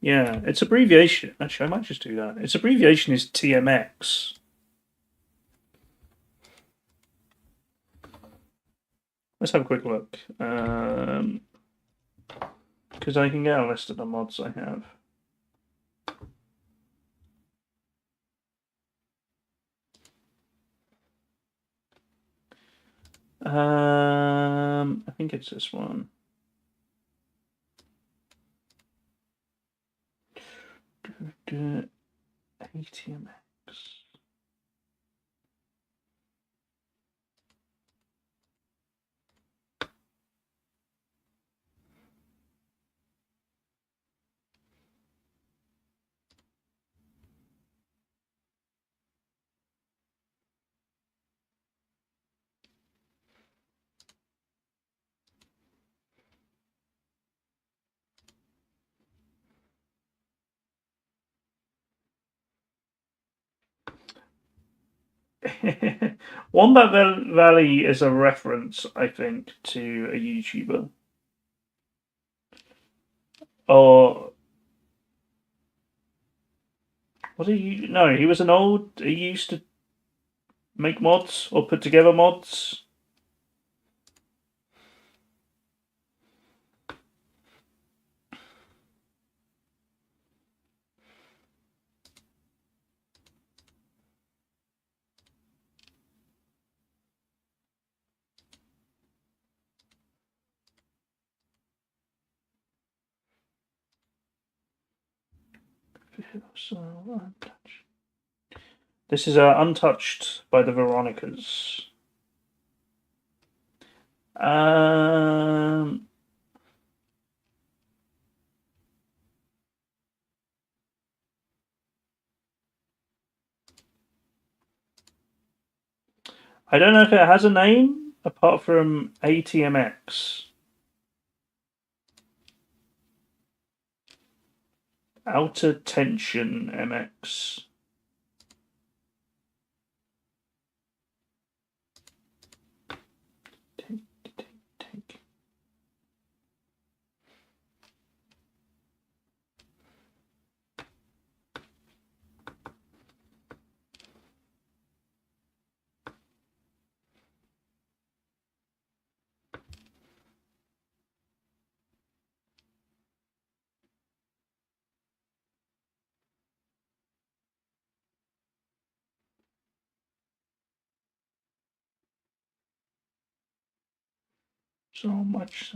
Yeah, its abbreviation. Actually, I might just do that. Its abbreviation is TMX. Let's have a quick look. Because I can get a list of the mods I have. I think it's this one. ATMX. Wombat Valley is a reference, I think, to a YouTuber. Or was he? No, he was an old. He used to make mods or put together mods. This is Untouched by the Veronicas. I don't know if it has a name apart from ATMX. Outer Tension MX. Take. So much.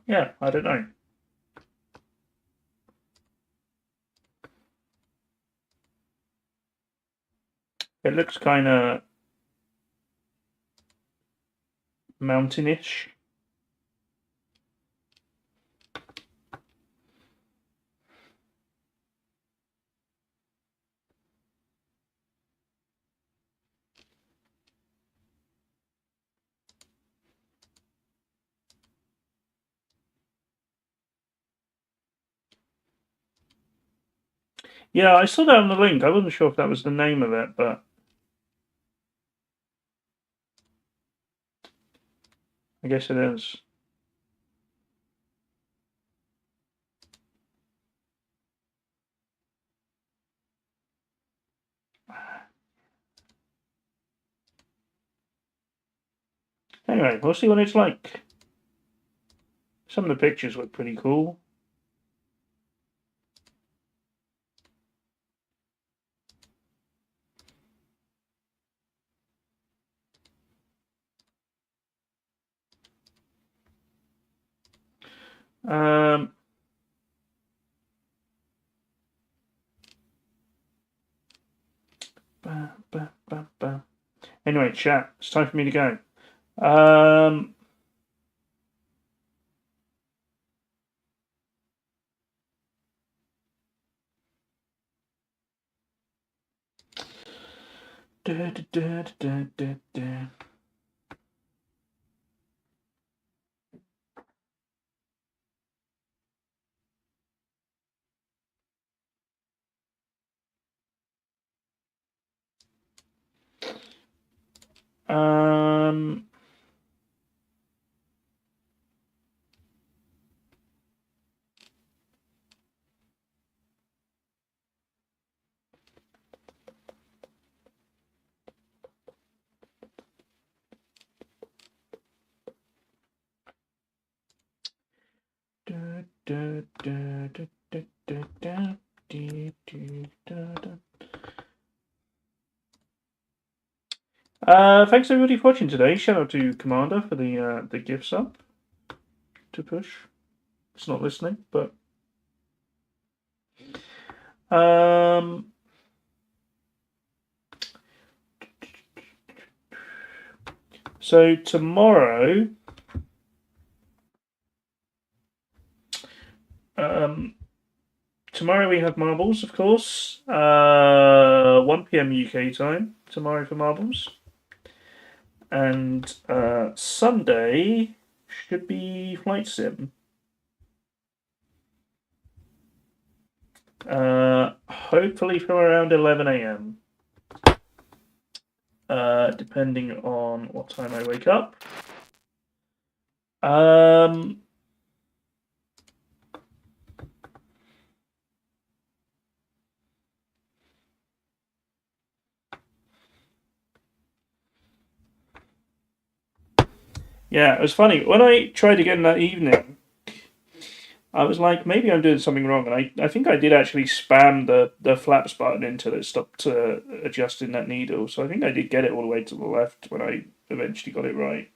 Yeah, I don't know. It looks kind of mountainish. Yeah, I saw that on the link. I wasn't sure if that was the name of it, but I guess it is. Anyway, we'll see what it's like. Some of the pictures look pretty cool. Um, Anyway, chat. It's time for me to go. Da, da, da, da, da. Um, da, da, da, da, da, da, da, dee, dee, da, da. Thanks everybody for watching today. Shout out to Commander for the gift sub to push. It's not listening, but so tomorrow, tomorrow we have marbles, of course. 1 p.m. UK time tomorrow for marbles, and Sunday should be flight sim. Hopefully from around 11 a.m. Depending on what time I wake up. Yeah, it was funny. When I tried again that evening, I was like, maybe I'm doing something wrong. And I think I did actually spam the flaps button until it stopped adjusting that needle. So I think I did get it all the way to the left when I eventually got it right.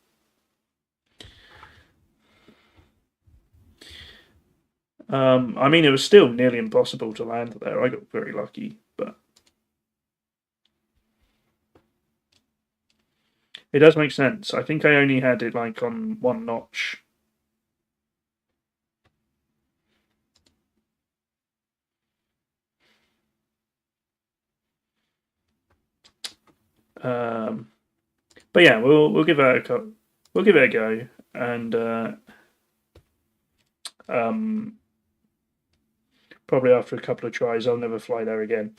I mean, it was still nearly impossible to land there. I got very lucky, but it does make sense. I think I only had it like on one notch. But yeah, we'll give it we'll give it a go, and um, probably after a couple of tries, I'll never fly there again.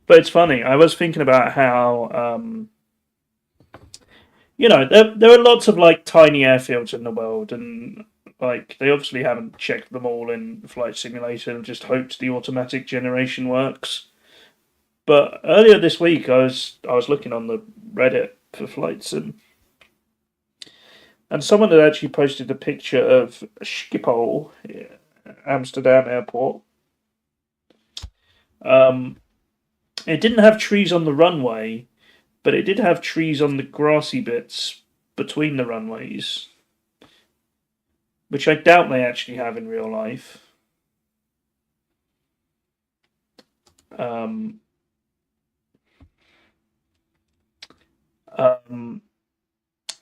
But it's funny. I was thinking about how there are lots of like tiny airfields in the world, and like they obviously haven't checked them all in Flight Simulator and just hoped the automatic generation works. But earlier this week, I was looking on the Reddit for flights, and someone had actually posted a picture of Schiphol, Amsterdam airport. Um, it didn't have trees on the runway, but it did have trees on the grassy bits between the runways, which I doubt they actually have in real life. Um, um,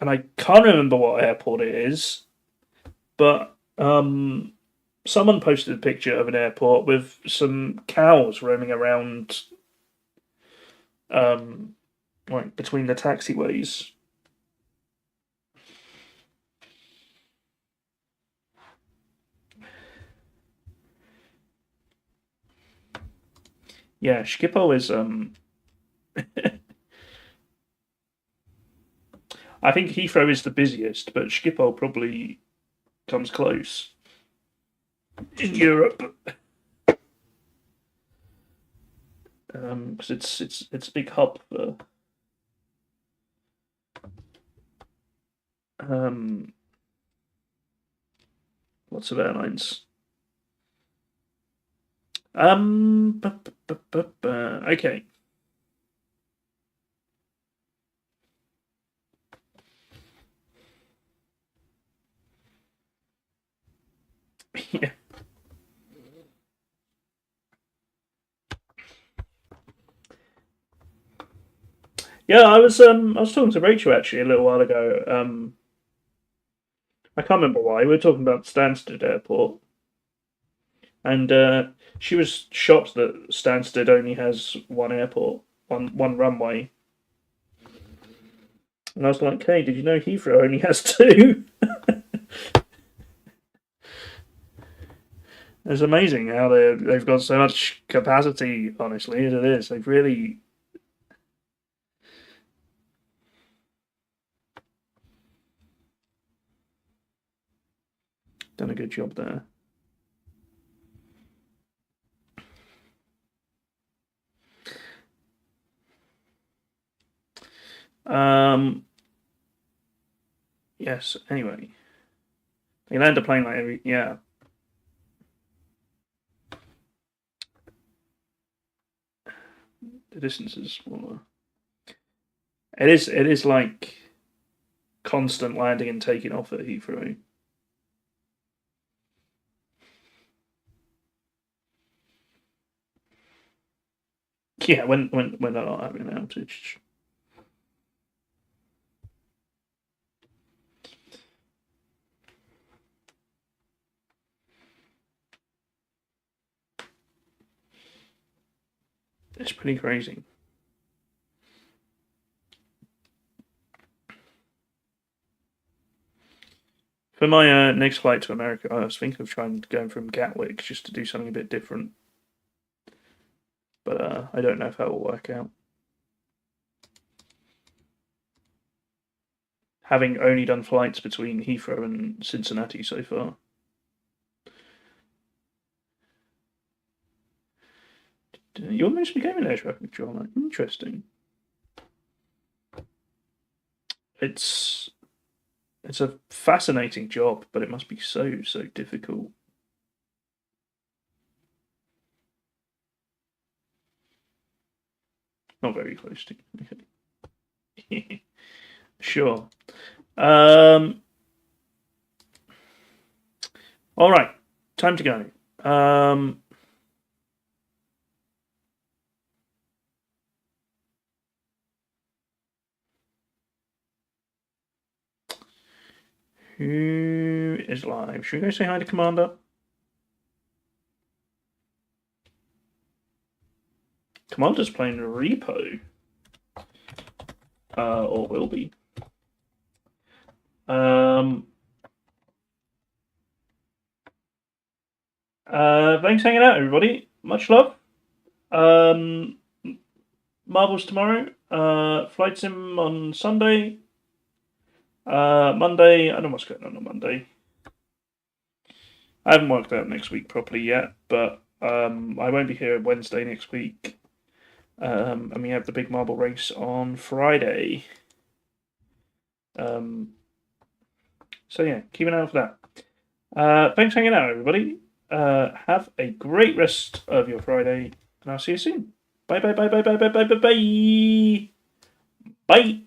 and I can't remember what airport it is, but someone posted a picture of an airport with some cows roaming around, um, like between the taxiways. Yeah, Schiphol is. I think Heathrow is the busiest, but Schiphol probably comes close in Europe. Because it's a big hub for um, lots of airlines. Okay. Yeah. Yeah, I was talking to Rachel actually a little while ago. I can't remember why. We were talking about Stansted Airport, and she was shocked that Stansted only has one airport, one runway. And I was like, "Hey, did you know Heathrow only has two?" It's amazing how they've got so much capacity. Honestly, as it is, they've really done a good job there. Um, yes. Anyway, they land a plane like every yeah. The distance is smaller. It is like constant landing and taking off at Heathrow. Yeah, when they're not having an outage. It's pretty crazy. For my next flight to America, I was thinking of trying going from Gatwick just to do something a bit different, but I don't know if that will work out. Having only done flights between Heathrow and Cincinnati so far. You almost became an air traffic controller. Interesting. It's it's a fascinating job, but it must be so difficult. Not very close to. Okay. Sure. Um. All right. Time to go. Who is live? Should we go say hi to Commander? Commander's playing Repo. Or will be. Thanks for hanging out, everybody. Much love. Marbles tomorrow. Flight Sim on Sunday. Monday, I don't know what's going on Monday. I haven't worked out next week properly yet, but I won't be here Wednesday next week. And we have the big marble race on Friday. So yeah, keep an eye out for that. Thanks for hanging out, everybody. Have a great rest of your Friday, and I'll see you soon. Bye, bye, bye, bye, bye, bye, bye, bye, bye. Bye.